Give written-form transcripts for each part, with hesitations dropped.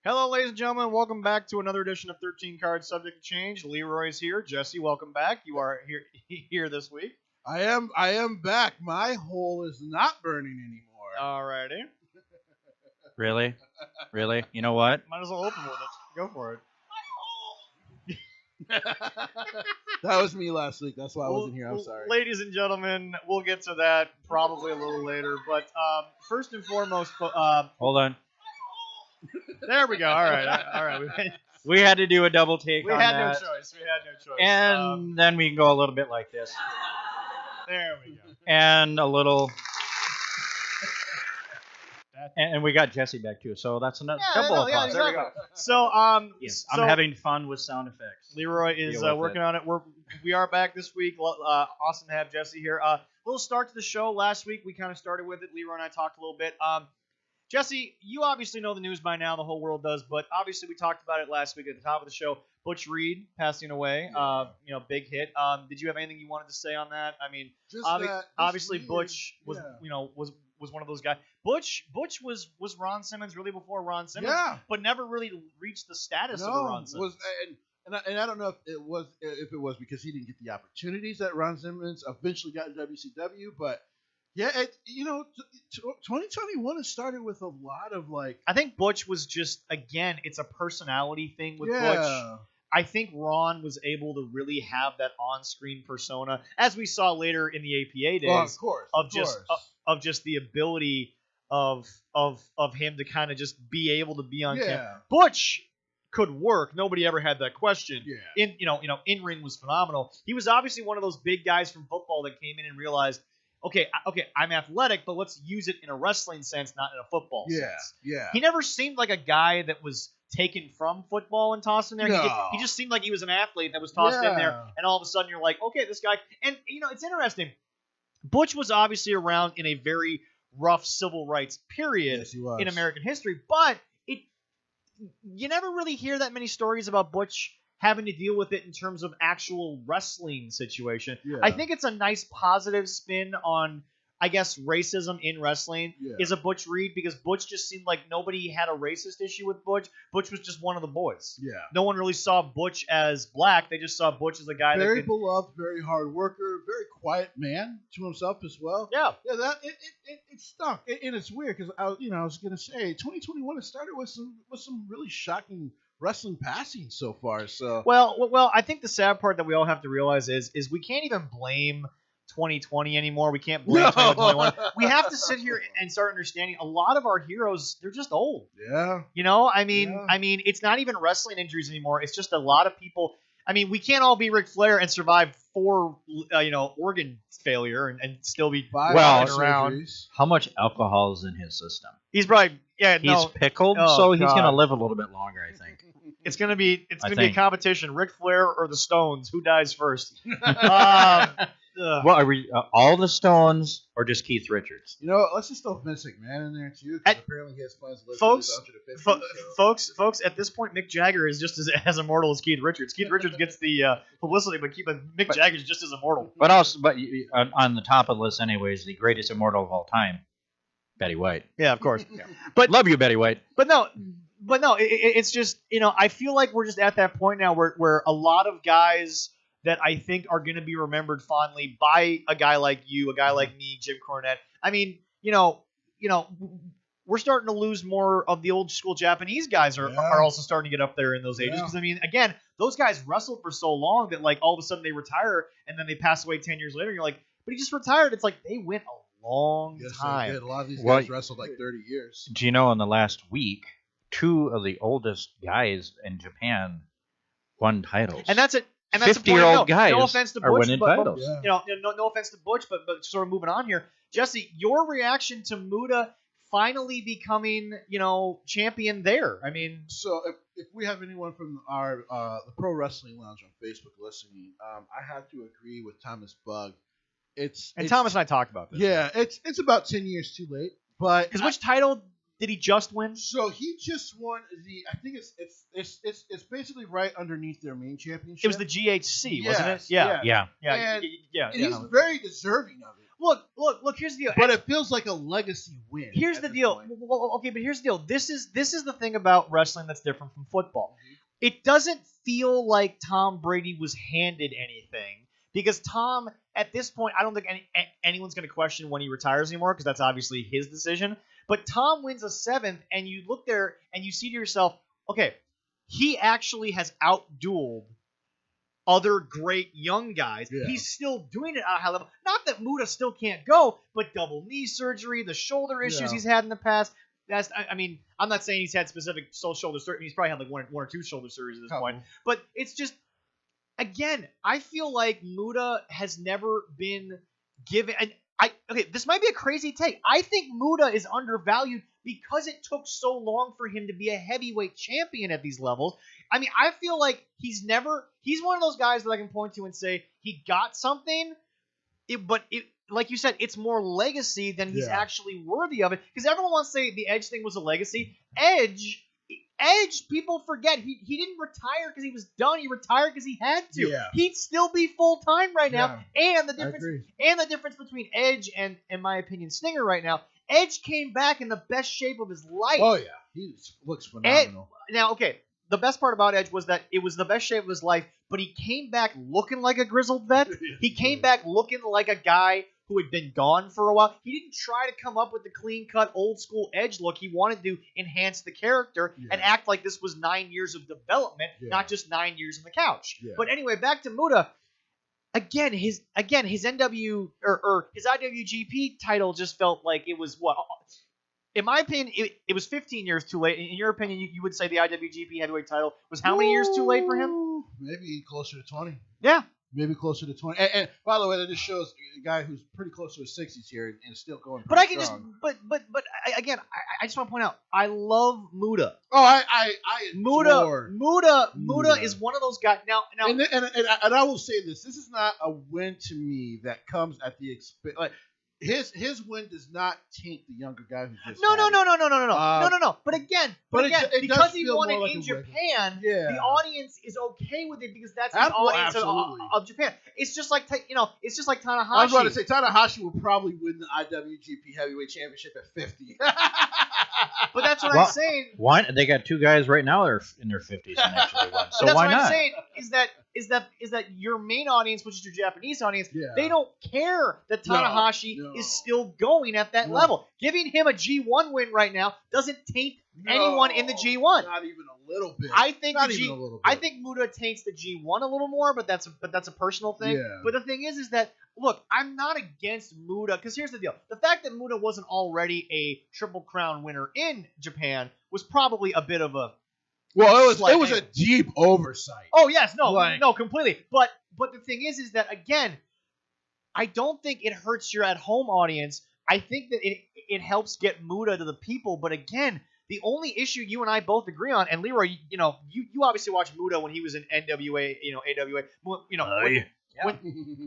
Hello, ladies and gentlemen. Welcome back to another edition of 13 Cards Subject to Change. Leroy's here. Jesse, welcome back. You are here this week. I am back. My hole is not burning anymore. Alrighty. Really? You know what? Might as well open with it. Go for it. That was me last week. That's why I wasn't here. I'm sorry. Ladies and gentlemen, we'll get to that probably a little later. But first and foremost, Hold on. there we go. All right. We had to do a double take We on had that. no choice. And then we can go a little bit like this. There we go. And a little... And we got Jesse back too, so that's another double applause. There we go. So, Yes, so I'm having fun with sound effects. Leroy is working on it. We are back this week. Awesome to have Jesse here. Little start to the show. Last week we kind of started with it. Leroy and I talked a little bit. Jesse, you obviously know the news by now. The whole world does, but obviously we talked about it last week at the top of the show. Butch Reed passing away. Big hit. Did you have anything you wanted to say on that? I mean, obviously Butch was was one of those guys. Butch was Ron Simmons really before Ron Simmons, but never really reached the status of a Ron Simmons. And I don't know if it was because he didn't get the opportunities that Ron Simmons eventually got in WCW, but yeah, 2021 has started with a lot of I think Butch was just, again, it's a personality thing with Butch. I think Ron was able to really have that on-screen persona, as we saw later in the APA days, of just the ability of him to kind of just be able to be on camera. Butch could work. Nobody ever had that question. Yeah. In ring was phenomenal. He was obviously one of those big guys from football that came in and realized, okay, I'm athletic, but let's use it in a wrestling sense, not in a football sense. Yeah. He never seemed like a guy that was taken from football and tossed in there. No. He just seemed like he was an athlete that was tossed in there, and all of a sudden you're like, okay, this guy. And, it's interesting. Butch was obviously around in a very rough civil rights period in American history, but you never really hear that many stories about Butch having to deal with it in terms of actual wrestling situation. Yeah. I think it's a nice positive spin on, I guess, racism in wrestling is a Butch Reed, because Butch just seemed like nobody had a racist issue with Butch. Butch was just one of the boys. Yeah. No one really saw Butch as black. They just saw Butch as a guy very beloved, very hard worker, very quiet man to himself as well. Yeah. Yeah, that it stuck. And it's weird because I was gonna say 2021 has started with some really shocking wrestling passing so far. So well, I think the sad part that we all have to realize is we can't even blame 2020 anymore. We can't blame 2021. We have to sit here and start understanding a lot of our heroes, they're just old. Yeah. I mean, it's not even wrestling injuries anymore. It's just a lot of people. I mean, we can't all be Ric Flair and survive 4 organ failure and still be around. How much alcohol is in his system? He's probably he's pickled, so he's going to live a little bit longer, I think. It's gonna be a competition. Ric Flair or the Stones? Who dies first? Well, are we all the Stones or just Keith Richards? Let's just throw Vince McMahon in there too, because apparently he has plans to live to 50. Folks, at this point, Mick Jagger is just as immortal as Keith Richards. Keith Richards gets the publicity, but Mick Jagger's just as immortal. But on the top of the list, anyways, the greatest immortal of all time, Betty White. Yeah, of course. But love you, Betty White. But no, it's just I feel like we're just at that point now where a lot of guys that I think are going to be remembered fondly by a guy like you, a guy like me, Jim Cornette. I mean, we're starting to lose more of the old school Japanese guys are also starting to get up there in those ages. Because, I mean, again, those guys wrestled for so long that, like, all of a sudden they retire and then they pass away 10 years later. And you're like, but he just retired. It's like they went a long time. They did. A lot of these guys wrestled like 30 years. Do you know in the last week, 2 of the oldest guys in Japan won titles? And that's it. And that's 50-year-old guys no offense to are Butch, winning but, titles. No offense to Butch, but sort of moving on here. Jesse, your reaction to Muda finally becoming, champion there. I mean, so if we have anyone from our the Pro Wrestling Lounge on Facebook listening, I have to agree with Thomas Bug. Thomas and I talked about this. Yeah, it's about 10 years too late. But because which title did he just win? So he just won I think it's basically right underneath their main championship. It was the GHC, wasn't it? Yeah. And he's very deserving of it. look. Here's the deal. But it feels like a legacy win. Here's the deal. Well, okay, but here's the deal. This is the thing about wrestling that's different from football. It doesn't feel like Tom Brady was handed anything because Tom, at this point, I don't think anyone's going to question when he retires anymore because that's obviously his decision. But Tom wins a 7th, and you look there and you see to yourself, okay, he actually has outdueled other great young guys. Yeah. He's still doing it at a high level. Not that Muda still can't go, but double knee surgery, the shoulder issues he's had in the past. I mean, I'm not saying he's had specific shoulder surgery. He's probably had like one or two shoulder surgeries at this point. But it's just, again, I feel like Muda has never been given. And this might be a crazy take. I think Muda is undervalued because it took so long for him to be a heavyweight champion at these levels. I mean, I feel like he's one of those guys that I can point to and say he got something, but like you said, it's more legacy than he's actually worthy of it. Because everyone wants to say the Edge thing was a legacy. Edge, people forget he didn't retire because he was done. He retired because he had to. Yeah. He'd still be full time right now. Yeah, and the difference between Edge and, in my opinion, Stinger right now, Edge came back in the best shape of his life. Oh yeah, he looks phenomenal. Now, okay, the best part about Edge was that it was the best shape of his life, but he came back looking like a grizzled vet. He came back looking like a guy who had been gone for a while. He didn't try to come up with the clean-cut, old-school Edge look. He wanted to enhance the character and act like this was 9 years of development, not just 9 years on the couch. Yeah. But anyway, back to Muda. Again, his NW or his IWGP title just felt like it was what. In my opinion, it was 15 years too late. In your opinion, you would say the IWGP heavyweight title was how many years too late for him? Maybe closer to 20. Yeah. Maybe closer to 20. And by the way, that just shows a guy who's pretty close to his 60s here and still going. But I can strong. I just want to point out, I love Muda. Oh, I adore Muda is one of those guys. Now, and I will say this: this is not a win to me that comes at the expense. Like his win does not taint the younger guy who just no. But again, it because he won it in Japan, the audience is okay with it because that's the audience of Japan. It's just like it's just like Tanahashi. I was about to say Tanahashi will probably win the IWGP Heavyweight Championship at 50. But that's what I'm saying. Why they got two guys right now that are in their 50s and actually won. So that's why what not? I'm saying is that your main audience, which is your Japanese audience, they don't care that Tanahashi is still going at that level. Giving him a G1 win right now doesn't taint anyone in the G1. Not even a little bit. I think I think Muda taints the G1 a little more, but that's a personal thing. Yeah. But the thing is that look, I'm not against Muda because here's the deal: the fact that Muda wasn't already a Triple Crown winner in Japan was probably a bit of a it was a deep oversight. Oh yes, no, completely. But the thing is that again, I don't think it hurts your at-home audience. I think that it helps get Muda to the people. But again, the only issue you and I both agree on, and Leroy, you obviously watched Muda when he was in NWA, AWA.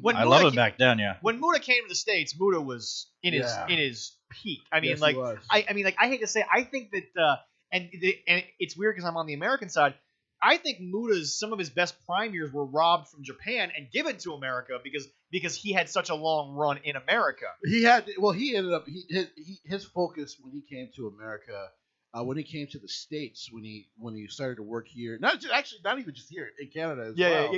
When I love it back then, yeah. When Muda came to the States, Muda was in his peak. I mean, I hate to say, I think that. And it's weird because I'm on the American side. I think some of his best prime years were robbed from Japan and given to America because he had such a long run in America. He ended up his focus when he came to America, when he came to the States, when he started to work here, not even just here in Canada as well.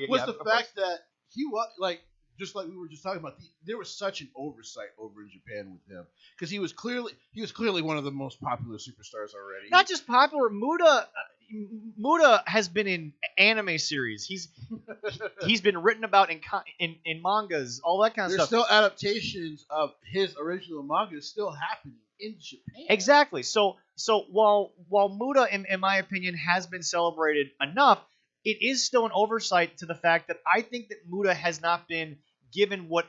Was the fact that he was like. Just like we were just talking about, there was such an oversight over in Japan with him because he was clearly one of the most popular superstars already. Not just popular, Muda has been in anime series. He's been written about in mangas, all that kind of stuff. There's still adaptations of his original manga still happening in Japan. Exactly. So while Muda, in my opinion, has been celebrated enough, it is still an oversight to the fact that I think that Muda has not been given what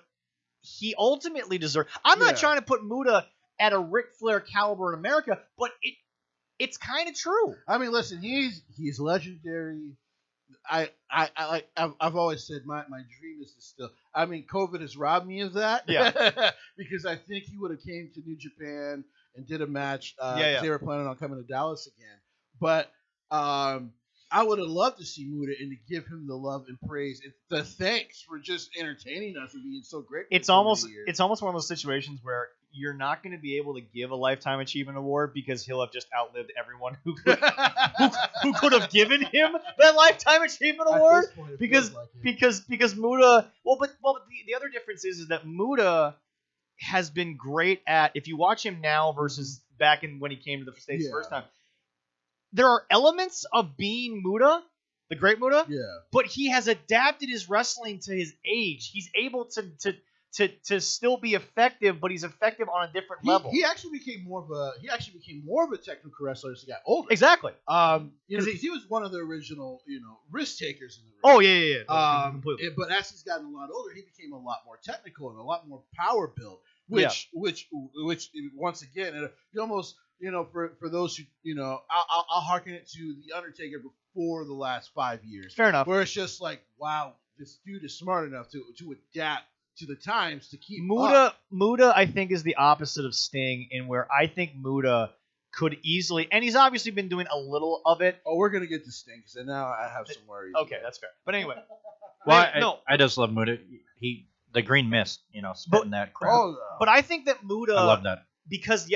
he ultimately deserved. I'm not trying to put Muda at a Ric Flair caliber in America, but it's kind of true. I mean, listen, he's legendary. I've always said my dream is to still. I mean, COVID has robbed me of that. Yeah. Because I think he would have came to New Japan and did a match. They were planning on coming to Dallas again, but. I would have loved to see Muda and to give him the love and praise and the thanks for just entertaining us and being so great. It's almost one of those situations where you're not going to be able to give a Lifetime Achievement Award because he'll have just outlived everyone who could have given him that Lifetime Achievement Award because Muda. Well, but the other difference is that Muda has been great at, if you watch him now versus back in when he came to the States the first time, there are elements of being Muda, the great Muda, but he has adapted his wrestling to his age. He's able to still be effective, but he's effective on a different level. He actually became more of a technical wrestler as he got older. Exactly. Because he was one of the original, risk takers in the ring. Oh yeah. Completely. But as he's gotten a lot older, he became a lot more technical and a lot more power build. Which once again, you almost, for those who, I'll harken it to the Undertaker before the last 5 years. Fair enough. Where it's just like, wow, this dude is smart enough to adapt to the times to keep up. Muda, I think, is the opposite of Sting, in where I think Muda could easily, and he's obviously been doing a little of it. Oh, we're gonna get to Sting, and now I have some worries. Okay, that's fair. But anyway, I just love Muda. The green mist, spitting that crap. But I think that Muda, I love that. Because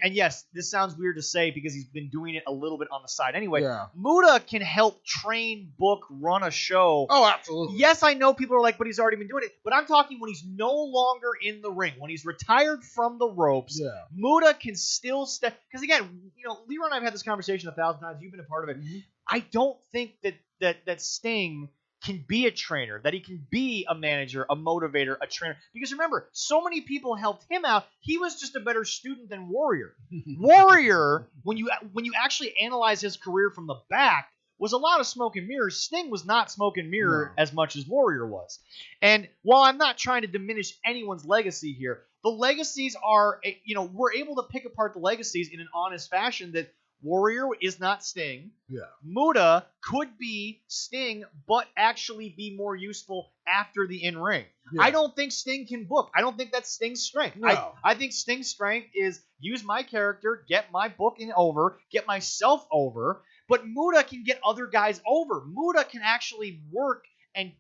and yes, this sounds weird to say because he's been doing it a little bit on the side anyway. Yeah. Muda can help train, book, run a show. Oh, absolutely. Yes, I know people are like, but he's already been doing it. But I'm talking when he's no longer in the ring, when he's retired from the ropes. Yeah. Muda can still step. Because again, Leroy and I have had this conversation 1,000 times. You've been a part of it. Mm-hmm. I don't think that Sting can be a trainer, that he can be a manager, a motivator, a trainer. Because remember, so many people helped him out. He was just a better student than Warrior. Warrior, when you actually analyze his career from the back, was a lot of smoke and mirrors. Sting was not smoke and mirror as much as Warrior was. And while I'm not trying to diminish anyone's legacy here, the legacies are, we're able to pick apart the legacies in an honest fashion that Warrior is not Sting. Yeah. Muda could be Sting, but actually be more useful after the in-ring. Yeah. I don't think Sting can book. I don't think that's Sting's strength. No. I think Sting's strength is use my character, get my booking over, get myself over, but Muda can get other guys over. Muda can actually work and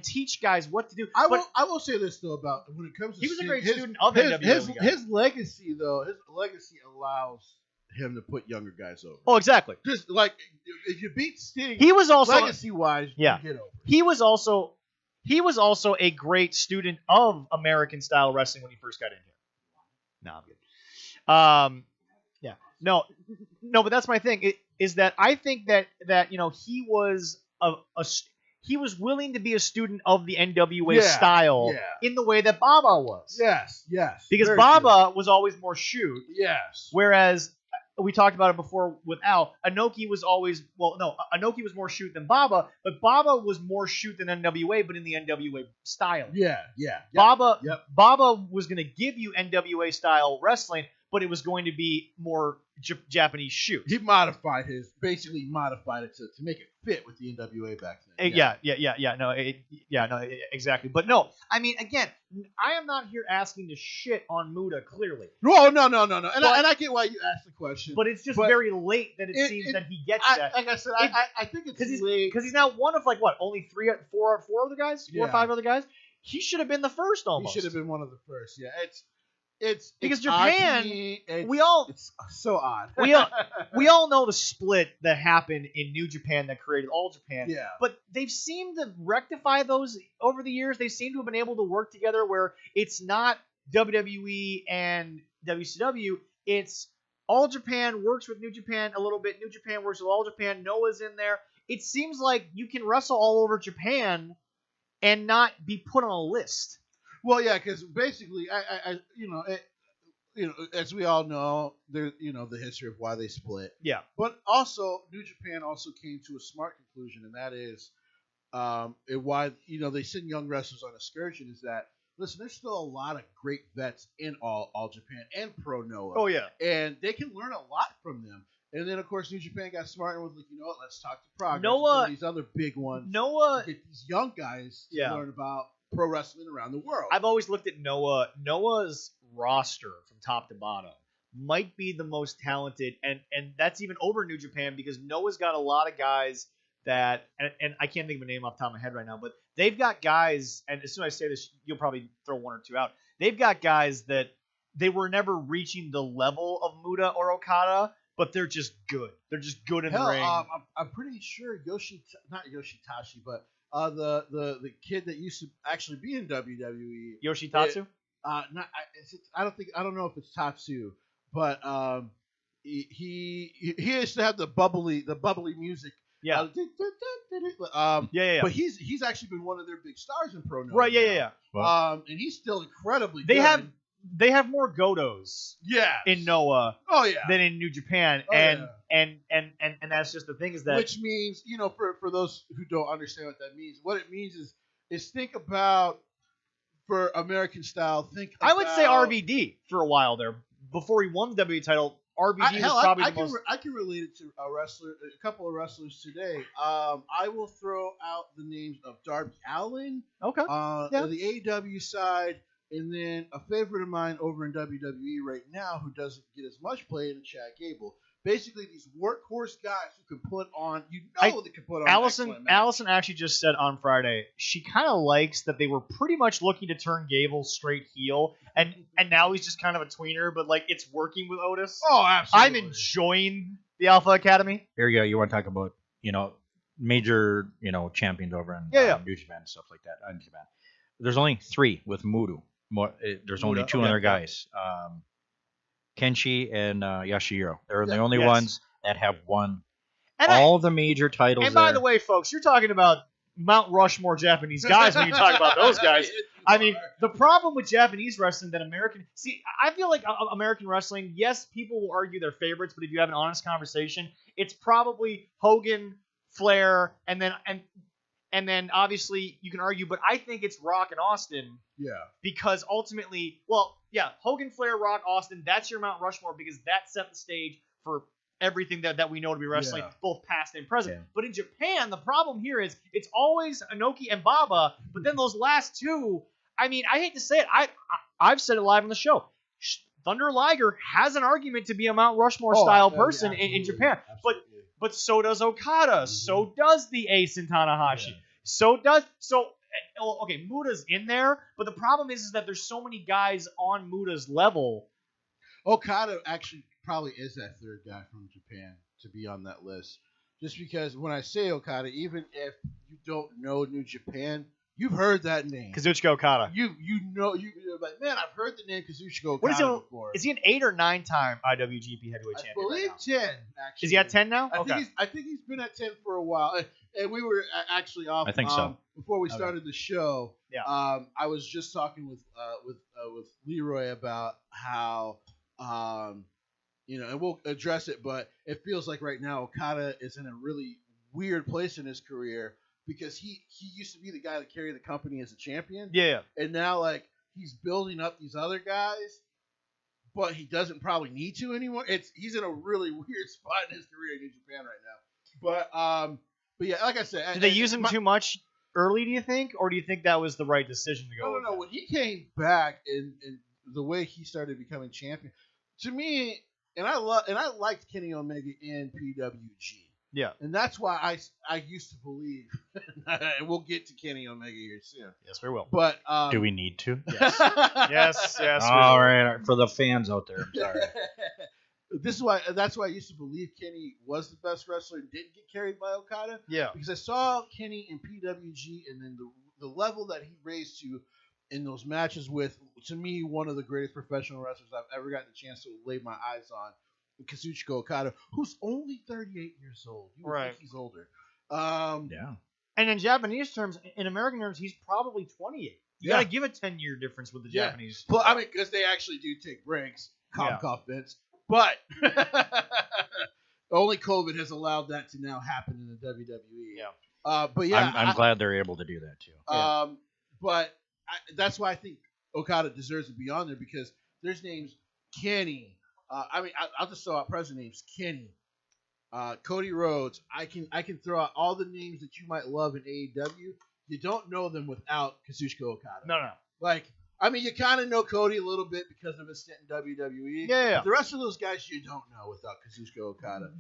teach guys what to do. I will say this, though, about when it comes to he was Sting, a great student of NWA. His legacy, though, allows him to put younger guys over. Oh, exactly. Just like if you beat Sting, he was also legacy-wise, you get over. He was also a great student of American style wrestling when he first got in here. No, I'm good. No, but that's my thing. Is that I think that he was he was willing to be a student of the NWA style in the way that Baba was. Yes. Because Baba was always more shoot. Yes. Whereas we talked about it before with Al. Anoki was more shoot than Baba, but Baba was more shoot than NWA, but in the NWA style. Yeah. Baba was going to give you NWA style wrestling, but it was going to be more Japanese shoot. He modified it to make it fit with the NWA back then. Exactly. But no, I mean, again, I am not here asking to shit on Muda, clearly. No. And I get why you asked the question. But it's just very late that it seems that he gets that. Like I said, I think it's late. Because he's now one of, only four other guys? 4 or 5 other guys? He should have been the first almost. He should have been one of the first, yeah. It's because Japan, it's so odd. we all know the split that happened in New Japan that created All Japan. Yeah. But they've seemed to rectify those over the years. They seem to have been able to work together where it's not WWE and WCW. It's All Japan works with New Japan a little bit. New Japan works with All Japan. Noah's in there. It seems like you can wrestle all over Japan and not be put on a list. Well, yeah, because basically, as we all know, there, the history of why they split. Yeah. But also, New Japan also came to a smart conclusion, and that is, why they send young wrestlers on excursion is that, listen, there's still a lot of great vets in All Japan and Pro Noah. Oh yeah. And they can learn a lot from them. And then, of course, New Japan got smart and was like, let's talk to Progress. Noah, and these other big ones. Noah, to get these young guys to learn about pro wrestling around the world. I've always looked at Noah's roster from top to bottom. might be the most talented, and that's even over New Japan because Noah's got a lot of guys that, and I can't think of a name off the top of my head right now, but they've got guys, and as soon as I say this, you'll probably throw one or two out. They've got guys that they were never reaching the level of Muda or Okada, but they're just good. They're just good in the ring. I'm pretty sure not Yoshitashi, but the kid that used to actually be in WWE, Yoshitatsu. I don't know if it's Tatsu, but he used to have the bubbly music. Yeah. Yeah. But he's actually been one of their big stars in Pro. Right. Yeah. And he's still incredibly good. They have more Gotos in Noah than in New Japan. And that's just the thing is that. Which means, for those who don't understand what that means, what it means is think about, for American style, I would say RVD for a while there. Before he won the WWE title, RVD was probably the most. I can relate it to a couple of wrestlers today. I will throw out the names of Darby Allin. Okay. The AEW side. And then a favorite of mine over in WWE right now who doesn't get as much play in Chad Gable. Basically, these workhorse guys who can put on, they can put on. Allison actually just said on Friday she kind of likes that they were pretty much looking to turn Gable straight heel, and now he's just kind of a tweener, but like it's working with Otis. Oh, absolutely. I'm enjoying the Alpha Academy. Here you go. You want to talk about major champions over in New Japan and stuff like that in Japan. There's only 3 with Muda. There's only 2 other guys. Kenshi and Yashihiro. They're the only ones that have won all the major titles. And by the way, folks, you're talking about Mount Rushmore Japanese guys when you talk about those guys. I mean, the problem with Japanese wrestling that I feel like American wrestling, yes, people will argue their favorites, but if you have an honest conversation, it's probably Hogan, Flair, and then obviously you can argue, but I think it's Rock and Austin. Yeah. Because ultimately, Hogan, Flair, Rock, Austin, that's your Mount Rushmore because that set the stage for everything that we know to be wrestling, both past and present. Yeah. But in Japan, the problem here is it's always Inoki and Baba, but then those last 2, I mean, I hate to say it, I've said it live on the show. Thunder Liger has an argument to be a Mount Rushmore style person in Japan. But so does Okada. Mm-hmm. So does the Ace in Tanahashi. Yeah. Okay, Muda's in there, but the problem is that there's so many guys on Muda's level. Okada actually probably is that 3rd guy from Japan to be on that list. Just because when I say Okada, even if you don't know New Japan, you've heard that name. Kazuchika Okada. You're like, man, I've heard the name Kazuchika Okada before. Is he an 8 or 9-time IWGP Heavyweight Champion? I believe 10, actually. Is he at 10 now? I think he's been at 10 for a while. And we were actually off. I think so. Before we started the show, I was just talking with Leroy about how, and we'll address it, but it feels like right now Okada is in a really weird place in his career because he used to be the guy that carried the company as a champion. Yeah. And now, he's building up these other guys, but he doesn't probably need to anymore. He's in a really weird spot in his career in New Japan right now. But yeah, like I said, did they use him too much early? Do you think, or do you think that was the right decision to go? No. When he came back and the way he started becoming champion, to me, and I liked Kenny Omega in PWG. Yeah, and that's why I used to believe, and we'll get to Kenny Omega here soon. Yes, we will. But do we need to? Yes. yes. All right, for the fans out there, I'm sorry. That's why I used to believe Kenny was the best wrestler and didn't get carried by Okada. Yeah. Because I saw Kenny in PWG and then the level that he raised to in those matches with, to me, one of the greatest professional wrestlers I've ever gotten a chance to lay my eyes on, Kazuchika Okada, who's only 38 years old. You would think he's older. Yeah. And in Japanese terms, in American terms, he's probably 28. You got to give a 10-year difference with the Japanese. Well, I mean, because they actually do take breaks. Cough, Vince. But only COVID has allowed that to now happen in the WWE. Yeah. But yeah, I'm glad they're able to do that too. But that's why I think Okada deserves to be on there because there's names Kenny. I'll just throw out present names: Kenny, Cody Rhodes. I can throw out all the names that you might love in AEW. You don't know them without Kazuchika Okada. No. Like I mean, you kind of know Cody a little bit because of his stint in WWE. Yeah. But the rest of those guys you don't know without Kazuchika Okada.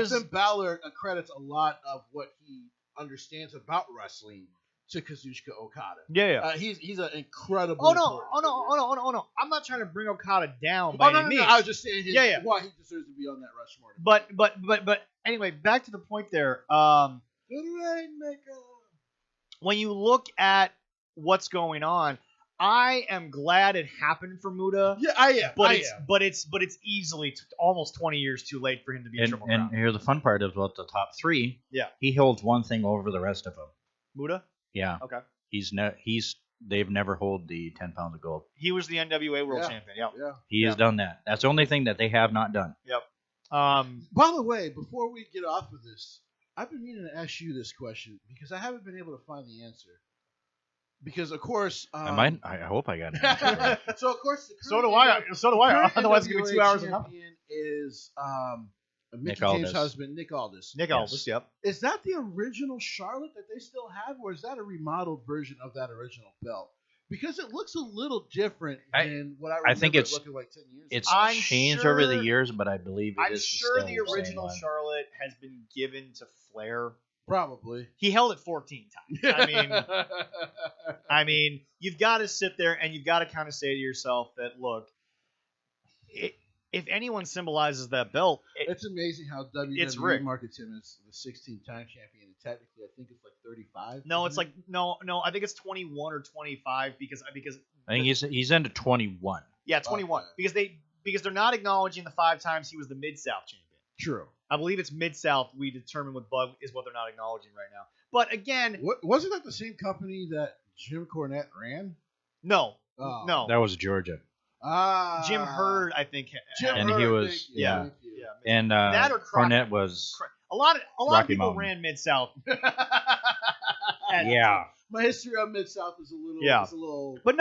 Finn Balor credits a lot of what he understands about wrestling to Kazuchika Okada. Yeah. He's an incredible. Oh no! I'm not trying to bring Okada down by any means. I was just saying why he deserves to be on that Rushmore. But anyway, back to the point there. When you look at what's going on, I am glad it happened for Muda. Yeah, I am. But it's easily almost 20 years too late for him to be a Triple Crown. And here's the fun part about the top three. Yeah. He holds one thing over the rest of them. Muda? Yeah. Okay. They've never held the 10 pounds of gold. He was the NWA World Champion. Yep. Yeah. He has done that. That's the only thing that they have not done. Yep. By the way, before we get off of this, I've been meaning to ask you this question because I haven't been able to find the answer. Because of course, I hope I got an answer. So of course, so do I. Otherwise, it's gonna be 2 hours of champion is Mickey Nick James' Aldis. husband, Nick Aldis. Nick Aldis. Yep. Is that the original Charlotte that they still have, or is that a remodeled version of that original belt? Because it looks a little different than what I remember think it's looking like 10 years It's ago. changed over the years, but I believe it I'm is sure still the original same one. Charlotte has been given to Flair. Probably. He held it 14 times. I mean, you've got to sit there and you've got to kind of say to yourself that, look, if anyone symbolizes that belt, it's amazing how WWE markets him as the 16-time champion. And technically, I think it's like 35. No, it's like no. I think it's 21 or 25 because I think he's into 21. Yeah, 21 because they're not acknowledging the 5 times he was the Mid-South champion. True. I believe it's Mid-South we determine with Bug is what they're not acknowledging right now. But again... Wasn't that the same company that Jim Cornette ran? No. Oh. No. That was Georgia. Jim Hurd, I think. He was... Yeah. And that or Cornette was... A lot of people Mountain. ran Mid-South. Yeah. My history on Mid-South is a little... But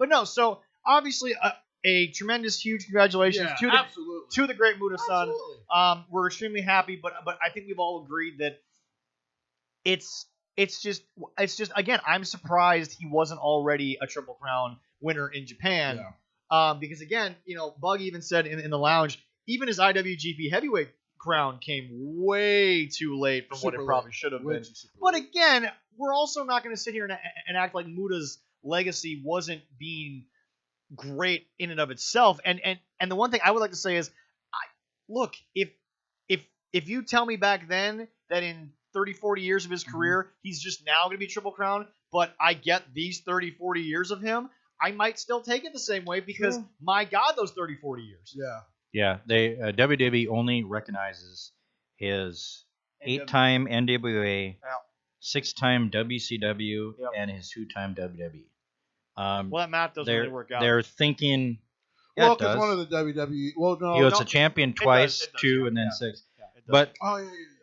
no. So, obviously... a tremendous, huge congratulations to the great Muda son. We're extremely happy, but I think we've all agreed that it's just again, I'm surprised he wasn't already a Triple Crown winner in Japan. Yeah. Because again, Bug even said in the lounge, even his IWGP Heavyweight crown came way too late from what it probably should have been. But again, we're also not going to sit here and act like Muda's legacy wasn't being great in and of itself. And the one thing I would like to say is, look, if you tell me back then that in 30, 40 years of his career, he's just now going to be Triple Crown, but I get these 30, 40 years of him, I might still take it the same way because, my God, those 30, 40 years. Yeah. Yeah, they WWE only recognizes his 8-time NWA, 6-time WCW, and his 2-time WWE. Well, that math doesn't really work out. They're thinking. Well, because one of the WWE. Well, no. He was a champion twice, 2, and then 6. Yeah, but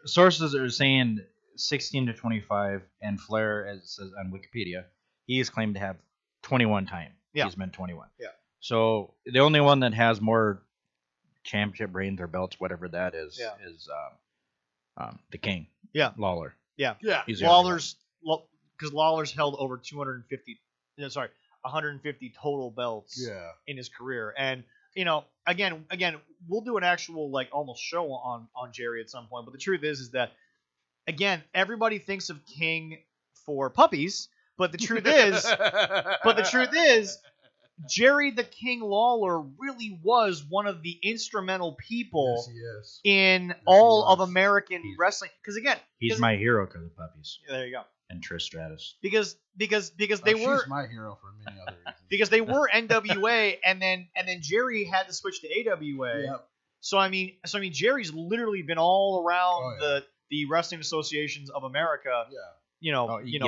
sources are saying 16 to 25, and Flair, as it says on Wikipedia, he is claimed to have 21 times. Yeah. He's been 21. Yeah. So the only one that has more championship reigns or belts, whatever that is the King. Yeah. Lawler. Yeah. Yeah. Lawler's because Lawler's held over 150 total belts in his career. And, again, we'll do an actual, almost show on Jerry at some point. But the truth is that, again, everybody thinks of King for puppies. But the truth is, Jerry the King Lawler really was one of the instrumental people in all of American wrestling. Because, again... He's my hero because of puppies. Yeah, there you go. And Trish Stratus. Because they were... She's my hero for many other reasons. Because they were NWA, and then Jerry had to switch to AWA. Yep. So I mean, Jerry's literally been all around the wrestling associations of America. Yeah.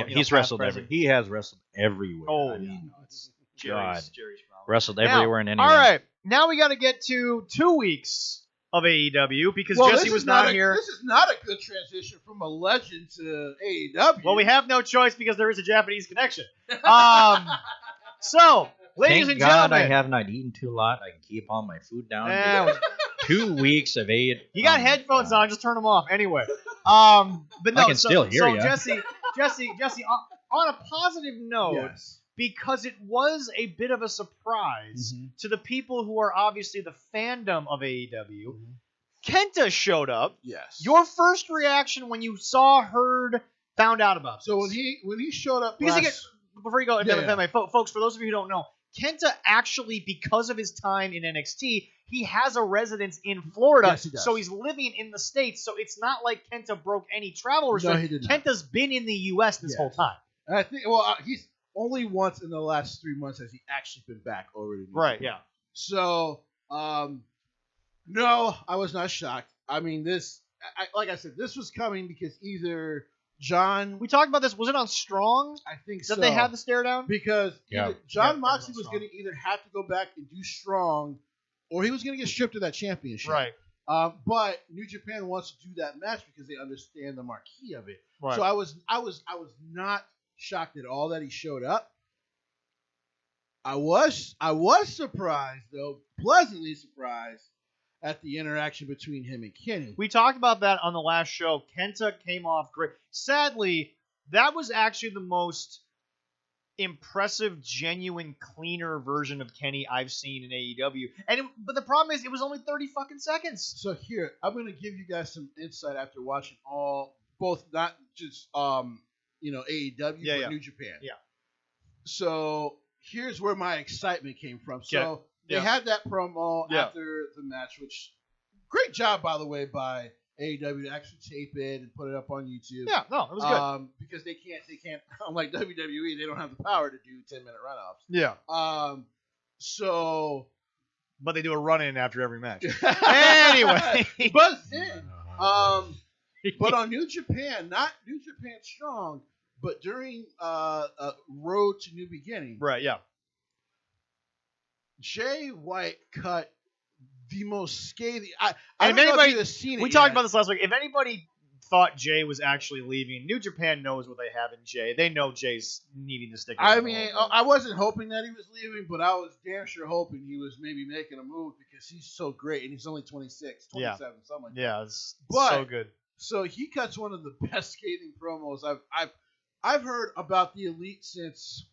He's wrestled everywhere. He has wrestled everywhere. Oh, I mean, Jerry's wrestled everywhere and anywhere. All right, now we got to get to 2 weeks of AEW because Jesse was not here. This is not a good transition from a legend to AEW. Well, we have no choice because there is a Japanese connection. So, ladies and gentlemen, I have not eaten too lot. I can keep all my food down. 2 weeks of AEW. You got headphones on, just turn them off anyway. But no, I can still hear you. Jesse, on a positive note, because it was a bit of a surprise to the people who are obviously the fandom of AEW. Kenta showed up. Yes. Your first reaction when you saw, heard, found out about this. So when he showed up, before you go, folks, for those of you who don't know, Kenta actually, because of his time in NXT, he has a residence in Florida. Yes, he does. So he's living in the States. So it's not like Kenta broke any travel restrictions. No, he did not. Kenta's been in the U.S. this whole time. And I think, he's only once in the last 3 months has he actually been back already. Right, yeah. So, no, I was not shocked. I mean, like I said, this was coming because either John... We talked about this. Was it on Strong? I think so. That they had the stare down? Because John Moxley was going to either have to go back and do Strong, or he was going to get stripped of that championship. Right. But New Japan wants to do that match because they understand the marquee of it. Right. So I was not shocked at all that he showed up. I was surprised, though, pleasantly surprised, at the interaction between him and Kenny. We talked about that on the last show. Kenta came off great. Sadly, that was actually the most impressive, genuine, cleaner version of Kenny I've seen in AEW. But the problem is, it was only 30 fucking seconds. So here, I'm going to give you guys some insight after watching both not just AEW, but New Japan. Yeah. So here's where my excitement came from. So they had that promo after the match, which great job, by the way, by AEW to actually tape it and put it up on YouTube. Yeah, no, it was good. Because they can't, unlike WWE, they don't have the power to do 10-minute run-offs. Yeah. But they do a run-in after every match. Anyway. But but on New Japan, not New Japan Strong, but during Road to New Beginning. Right, yeah. Jay White cut the most scathing. We talked about this last week. If anybody thought Jay was actually leaving, New Japan knows what they have in Jay. They know Jay's needing to stick around. I mean, I wasn't hoping that he was leaving, but I was damn sure hoping he was maybe making a move because he's so great and he's only 26, 27, something like that. Yeah, it's so good. So he cuts one of the best scathing promos I've heard about the Elite since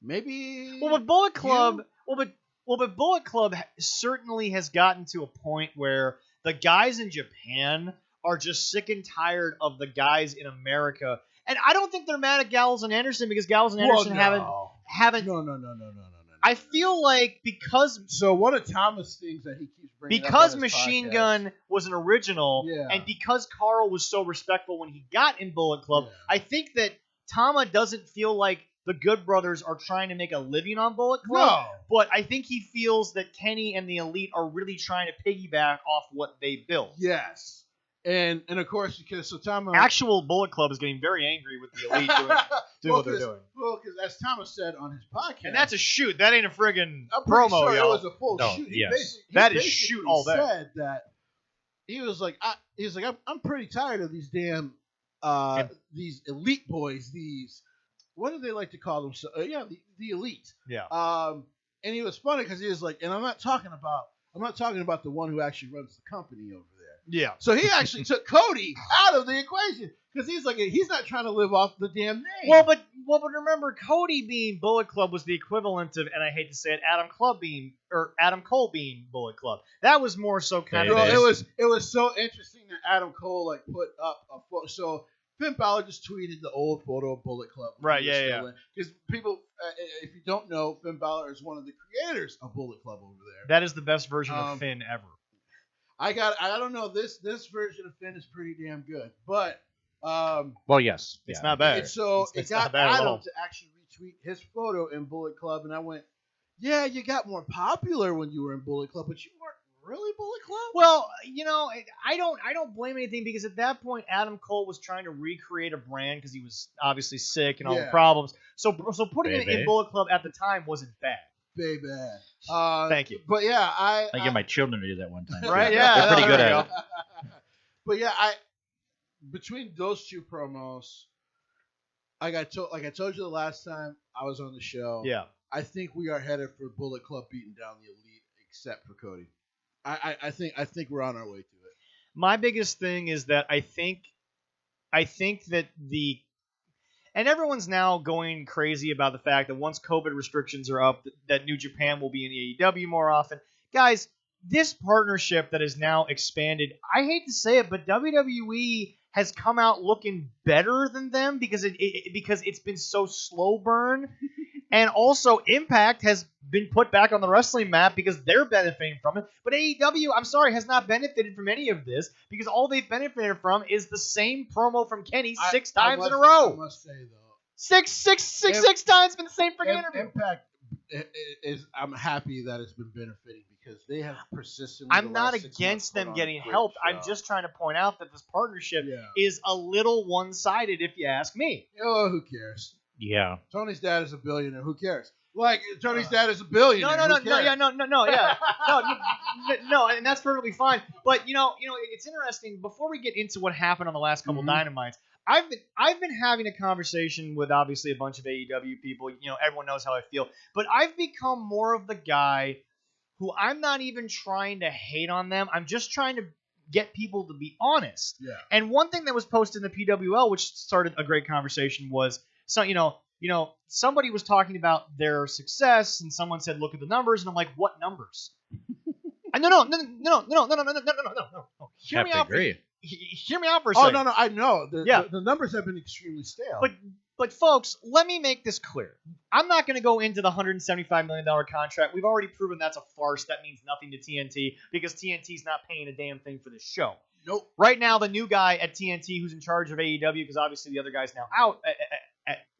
maybe. Well, but Bullet Club. But Bullet Club certainly has gotten to a point where the guys in Japan are just sick and tired of the guys in America. And I don't think they're mad at Gallows and Anderson because Gallows and Anderson haven't. No. I feel like because. So one of Thomas' things that he keeps bringing because up Machine Gun was an original, and because Carl was so respectful when he got in Bullet Club, I think that Tama doesn't feel like the Good Brothers are trying to make a living on Bullet Club. No. But I think he feels that Kenny and the Elite are really trying to piggyback off what they built. Yes. And of course, because Tama... Actual Bullet Club is getting very angry with the Elite doing what they're doing. Well, because as Thomas said on his podcast... And that's a shoot. That ain't a friggin' promo, sure y'all. It was a full shoot. That is shoot all day. He said that... He was like, I'm pretty tired of these damn... these Elite boys, these... What do they like to call them? So, the Elite. Yeah. And he was funny because he was like, and I'm not talking about the one who actually runs the company over there. Yeah. So he actually took Cody out of the equation because he's like, he's not trying to live off the damn name. Well, but remember, Cody being Bullet Club was the equivalent of, and I hate to say it, Adam Cole being Bullet Club. That was more so kind of. It was so interesting that Adam Cole put up a photo. So Finn Balor just tweeted the old photo of Bullet Club. Right, yeah. Because people, if you don't know, Finn Balor is one of the creators of Bullet Club over there. That is the best version of Finn ever. I don't know, this version of Finn is pretty damn good. But, well, yes. It's not bad. It got Adam to actually retweet his photo in Bullet Club, and I went, yeah, you got more popular when you were in Bullet Club, but you weren't really Bullet Club? Well, I don't blame anything because at that point Adam Cole was trying to recreate a brand because he was obviously sick and all the problems. So putting it in Bullet Club at the time wasn't bad. Baby. Thank you. But yeah, I get my children to do that one time. Right? Yeah, they're pretty good at it. But yeah, between those two promos, like I told you the last time I was on the show. Yeah. I think we are headed for Bullet Club beating down the Elite, except for Cody. I think we're on our way to it. And everyone's now going crazy about the fact that once COVID restrictions are up, that New Japan will be in AEW more often. Guys, this partnership that is now expanded, I hate to say it, but WWE has come out looking better than them because it's been so slow burn. And also, Impact has been put back on the wrestling map because they're benefiting from it. But AEW, I'm sorry, has not benefited from any of this because all they've benefited from is the same promo from Kenny six times in a row. I must say, though. Six times been the same freaking interview. Impact is, I'm happy that it's been benefiting because they have persistently. I'm not against them getting help. I'm just trying to point out that this partnership is a little one-sided, if you ask me. Oh, who cares? Yeah. Tony's dad is a billionaire. Who cares? Like, Tony's dad is a billionaire. No, and that's perfectly fine. But it's interesting. Before we get into what happened on the last couple Dynamites, I've been having a conversation with obviously a bunch of AEW people. Everyone knows how I feel, but I've become more of the guy who I'm not even trying to hate on them. I'm just trying to get people to be honest. Yeah. And one thing that was posted in the PWL, which started a great conversation, was somebody was talking about their success, and someone said, "Look at the numbers," and I'm like, "What numbers?" No. Hear me out. Hear me out for a second. Oh, no, I know. The numbers have been extremely stale. But folks, let me make this clear. I'm not going to go into the $175 million contract. We've already proven that's a farce. That means nothing to TNT because TNT's not paying a damn thing for this show. Nope. Right now, the new guy at TNT who's in charge of AEW, because obviously the other guy's now out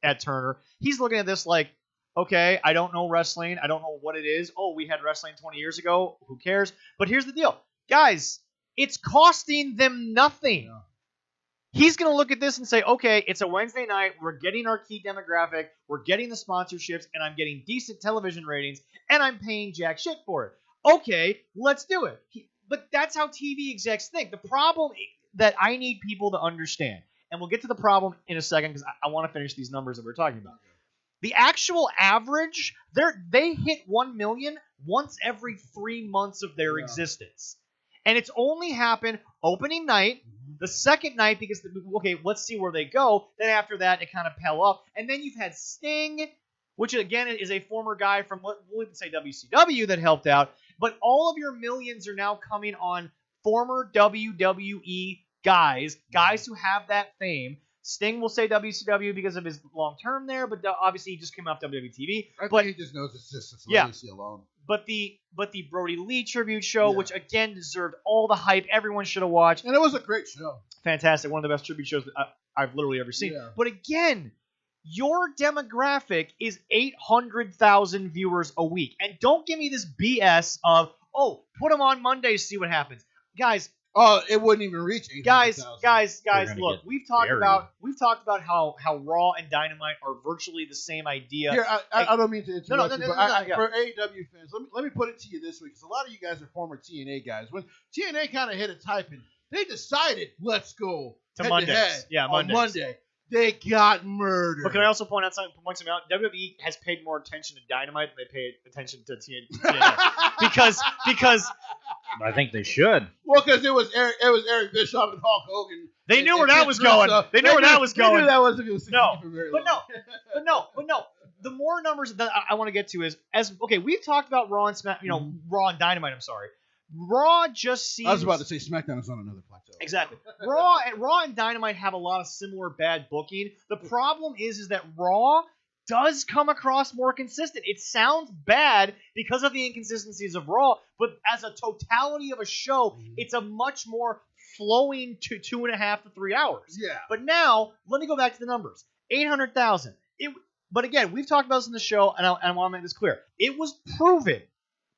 at Turner, he's looking at this like, okay, I don't know wrestling. I don't know what it is. Oh, we had wrestling 20 years ago. Who cares? But here's the deal. Guys, it's costing them nothing. Yeah. He's going to look at this and say, okay, it's a Wednesday night. We're getting our key demographic. We're getting the sponsorships, and I'm getting decent television ratings, and I'm paying jack shit for it. Okay, let's do it. But that's how TV execs think. The problem that I need people to understand, and we'll get to the problem in a second because I want to finish these numbers that we're talking about. The actual average, they hit 1 million once every 3 months of their existence. And it's only happened opening night, the second night, because, let's see where they go. Then after that, it kind of fell off. And then you've had Sting, which, again, is a former guy from, we'll even say WCW that helped out. But all of your millions are now coming on former WWE guys who have that fame. Sting will say WCW because of his long term there, but obviously he just came off WWE TV. I think he just knows it's just a legacy alone. But the Brody Lee tribute show, which again deserved all the hype, everyone should have watched. And it was a great show. Fantastic. One of the best tribute shows that I've literally ever seen. Yeah. But again, your demographic is 800,000 viewers a week. And don't give me this BS of, put them on Mondays, see what happens. Guys. Oh, it wouldn't even reach 800,000. Guys, look, we've talked about how Raw and Dynamite are virtually the same idea. Here, I don't mean to interrupt you, but for AEW fans, let me put it to you this way, because a lot of you guys are former TNA guys. When TNA kind of hit its hype, and they decided, let's go to Mondays. On Monday. They got murdered. But can I also point something out? WWE has paid more attention to Dynamite than they paid attention to TNA. because I think they should. Well, because it was Eric Bischoff and Hulk Hogan. They knew where that was going. They knew where that was going. They knew that wasn't going to no. But no. The more numbers that I want to get to is we've talked about Raw and Smack, Raw and Dynamite. I'm sorry. Raw just seems. I was about to say SmackDown is on another plateau. Exactly. Raw and Dynamite have a lot of similar bad booking. The problem is that Raw does come across more consistent. It sounds bad because of the inconsistencies of Raw, but as a totality of a show, it's a much more flowing to 2.5 to 3 hours. Yeah. But now, let me go back to the numbers. 800,000. But again, we've talked about this in the show, and I want to make this clear. It was proven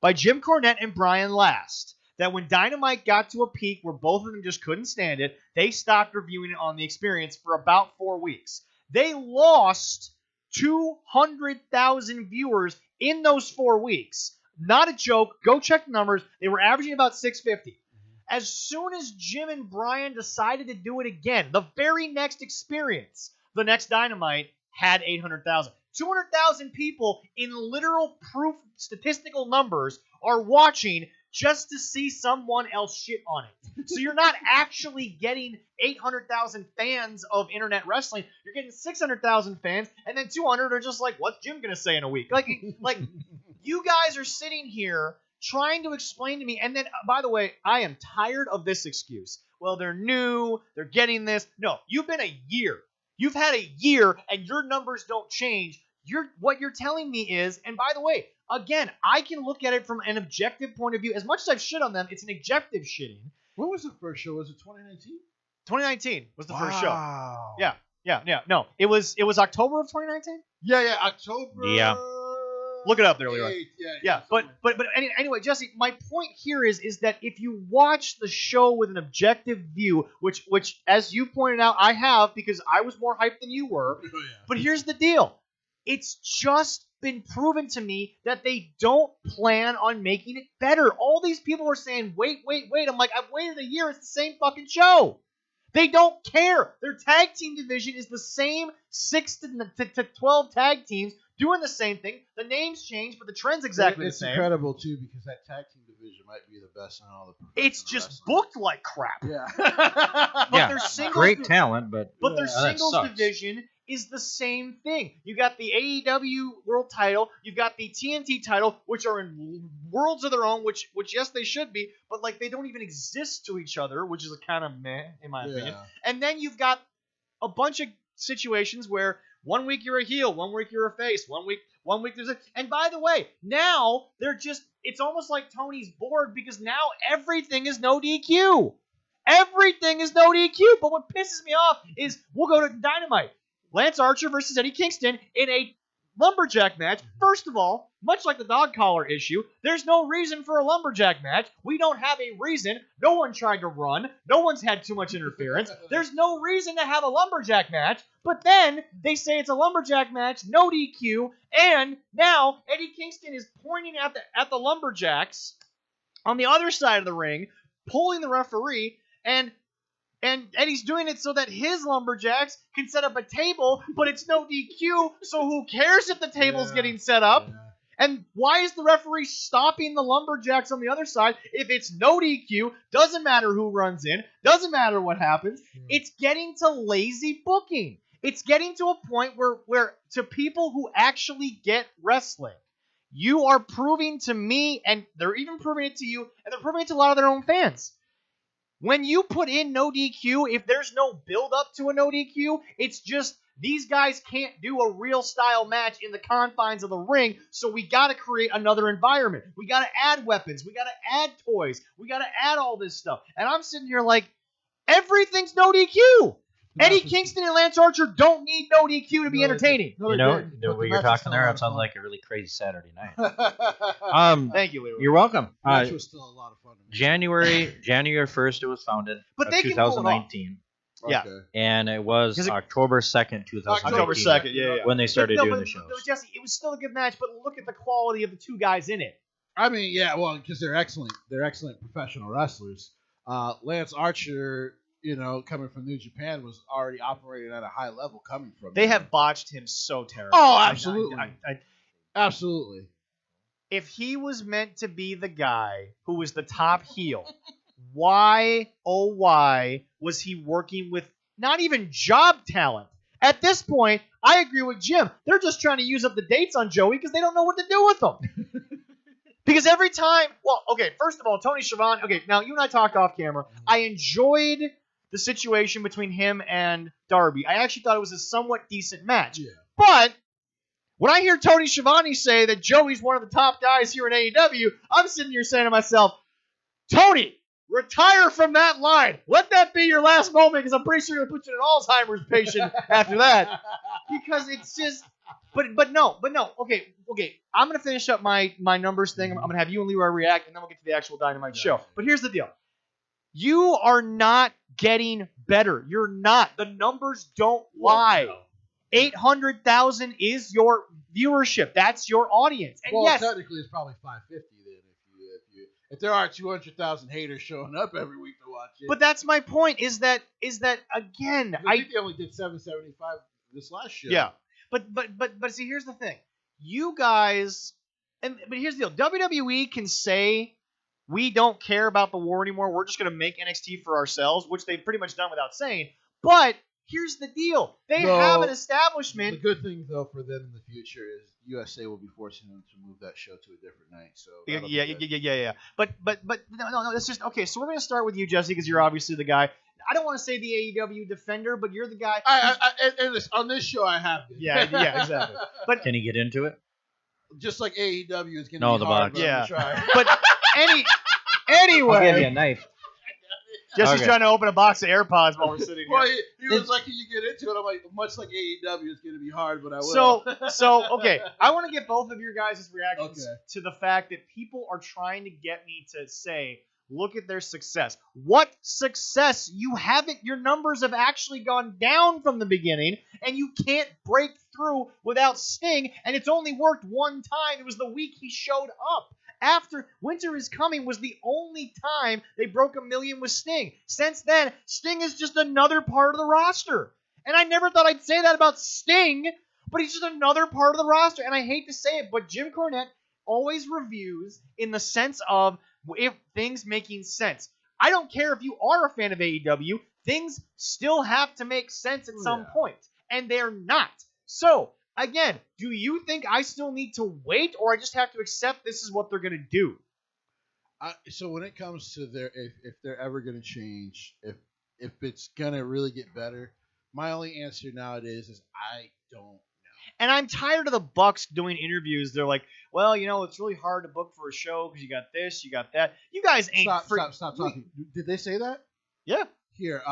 by Jim Cornette and Brian Last that when Dynamite got to a peak where both of them just couldn't stand it, they stopped reviewing it on the experience for about 4 weeks. They lost 200,000 viewers in those 4 weeks. Not a joke. Go check the numbers. They were averaging about 650. As soon as Jim and Brian decided to do it again, the very next experience, the next Dynamite had 800,000. 200,000 people in literal proof statistical numbers are watching just to see someone else shit on it. So you're not actually getting 800,000 fans of internet wrestling. You're getting 600,000 fans, and then 200 are just like, what's Jim gonna say in a week? Like you guys are sitting here trying to explain to me, and then, by the way, I am tired of this excuse. Well, they're new, they're getting this. No, you've been a year. You've had a year, and your numbers don't change. What you're telling me is, and by the way, again, I can look at it from an objective point of view. As much as I've shit on them, it's an objective shitting. When was the first show? Was it 2019? 2019 was the first show. Yeah. No, it was October of 2019. Yeah, October. Yeah. Look it up there, Leroy. Yeah. But anyway, Jesse, my point here is that if you watch the show with an objective view, which as you pointed out, I have because I was more hyped than you were. Oh, yeah. But here's the deal. It's just been proven to me that they don't plan on making it better. All these people are saying, wait. I'm like, I've waited a year. It's the same fucking show. They don't care. Their tag team division is the same 6 to 12 tag teams doing the same thing. The names change, but the trend's exactly the same. It's incredible, too, because that tag team division might be the best in all the professional It's just wrestling. booked like crap. Yeah. But their singles great talent, but their singles division is the same thing. You got the AEW World Title, you've got the TNT title, which are in worlds of their own, which yes, they should be, but like they don't even exist to each other, which is a kind of meh, in my opinion. And then you've got a bunch of situations where 1 week you're a heel, 1 week you're a face, 1 week there's a... And by the way, now it's almost like Tony's bored because now everything is no DQ. Everything is no DQ. But what pisses me off is we'll go to Dynamite. Lance Archer versus Eddie Kingston in a lumberjack match. First of all, much like the dog collar issue, there's no reason for a lumberjack match. We don't have a reason. No one tried to run. No one's had too much interference. There's no reason to have a lumberjack match. But then they say it's a lumberjack match, no DQ, and now Eddie Kingston is pointing at the lumberjacks on the other side of the ring, pulling the referee, and Eddie's doing it so that his lumberjacks can set up a table, but it's no DQ, so who cares if the table's getting set up? Yeah. And why is the referee stopping the lumberjacks on the other side if it's no DQ, doesn't matter who runs in, doesn't matter what happens? It's getting to lazy booking. It's getting to a point where to people who actually get wrestling, you are proving to me, and they're even proving it to you, and they're proving it to a lot of their own fans. When you put in no DQ, if there's no build up to a no DQ, it's just these guys can't do a real style match in the confines of the ring, so we got to create another environment. We got to add weapons. We got to add toys. We got to add all this stuff. And I'm sitting here like, everything's no DQ. Eddie Kingston and Lance Archer don't need no DQ to be entertaining. You know what you're talking there? It sounds like a really crazy Saturday night. Thank you, Leroy. You're welcome. Match was still a lot of fun. January 1st, it was founded. But they 2019. Yeah. And it was October 2nd, 2019. October 2nd, yeah. When they started doing the shows. Jesse, it was still a good match, but look at the quality of the two guys in it. I mean, yeah, well, because they're excellent. They're excellent professional wrestlers. Lance Archer, coming from New Japan, was already operating at a high level coming from. They have botched him so terribly. Oh, absolutely. Absolutely. If he was meant to be the guy who was the top heel, why was he working with not even job talent? At this point, I agree with Jim. They're just trying to use up the dates on Joey because they don't know what to do with him. Because every time, first of all, Tony Schiavone, now you and I talked off camera. I enjoyed the situation between him and Darby. I actually thought it was a somewhat decent match. Yeah. But when I hear Tony Schiavone say that Joey's one of the top guys here in AEW, I'm sitting here saying to myself, Tony, retire from that line. Let that be your last moment, because I'm pretty sure you're going to put you in an Alzheimer's patient after that. Because it's just... But no. Okay. I'm going to finish up my numbers thing. I'm going to have you and Leroy react, and then we'll get to the actual Dynamite show. But here's the deal. You are not getting better. You're not. The numbers don't lie. 800,000 is your viewership. That's your audience. And yes, technically it's probably 550 then if there are 200,000 haters showing up every week to watch it. But that's my point. Is that again? I think they only did 775 this last show. Yeah. But see, here's the thing. You guys, but here's the deal. WWE can say we don't care about the war anymore. We're just going to make NXT for ourselves, which they've pretty much done without saying. But here's the deal. They have an establishment. The good thing, though, for them in the future is USA will be forcing them to move that show to a different night. So yeah. But no. That's just okay. So we're gonna start with you, Jesse, because you're obviously the guy. I don't want to say the AEW defender, but you're the guy. On this show, I have been. Yeah, exactly. But can you get into it? Just like AEW is gonna be hard. Yeah. But anyway, I'll give you a knife. Jesse's trying to open a box of AirPods while we're sitting here. Well, he was like, "Can you get into it?" I'm like, much like AEW, it's going to be hard, but I will. So okay. I want to get both of your guys' reactions to the fact that people are trying to get me to say, look at their success. What success? You haven't. Your numbers have actually gone down from the beginning, and you can't break through without Sting, and it's only worked one time. It was the week he showed up. After Winter is Coming was the only time they broke 1 million with Sting. Since then, Sting is just another part of the roster. And I never thought I'd say that about Sting, but he's just another part of the roster. And I hate to say it, but Jim Cornette always reviews in the sense of if things making sense. I don't care if you are a fan of AEW, things still have to make sense at some point. And they're not. So, again, do you think I still need to wait, or I just have to accept this is what they're going to do? So when it comes to if they're ever going to change, if it's going to really get better, my only answer nowadays is I don't know. And I'm tired of the Bucks doing interviews. They're like, well, it's really hard to book for a show because you got this, you got that. You guys ain't Stop talking. Did they say that? Yeah. Here,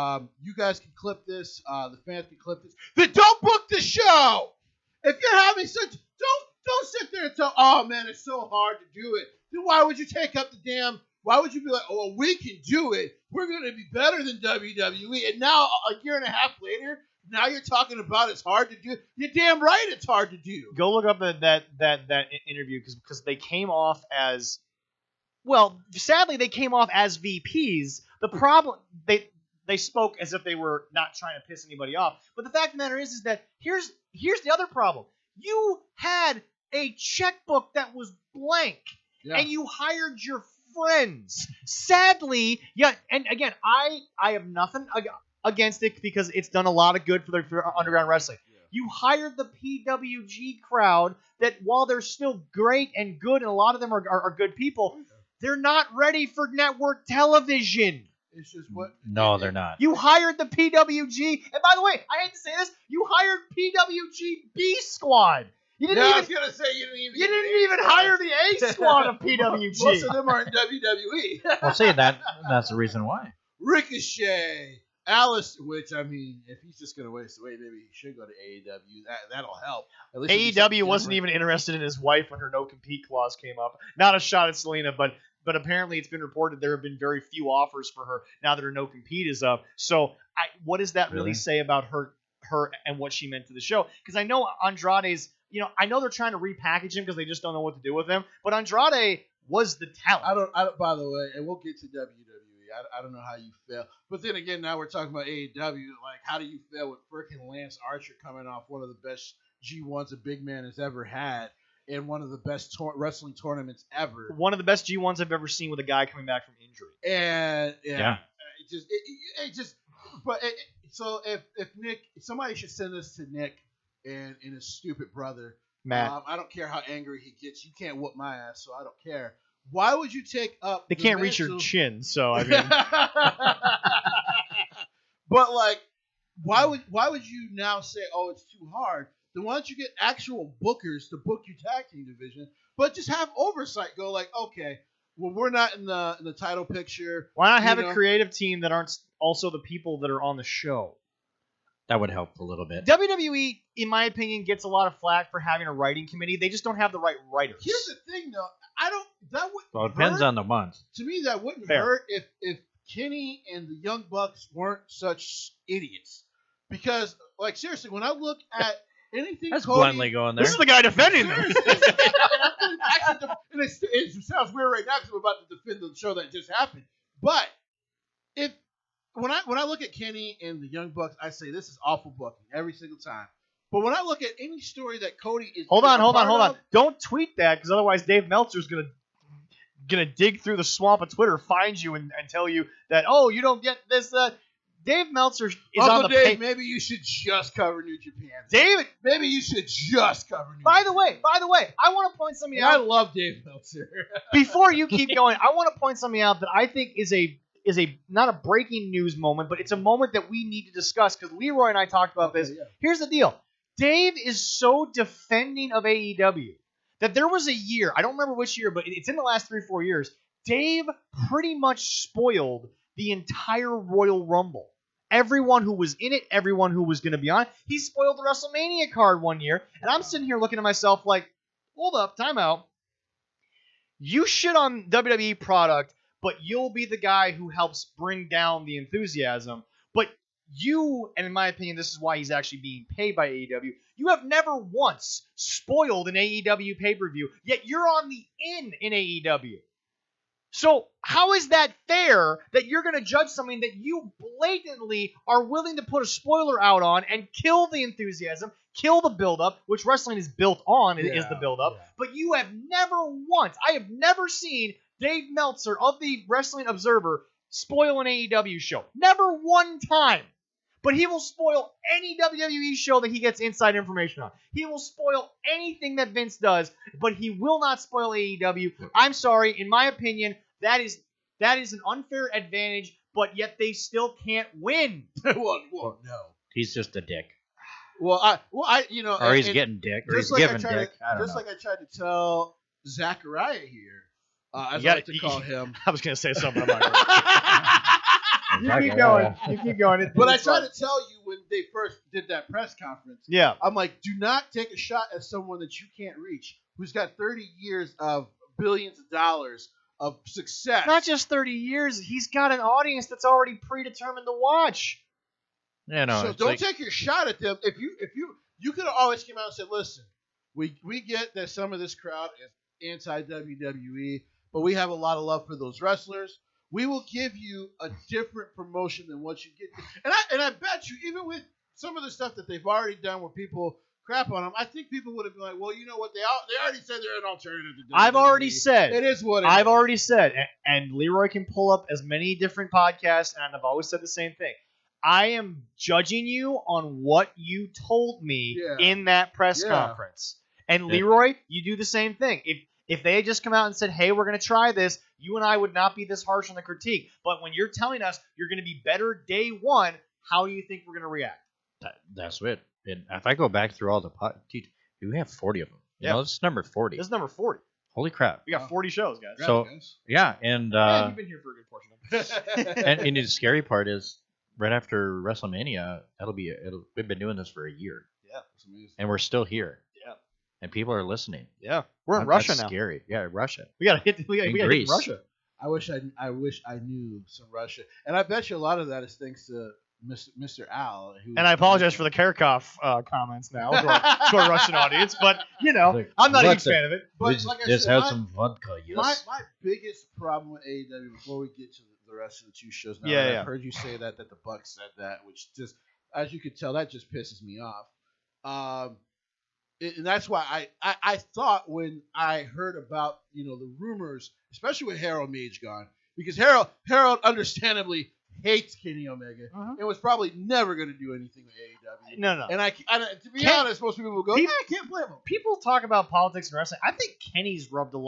you guys can clip this. The fans can clip this. Then don't book the show. If you're having such, don't sit there and tell, oh man, it's so hard to do it. Then why would you take up the damn? Why would you be like, oh, we can do it. We're gonna be better than WWE. And now a year and a half later, now you're talking about it's hard to do. You're damn right, it's hard to do. Go look up that interview because they came off as, well, sadly they came off as VPs. The problem they spoke as if they were not trying to piss anybody off. But the fact of the matter is that here's the other problem. You had a checkbook that was blank, and you hired your friends. Sadly, and again, I have nothing against it because it's done a lot of good for underground wrestling. Yeah. You hired the PWG crowd that, while they're still great and good, and a lot of them are good people, they're not ready for network television. It's just what? No, they're not. You hired the PWG, and by the way, I hate to say this, you hired PWG B Squad. I was gonna say you didn't even hire the A Squad of PWG. Most of them are in WWE. I'll say that's the reason why. Ricochet, Alice, which I mean, if he's just gonna waste away, maybe he should go to AEW. That'll help. At least AEW wasn't even interested in his wife when her no compete clause came up. Not a shot at Selena, but apparently it's been reported there have been very few offers for her now that her no compete is up. So what does that really say about her and what she meant to the show? Because I know Andrade's, I know they're trying to repackage him because they just don't know what to do with him. But Andrade was the talent. I don't. By the way, and we'll get to WWE. I don't know how you feel, but then again, now we're talking about AEW. Like, how do you feel with freaking Lance Archer coming off one of the best G1s a big man has ever had? In one of the best wrestling tournaments ever. One of the best G1s I've ever seen with a guy coming back from injury. And so if Nick, somebody should send this to Nick and his stupid brother Matt. I don't care how angry he gets. You can't whoop my ass, so I don't care. Why would you take up? They can't reach your chin, so I mean. But like, why would you now say, oh, it's too hard? Then why don't you get actual bookers to book your tag team division, but just have oversight? Go like, okay, well, we're not in the title picture. Why not have a creative team that aren't also the people that are on the show? That would help a little bit. WWE, in my opinion, gets a lot of flack for having a writing committee. They just don't have the right writers. Here's the thing, though. Well, it depends on the month. To me, that wouldn't hurt if Kenny and the Young Bucks weren't such idiots. Because, like, seriously, when I look at anything that's Cody, bluntly going there. This is the guy defending them. It sounds weird right now because we're about to defend the show that just happened. But when I look at Kenny and the Young Bucks, I say this is awful booking every single time. But when I look at any story that Cody is hold on. Don't tweet that because otherwise Dave Meltzer's gonna gonna dig through the swamp of Twitter, find you, and tell you that, oh, you don't get this. Dave Meltzer is Uncle on the Dave, maybe you should just cover New Japan. David, maybe you should just cover New By Japan. the way, I want to point something out. I love Dave Meltzer. Before you keep going, I want to point something out that I think is a not a breaking news moment, but it's a moment that we need to discuss because Leroy and I talked about this. Yeah. Here's the deal. Dave is so defending of AEW that there was a year, I don't remember which year, but it's in the last 3 or 4 years, Dave pretty much spoiled the entire Royal Rumble. Everyone who was in it, everyone who was going to be on, he spoiled the WrestleMania card one year, and I'm sitting here looking at myself like, hold up, time out. You shit on WWE product, but you'll be the guy who helps bring down the enthusiasm. But you, and in my opinion, this is why he's actually being paid by AEW, you have never once spoiled an AEW pay-per-view, yet you're on the in AEW. So how is that fair that you're going to judge something that you blatantly are willing to put a spoiler out on and kill the enthusiasm, kill the build-up, which wrestling is built on, is the build-up, but you have never once, I have never seen Dave Meltzer of the Wrestling Observer spoil an AEW show. Never one time. But he will spoil any WWE show that he gets inside information on. He will spoil anything that Vince does, but he will not spoil AEW. I'm sorry, in my opinion, that is an unfair advantage, but yet they still can't win. well, no. He's just a dick. Or he's getting dick, or he's giving dick. I don't know. Like I tried to tell Zachariah here, as I like to call him. I was going to say something about it. You keep going. But I tried to tell you when they first did that press conference. Yeah. I'm like, do not take a shot at someone that you can't reach, who's got 30 years of billions of dollars of success. Not just 30 years. He's got an audience that's already predetermined to watch. Yeah, no. So don't take your shot at them. If you could have always came out and said, listen, we get that some of this crowd is anti-WWE, but we have a lot of love for those wrestlers. We will give you a different promotion than what you get. And I bet you, even with some of the stuff that they've already done where people crap on them, I think people would have been like, well, you know what? They already said they're an alternative to WWE. I've already said. It is what it is. I've already said. And Leroy can pull up as many different podcasts, and I've always said the same thing. I am judging you on what you told me in that press conference. And Leroy, you do the same thing. If they had just come out and said, hey, we're going to try this, you and I would not be this harsh on the critique. But when you're telling us you're going to be better day one, how do you think we're going to react? That's it. And if I go back through all the we have 40 of them. You know, this is number 40. This is number 40. Holy crap. We got 40 shows, guys. So, yeah. And you've been here for a good portion of it. and the scary part is, right after WrestleMania, we've been doing this for a year. Yeah. That's amazing. And we're still here. Yeah. And people are listening. Yeah. We're in Russia now. That's scary. Yeah, Russia. We gotta hit Russia. I wish I knew some Russia. And I bet you a lot of that is thanks to Mr. Al. And I apologize for the Kerkhoff comments now to our Russian audience, but I'm not a huge fan of it. But like I just said, have some vodka, yes. My biggest problem with AEW, before we get to the rest of the two shows now, I've heard you say that the Bucks said that, which just, as you could tell, that just pisses me off. And that's why I thought when I heard about the rumors, especially with Harold Mage gone, because Harold understandably hates Kenny Omega and was probably never going to do anything with AEW. No. And to be honest, most people will go, I can't blame him. People talk about politics and wrestling. I think Kenny's rubbed a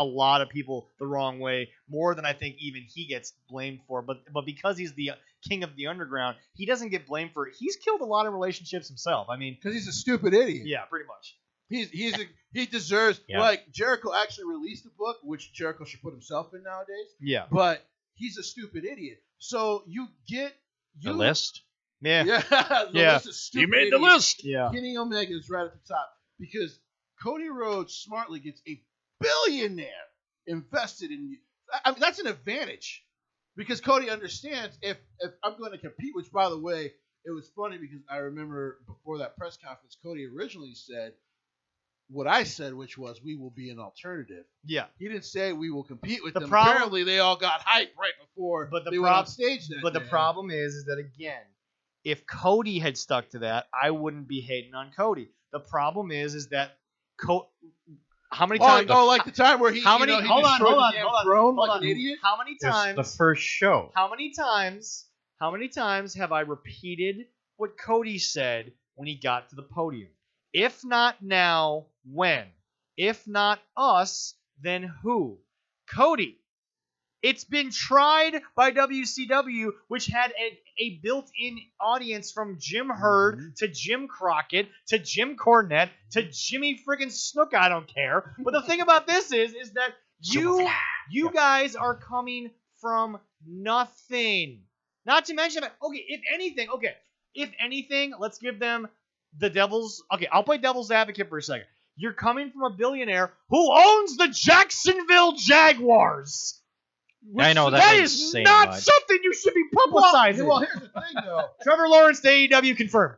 lot of people the wrong way, more than I think even he gets blamed for. But because he's the king of the underground, he doesn't get blamed for it. He's killed a lot of relationships himself. I mean, because he's a stupid idiot. Yeah, pretty much. He deserves like Jericho actually released a book, which Jericho should put himself in nowadays. Yeah, but he's a stupid idiot. So you get the list. Yeah. The list is stupid. You made idiots. the list. Yeah. Kenny Omega is right at the top because Cody Rhodes smartly gets a billionaire invested in you. I mean, that's an advantage because Cody understands if I'm going to compete, which, by the way, it was funny because I remember before that press conference, Cody originally said what I said, which was we will be an alternative. Yeah. He didn't say we will compete with them. Apparently, they all got hyped right before they went on stage that But the problem is that, again, if Cody had stuck to that, I wouldn't be hating on Cody. The problem is that How many times? Like the time where he. How many? Hold on. An idiot. How many times? It's the first show. How many times have I repeated what Cody said when he got to the podium? If not now, when? If not us, then who? Cody. It's been tried by WCW, which had a built-in audience from Jim Herd to Jim Crockett to Jim Cornette to Jimmy friggin' Snook. I don't care. But the thing about this is that you guys are coming from nothing. Not to mention, if anything, let's give them the devil's. Okay, I'll play devil's advocate for a second. You're coming from a billionaire who owns the Jacksonville Jaguars. I know that is not something you should be publicizing. Well, here's the thing, though. Trevor Lawrence to AEW confirmed.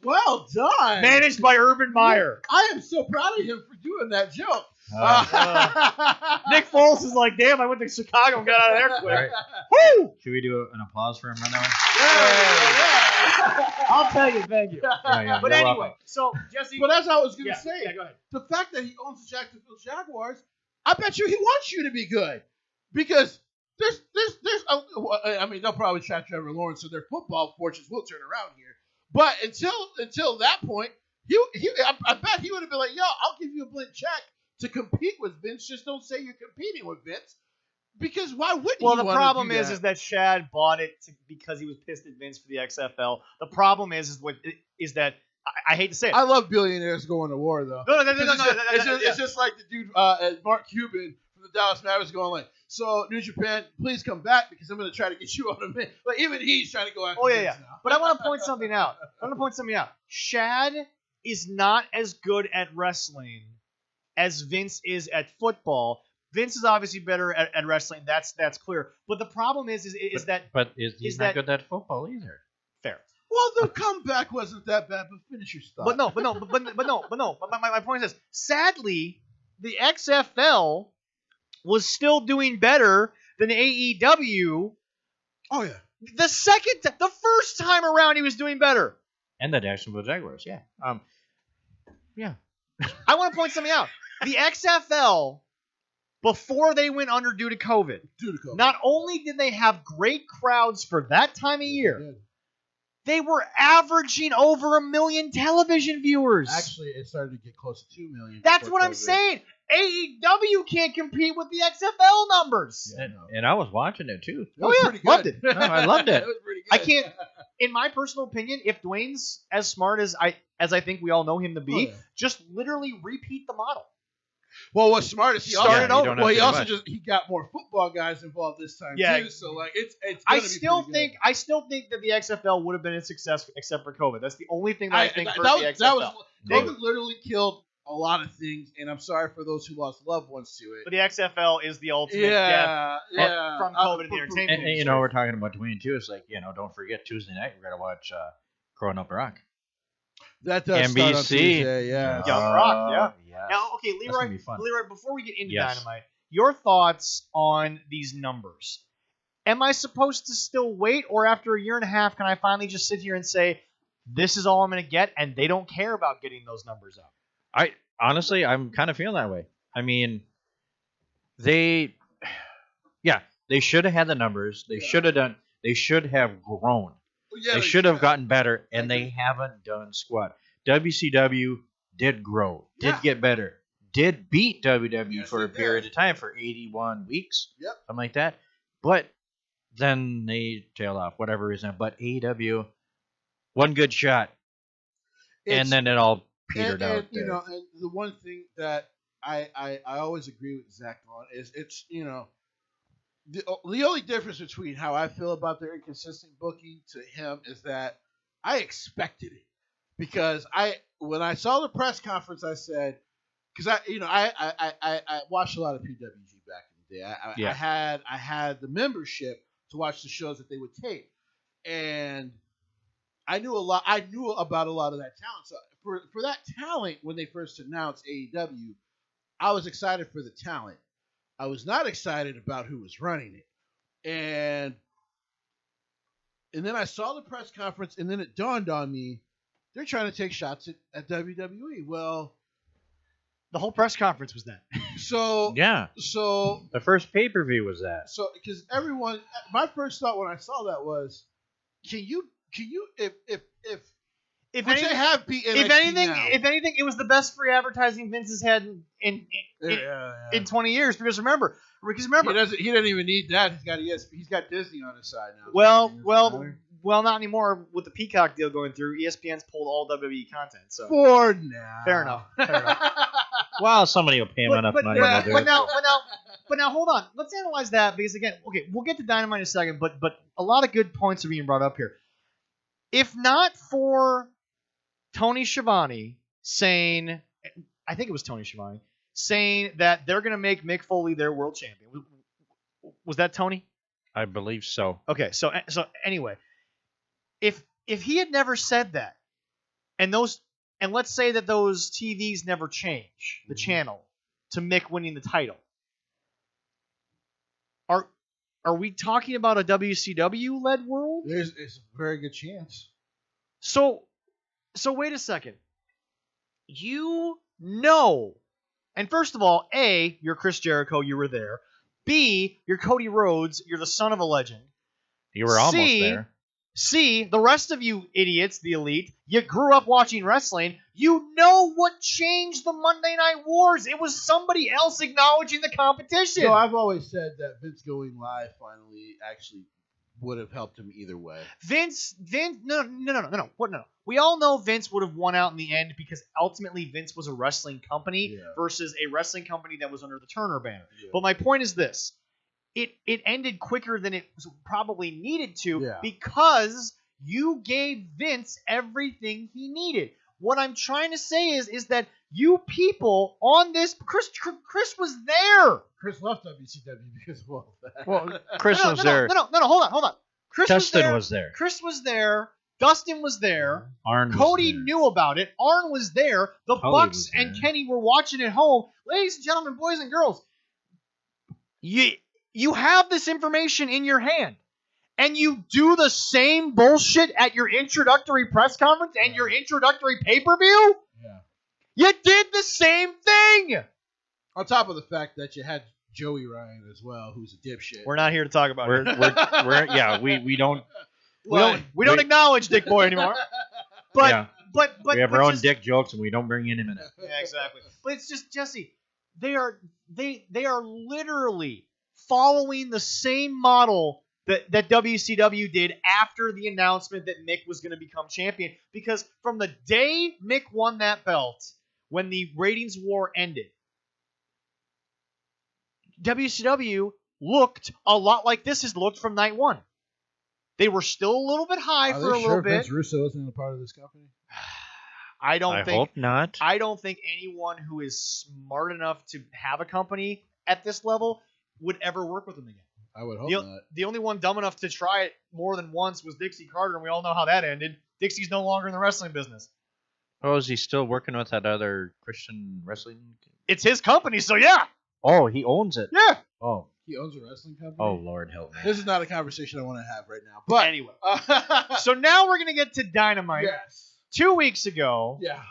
Well done. Managed by Urban Meyer. I am so proud of him for doing that joke. Nick Foles is like, damn, I went to Chicago and got out of there quick. Right. Woo! Should we do an applause for him right now? Yeah. I'll tell you, thank you. Yeah, but anyway, so Jesse. But as I was going to say, go ahead. The fact that he owns the Jacksonville Jaguars, I bet you he wants you to be good, because there's I mean, they'll probably try Trevor Lawrence, so their football fortunes will turn around here. But until that point, I bet he would have been like, yo, I'll give you a blank check to compete with Vince. Just don't say you're competing with Vince, because why wouldn't? Well, the problem is that Shad bought it because he was pissed at Vince for the XFL. The problem is that. I hate to say it. I love billionaires going to war, though. No. It's just like the dude, Mark Cuban from the Dallas Mavericks, going like, "So New Japan, please come back because I'm going to try to get you on a minute." Like even he's trying to go after. Now. But I want to point something out. Shad is not as good at wrestling as Vince is at football. Vince is obviously better at wrestling. That's clear. But the problem is he's not good at football either. Fair. Well, the comeback wasn't that bad, but finish your stuff. But no. My point is this. Sadly, the XFL was still doing better than AEW. Oh, yeah. The first time around, he was doing better. And the Jacksonville Jaguars, yeah. Yeah. I want to point something out. The XFL, before they went under due to COVID, not only did they have great crowds for that time of year, they were averaging over 1 million television viewers. Actually, it started to get close to 2 million. That's what I'm saying. AEW can't compete with the XFL numbers. Yeah, and I was watching it too. Loved it. No, I loved it. It was pretty good. I can't. In my personal opinion, if Dwayne's as smart as I think we all know him to be, just literally repeat the model. Well, what's smart is he got more football guys involved this time too. So like it's. I still think that the XFL would have been a success except for COVID. That's the only thing that I think hurt the XFL. COVID literally killed a lot of things, and I'm sorry for those who lost loved ones to it. But the XFL is the ultimate death from COVID in the entertainment industry. And we're talking about Dwayne too. It's like, don't forget Tuesday night we're gonna watch Growing Up Rock. That does NBC. start on Tuesday, yeah. Young Rock, yeah. Yes. Now, okay, Leroy, before we get into Dynamite, your thoughts on these numbers. Am I supposed to still wait, or after a year and a half, can I finally just sit here and say, this is all I'm going to get, and they don't care about getting those numbers up? I'm kind of feeling that way. I mean, they should have had the numbers. They should have grown. They should have gotten better, and they haven't done squat. WCW did grow, did get better, did beat WWE for a period of time for 81 weeks, something like that. But then they tailed off, whatever reason. But AEW, one good shot, and then it all petered out. And the one thing that I always agree with Zach on is it's the only difference between how I feel about their inconsistent booking to him is that I expected it, because when I saw the press conference, I said, because I watched a lot of PWG back in the day. I had the membership to watch the shows that they would tape, and I knew about a lot of that talent. So for that talent, when they first announced AEW, I was excited for the talent. I was not excited about who was running it. And then I saw the press conference, and then it dawned on me, they're trying to take shots at WWE. Well, The whole press conference was that. So yeah. So the first pay-per-view was that. So because everyone, my first thought when I saw that was, can you if anything, they have beat NXT if anything, it was the best free advertising Vince has had in 20 years. Because remember, he doesn't even need that. He's got Disney on his side now. Well, not anymore with the Peacock deal going through. ESPN's pulled all WWE content. So for now, fair enough. Well, somebody will pay him enough money. But now, hold on. Let's analyze that because again, okay, we'll get to Dynamite in a second. But a lot of good points are being brought up here. If not for Tony Schiavone saying, I think it was Tony Schiavone saying that they're going to make Mick Foley their world champion. Was that Tony? I believe so. Okay, so anyway, if he had never said that, and let's say that those TVs never change the channel to Mick winning the title, are we talking about a WCW led world? It's a very good chance. So wait a second. And first of all, A, you're Chris Jericho, you were there. B, you're Cody Rhodes, you're the son of a legend. You were almost there. C, the rest of you idiots, the elite, you grew up watching wrestling. You know what changed the Monday Night Wars. It was somebody else acknowledging the competition. No, I've always said that Vince going live finally actually would have helped him either way. No. What? No. We all know Vince would have won out in the end because ultimately Vince was a wrestling company versus a wrestling company that was under the Turner banner. Yeah. But my point is this. It ended quicker than it probably needed to because you gave Vince everything he needed. What I'm trying to say is that you people on this, Chris was there. Chris left WCW because of all that. Well, Chris was there. No, hold on. Dustin was there. Chris was there. Dustin was there. Arn Cody knew about it. Arn was there. The Bucks and Kenny were watching at home. Ladies and gentlemen, boys and girls, you have this information in your hand, and you do the same bullshit at your introductory press conference and your introductory pay-per-view? Yeah. You did the same thing! On top of the fact that you had Joey Ryan as well, who's a dipshit. We're not here to talk about it. We don't... We don't acknowledge Dick Boy anymore. But we have our own dick jokes, and we don't bring him in it. Yeah, exactly. But it's just, Jesse, they are literally following the same model that WCW did after the announcement that Mick was going to become champion. Because from the day Mick won that belt, when the ratings war ended, WCW looked a lot like this has looked from night one. They were still a little bit high for a little bit. Vince Russo isn't a part of this company? I hope not. I don't think anyone who is smart enough to have a company at this level would ever work with them again. I would hope not. The only one dumb enough to try it more than once was Dixie Carter, and we all know how that ended. Dixie's no longer in the wrestling business. Oh, is he still working with that other Christian wrestling? It's his company, so yeah. Oh, he owns it. Yeah. Oh. He owns a wrestling company? Oh, Lord help me. This is not a conversation I want to have right now. But anyway. So now we're going to get to Dynamite. Yes. 2 weeks ago, yeah,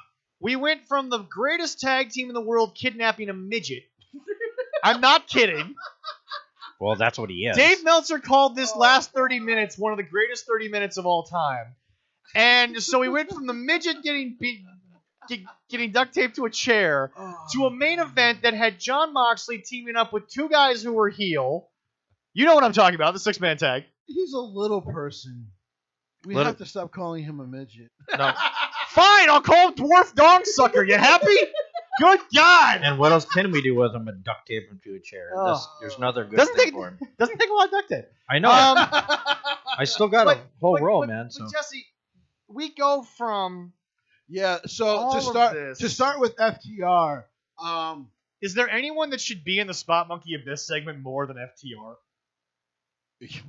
we went from the greatest tag team in the world kidnapping a midget. I'm not kidding. Well, that's what he is. Dave Meltzer called this last 30 minutes one of the greatest 30 minutes of all time. And so we went from the midget getting duct taped to a chair to a main event that had Jon Moxley teaming up with two guys who were heel. You know what I'm talking about, the six-man tag. He's a little person. We have to stop calling him a midget. No. Fine, I'll call him Dwarf Dong Sucker. You happy? Good God! And what else can we do with him but duct tape him to a chair? There's another good thing for him. Doesn't take a lot of duct tape. I know. I still got a whole roll, man. So. But Jesse, we go from... Yeah, so to start with FTR, is there anyone that should be in the Spot Monkey Abyss segment more than FTR?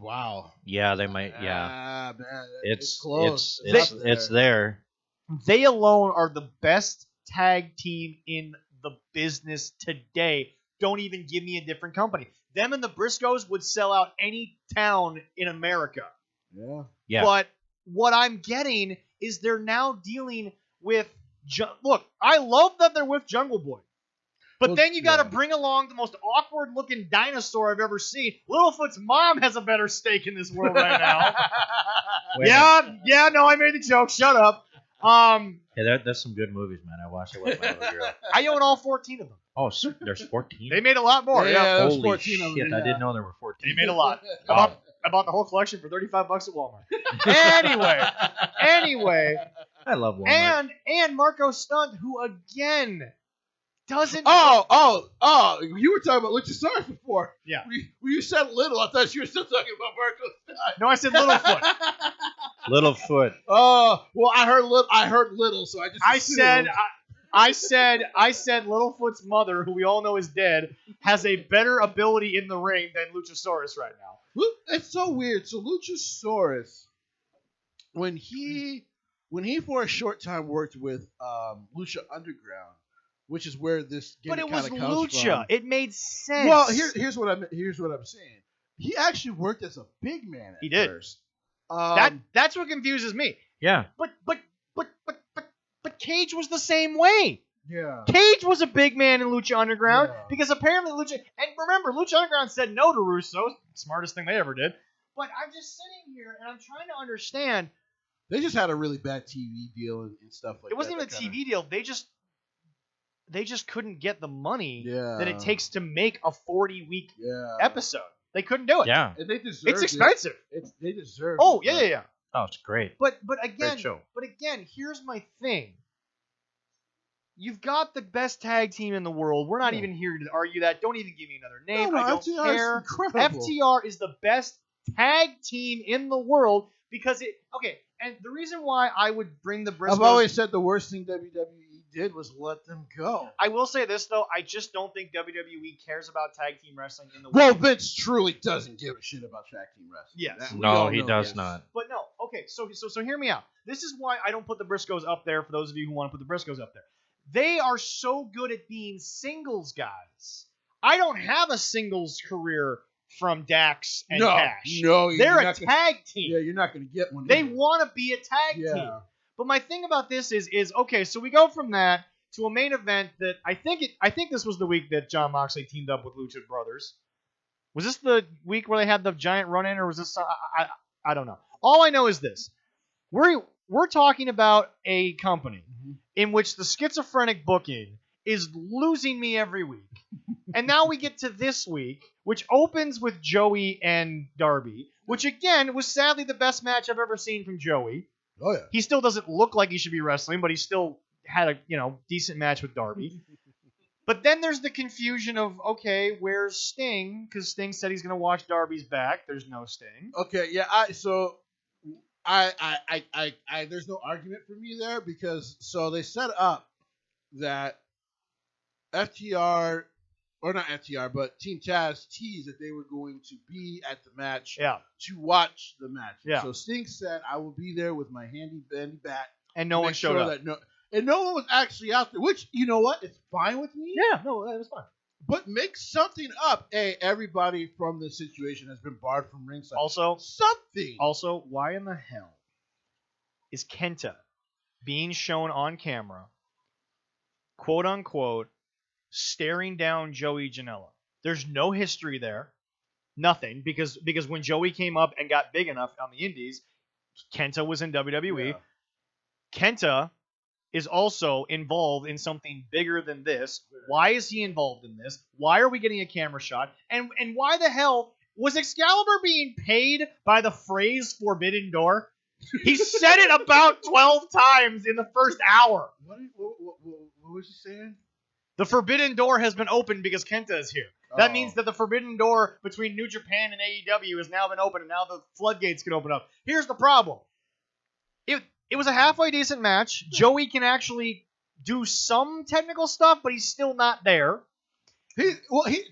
Wow. Yeah, they might. Yeah, man, it's close. It's there. They alone are the best tag team in the business today. Don't even give me a different company. Them and the Briscoes would sell out any town in America. Yeah. But what I'm getting is they're now dealing with... Look, I love that they're with Jungle Boy. But then you got to bring along the most awkward-looking dinosaur I've ever seen. Littlefoot's mom has a better stake in this world right now. No, I made the joke. Shut up. Yeah, there's some good movies, man. I watched it with my little girl. I own all 14 of them. Oh, there's 14? They made a lot more. Yeah, there's Holy 14 shit, of them. I didn't know there were 14. They made a lot. Wow. I bought the whole collection for $35 at Walmart. Anyway. I love Walmart. And Marco Stunt, who again doesn't. Oh! You were talking about Luchasaurus before. Yeah. When you said Little, I thought you were still talking about Marco Stunt. No, I said Littlefoot. Littlefoot. Oh, well, I heard Little, so I just. I said Littlefoot's mother, who we all know is dead, has a better ability in the ring than Luchasaurus right now. It's so weird. So Luchasaurus, when he for a short time worked with Lucha Underground, which is where this game kind of comes from. But it was Lucha. It made sense. Well, here's what I'm saying. He actually worked as a big man at first. That's what confuses me. Yeah. But Cage was the same way. Yeah. Cage was a big man in Lucha Underground because apparently Lucha. And remember, Lucha Underground said no to Russo. Smartest thing they ever did. But I'm just sitting here and I'm trying to understand. They just had a really bad TV deal and stuff like that. It wasn't even a TV deal. They just couldn't get the money that it takes to make a 40-week episode. They couldn't do it. Yeah. And they deserve It's expensive. They deserve it. Oh, yeah. Oh, it's great. But again, great show. But again, here's my thing. You've got the best tag team in the world. We're not even here to argue that. Don't even give me another name. I don't FTR care. Is incredible. FTR is the best tag team in the world because it. Okay, and the reason why I would bring the Briscoes. I've always said the worst thing WWE did was let them go. I will say this though. I just don't think WWE cares about tag team wrestling in the world. Well, Vince truly doesn't give a shit about tag team wrestling. Yes. No, he does not. But no. Okay. So hear me out. This is why I don't put the Briscoes up there. For those of you who want to put the Briscoes up there. They are so good at being singles guys. I don't have a singles career from Dax and Cash. No, they're a tag team. Yeah, you're not going to get one. They want to be a tag team. But my thing about this is okay. So we go from that to a main event that I think this was the week that Jon Moxley teamed up with Lucha Brothers. Was this the week where they had the giant run-in, or was this? I don't know. All I know is this: we're talking about a company in which the schizophrenic booking is losing me every week. And now we get to this week, which opens with Joey and Darby, which again was sadly the best match I've ever seen from Joey. Oh yeah. He still doesn't look like he should be wrestling, but he still had a decent match with Darby. But then there's the confusion of, okay, where's Sting? Because Sting said he's going to watch Darby's back. There's no Sting. Okay, yeah. I there's no argument for me there because they set up that FTR, or not FTR, but Team Taz teased that they were going to be at the match to watch the match. Yeah. So Sting said, I will be there with my handy dandy bat. And no one showed up. And no one was actually out there, which, you know what? It's fine with me. Yeah, no, that was fine. But make something up. Hey, everybody from this situation has been barred from ringside. Also, something. Also, why in the hell is Kenta being shown on camera, quote unquote, staring down Joey Janela? There's no history there. Nothing. Because when Joey came up and got big enough on the indies, Kenta was in WWE. Yeah. Kenta is also involved in something bigger than this. Why is he involved in this? Why are we getting a camera shot? And why the hell was Excalibur being paid by the phrase Forbidden Door? He said it about 12 times in the first hour. What was he saying? The Forbidden Door has been opened because Kenta is here. That means that the Forbidden Door between New Japan and AEW has now been opened, and now the floodgates can open up. Here's the problem. It was a halfway decent match. Joey can actually do some technical stuff, but he's still not there. So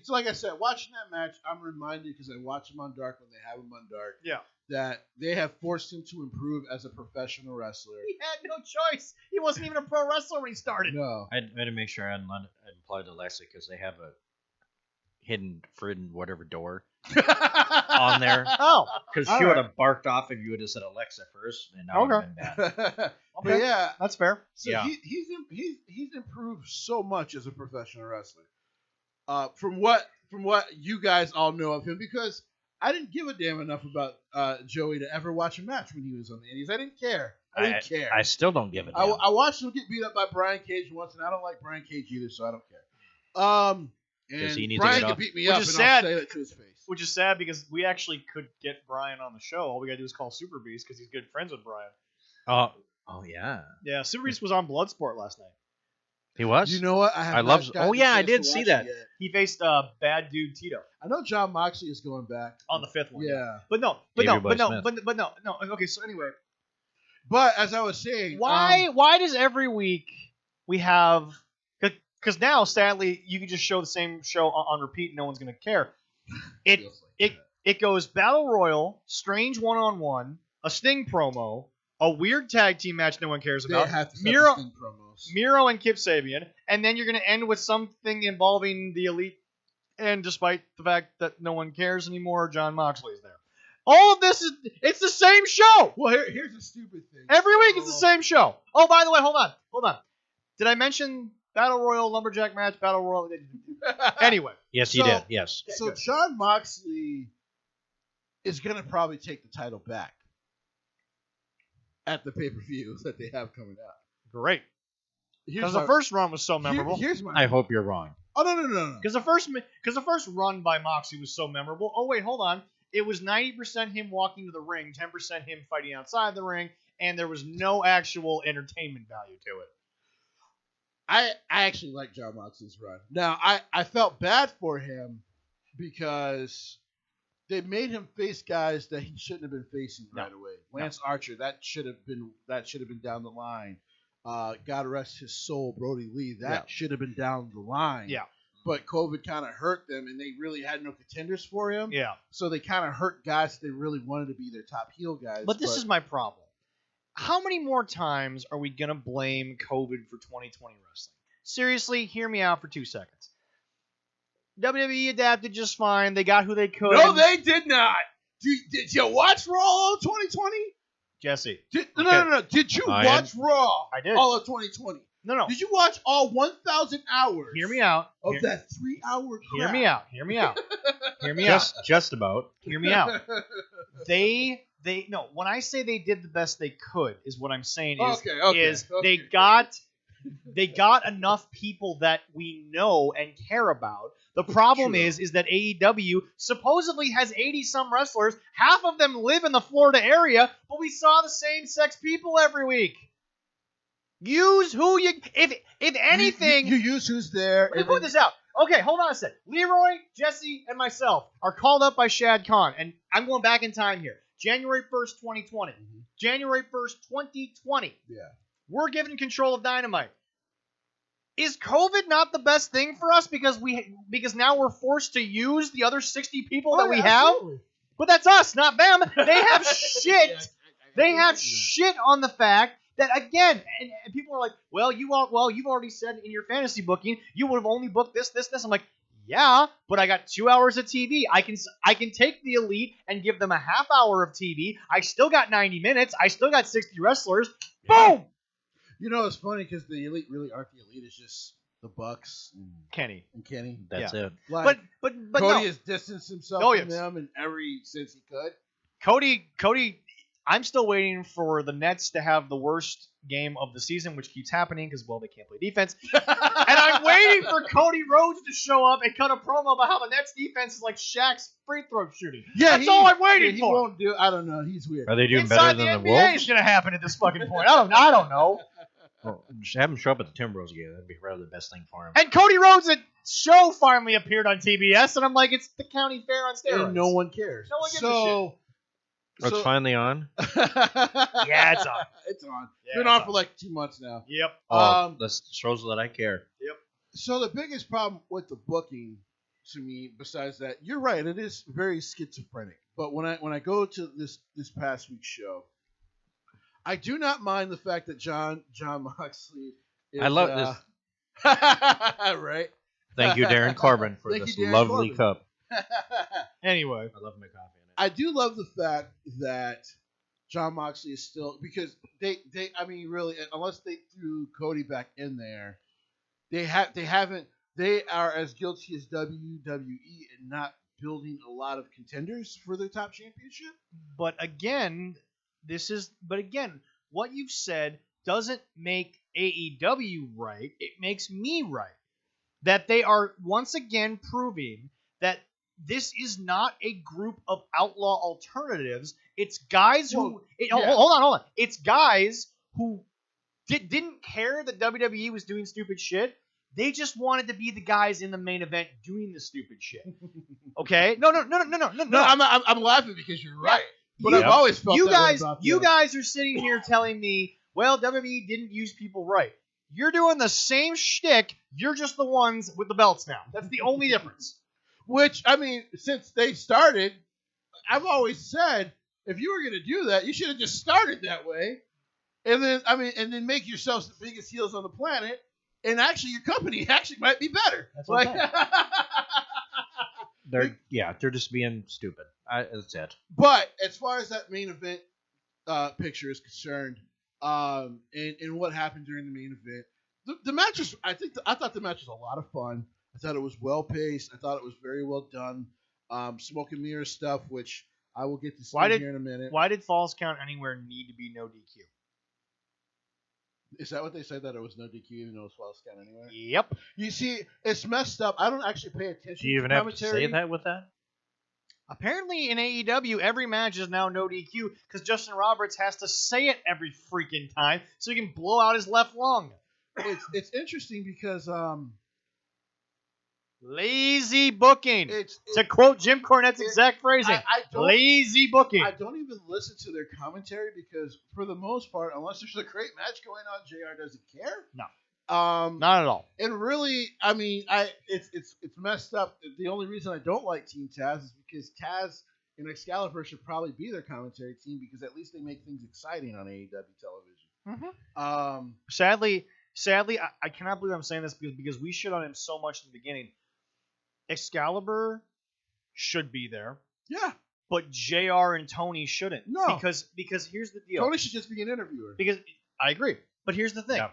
like I said, watching that match, I'm reminded, because I watch him on Dark when they have him on Dark, that they have forced him to improve as a professional wrestler. He had no choice. He wasn't even a pro wrestler when he started. No. I had to make sure I implied Alexa, because they have a hidden whatever door on there. Oh. Because she would have barked off if you would have said Alexa first, and that would have been bad. But yeah, that's fair. So he's improved so much as a professional wrestler. from what you guys all know of him, because I didn't give a damn enough about Joey to ever watch a match when he was on the Indies. I didn't care. I didn't care. I still don't give a damn. I watched him get beat up by Brian Cage once, and I don't like Brian Cage either, so I don't care. And Brian can beat me up, and I'll say it to his face. Which is sad because we actually could get Brian on the show. All we gotta do is call Super Beast because he's good friends with Brian. Oh yeah. Yeah, Super Beast was on Bloodsport last night. He was? You know what? I did see that. He faced Bad Dude Tito. I know John Moxley is going back on the 5th one. Yeah. But no. Okay, so anyway. But as I was saying, why does every week we have? Because now, sadly, you can just show the same show on repeat, and no one's gonna care. It goes Battle Royal, Strange 1-on-1, a Sting promo, a weird tag team match no one cares about. They have to Miro, Sting promos. Miro and Kip Sabian, and then you're gonna end with something involving the Elite. And despite the fact that no one cares anymore, John Moxley's there. All of this it's the same show. Well, here's a stupid thing. Every week it's the same show. Oh, by the way, hold on. Did I mention Battle Royal Lumberjack match? Battle Royal. Anyway. Yes, you did. Yes. Okay, so John Moxley is gonna probably take the title back at the pay-per-views that they have coming up. Great. Because the first run was so memorable. I hope you're wrong. Oh no. Because the first run by Moxley was so memorable. Oh wait, hold on. It was 90% him walking to the ring, 10% him fighting outside the ring, and there was no actual entertainment value to it. I actually like John Moxley's run. Now, I felt bad for him because they made him face guys that he shouldn't have been facing right away. Lance Archer, that should have been down the line. God rest his soul, Brody Lee, that should have been down the line. Yeah. But COVID kind of hurt them, and they really had no contenders for him. Yeah. So they kind of hurt guys that they really wanted to be their top heel guys. But this is my problem. How many more times are we going to blame COVID for 2020 wrestling? Seriously, hear me out for 2 seconds. WWE adapted just fine. They got who they could. No, they did not. Did you watch Raw all of 2020? Jesse. No. Did you watch Raw I did. all of 2020? No. Did you watch all 1,000 hours? Hear me out. Of that 3-hour crap? Hear me out. Hear me out. Just about. Hear me out. When I say they did the best they could, is what I'm saying is they got enough people that we know and care about. The problem is that AEW supposedly has 80-some wrestlers. Half of them live in the Florida area, but we saw the same sex people every week. Use who you... If anything... You use who's there. Let me put this out. Okay, hold on a sec. Leroy, Jesse, and myself are called up by Shad Khan, and I'm going back in time here. January 1st, 2020. Mm-hmm. January 1st, 2020. Yeah. We're given control of Dynamite. Is COVID not the best thing for us because now we're forced to use the other 60 people that we have? Absolutely. But that's us, not them. They have shit. They have shit on the fact that, again, and people are like, you've already said in your fantasy booking you would have only booked this. I'm like, yeah, but I got 2 hours of TV. I can take the Elite and give them a half hour of TV. I still got 90 minutes. I still got 60 wrestlers. Boom. You know, it's funny because the Elite really aren't the Elite. It's just the Bucks and Kenny. That's it. Like, but Cody has distanced himself from them in every sense he could. Cody, I'm still waiting for the Nets to have the worst game of the season, which keeps happening because, they can't play defense. And I'm waiting for Cody Rhodes to show up and cut a promo about how the Nets defense is like Shaq's free throw shooting. Yeah, that's all I'm waiting for. He won't do. I don't know. He's weird. Are they doing better than the NBA Wolves? Is going to happen at this fucking point. I don't know. Well, just have him show up at the Timberwolves game. That'd be rather the best thing for him. And Cody Rhodes' show finally appeared on TBS, and I'm like, it's the county fair on steroids. And no one cares. No one gives a shit. It's finally on? Yeah, it's on. It's on. It's been on for like 2 months now. Yep. That shows that I care. Yep. So the biggest problem with the booking to me, besides that, you're right, it is very schizophrenic. But when I go to this past week's show, I do not mind the fact that John Moxley is... I love this. Right? Thank you, Darren Corbin, for this lovely cup. Anyway. I love my coffee in it. I do love the fact that John Moxley is still... Because they unless they threw Cody back in there, they haven't they are as guilty as WWE in not building a lot of contenders for their top championship. But again, what you've said doesn't make AEW right. It makes me right. That they are once again proving that this is not a group of outlaw alternatives. It's guys who... Hold on. It's guys who didn't care that WWE was doing stupid shit. They just wanted to be the guys in the main event doing the stupid shit. Okay? No. I'm laughing because you're right. But I've always felt you that guys, way about you guys are sitting here telling me, well, WWE didn't use people right. You're doing the same shtick. You're just the ones with the belts now. That's the only difference. Which, I mean, since they started, I've always said, if you were going to do that, you should have just started that way. And then make yourselves the biggest heels on the planet. And actually, your company might be better. That's what they're just being stupid. That's it. But as far as that main event picture is concerned, and what happened during the main event, the match was. I thought the match was a lot of fun. I thought it was well paced. I thought it was very well done. Smoke and mirror stuff, which I will get to see here in a minute. Why did Falls Count Anywhere need to be no DQ? Is that what they said, that it was no DQ even though it was Falls Count Anywhere? Yep. You see, it's messed up. I don't actually pay attention to commentary. Do you even have to say that with that? Apparently in AEW, every match is now no DQ because Justin Roberts has to say it every freaking time so he can blow out his left lung. It's interesting because lazy booking. To quote Jim Cornette's exact phrasing, lazy booking. I don't even listen to their commentary because, for the most part, unless there's a great match going on, JR doesn't care. No, not at all. And really, I mean, it's messed up. The only reason I don't like Team Taz is because Taz and Excalibur should probably be their commentary team because at least they make things exciting on AEW television. Mm-hmm. Sadly, I cannot believe I'm saying this because we shit on him so much in the beginning. Excalibur should be there. Yeah. But JR and Tony shouldn't. No. Because here's the deal. Tony should just be an interviewer. Because I agree. But here's the thing. Yeah.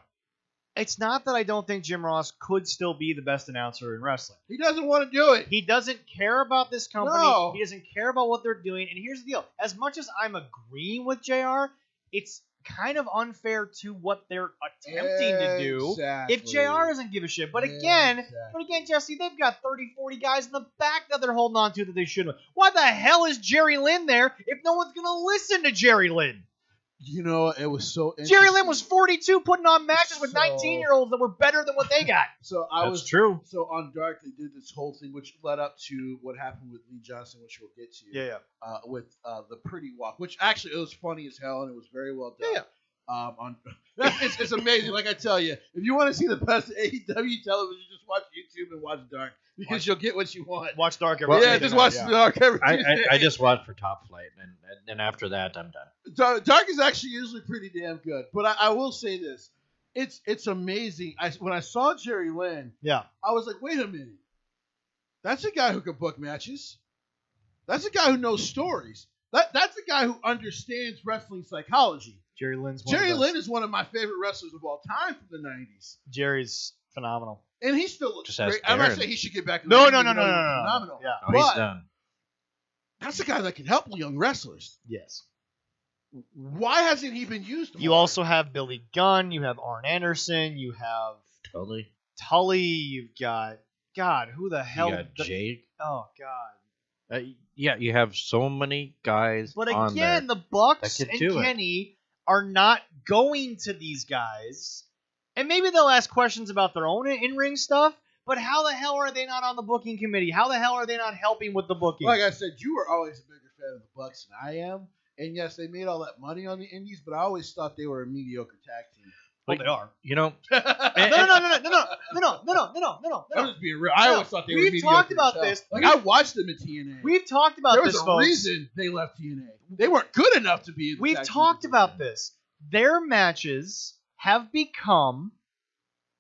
It's not that I don't think Jim Ross could still be the best announcer in wrestling. He doesn't want to do it. He doesn't care about this company. No. He doesn't care about what they're doing. And here's the deal. As much as I'm agreeing with JR, it's kind of unfair to what they're attempting to do if JR doesn't give a shit. But again, Jesse, they've got 30, 40 guys in the back that they're holding on to that they shouldn't. Why the hell is Jerry Lynn there if no one's going to listen to Jerry Lynn? You know, it was so interesting. Jerry Lynn was 42 putting on matches with 19-year-olds that were better than what they got. That's true. So on Dark, they did this whole thing, which led up to what happened with Lee Johnson, which we'll get to. Yeah. With the Pretty Walk, which actually it was funny as hell, and it was very well done. Yeah. It's amazing. Like I tell you, if you want to see the best AEW television, just watch YouTube and watch Dark because you'll get what you want. Watch Dark every Tuesday. Yeah, just watch Dark every Tuesday. I just watch for Top Flight, and after that, I'm done. Dark is actually usually pretty damn good. But I will say this. It's amazing. When I saw Jerry Lynn, I was like, wait a minute. That's a guy who can book matches. That's a guy who knows stories. That's a guy who understands wrestling psychology. Jerry Lynn is one of my favorite wrestlers of all time from the 90s. Jerry's phenomenal. And he still looks great. I'm not saying he should get back to the ring. No. Phenomenal. Yeah. But he's done. That's a guy that can help young wrestlers. Yes. Why hasn't he been used more? You also have Billy Gunn. You have Arn Anderson. You have Tully. You've got... God, who the hell... You got Jake. Oh, God. You have so many guys. But on again, there the Bucks and Kenny are not going to these guys. And maybe they'll ask questions about their own in-ring stuff, but how the hell are they not on the booking committee? How the hell are they not helping with the booking? Like I said, you were always a bigger fan of the Bucks than I am. And yes, they made all that money on the indies, but I always thought they were a mediocre tag team. Well, they are. You know. No. I'm just being real. I always thought they were mediocre. We've talked about this. Like, I watched them at TNA. We've talked about this, folks. There was a reason they left TNA. They weren't good enough to be in the We've talked about this. Their matches have become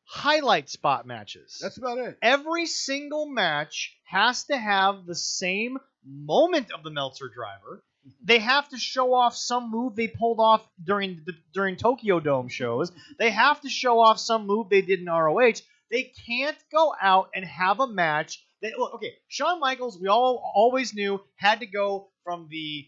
highlight spot matches. That's about it. Every single match has to have the same moment of the Meltzer driver. They have to show off some move they pulled off during Tokyo Dome shows. They have to show off some move they did in ROH. They can't go out and have a match that, look, okay, Shawn Michaels, we all always knew, had to go from the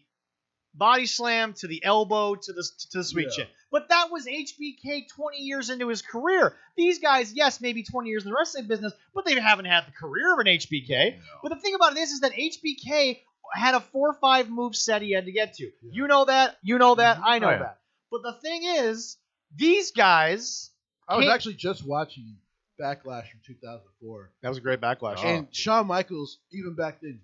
body slam to the elbow to the sweet chin. But that was HBK 20 years into his career. These guys, yes, maybe 20 years in the wrestling business, but they haven't had the career of an HBK. No. But the thing about it is that HBK had a 4 or 5 move set he had to get to. Yeah. You know that. I know that. But the thing is, these guys... I was actually just watching Backlash from 2004. That was a great Backlash. And Shawn Michaels, even back then,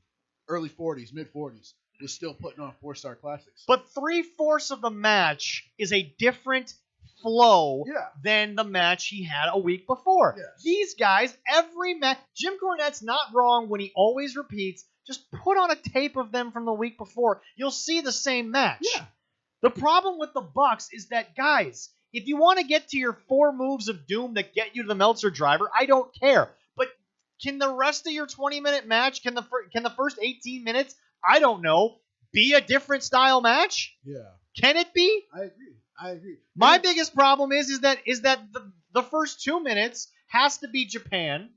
early 40s, mid-40s, was still putting on 4-star classics. But 3/4 of the match is a different flow than the match he had a week before. Yes. These guys, every match, Jim Cornette's not wrong when he always repeats, just put on a tape of them from the week before. You'll see the same match. Yeah. The problem with the Bucks is that, guys, if you want to get to your 4 moves of doom that get you to the Meltzer driver, I don't care. But can the rest of your 20-minute match, can the first 18 minutes, I don't know, be a different style match? Yeah. Can it be? I agree. My biggest problem is that the first 2 minutes has to be Japan.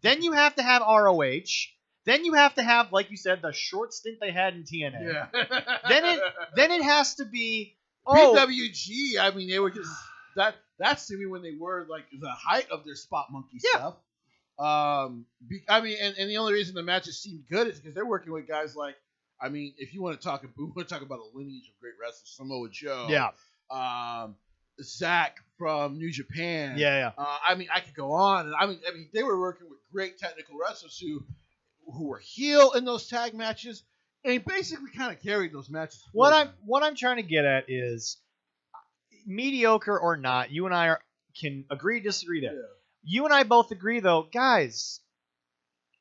Then you have to have ROH. Then you have to have, like you said, the short stint they had in TNA. Yeah. then it has to be PWG. I mean, they were just that's to me when they were like the height of their spot monkey stuff. I mean, and the only reason the matches seemed good is because they're working with guys like, I mean, if you want to talk about a lineage of great wrestlers, Samoa Joe. Yeah. Zach from New Japan. Yeah. I mean, I could go on, and I mean, they were working with great technical wrestlers who were heel in those tag matches, and he basically kind of carried those matches. What I'm trying to get at is, mediocre or not, you and I can agree, disagree there. Yeah. You and I both agree, though, guys,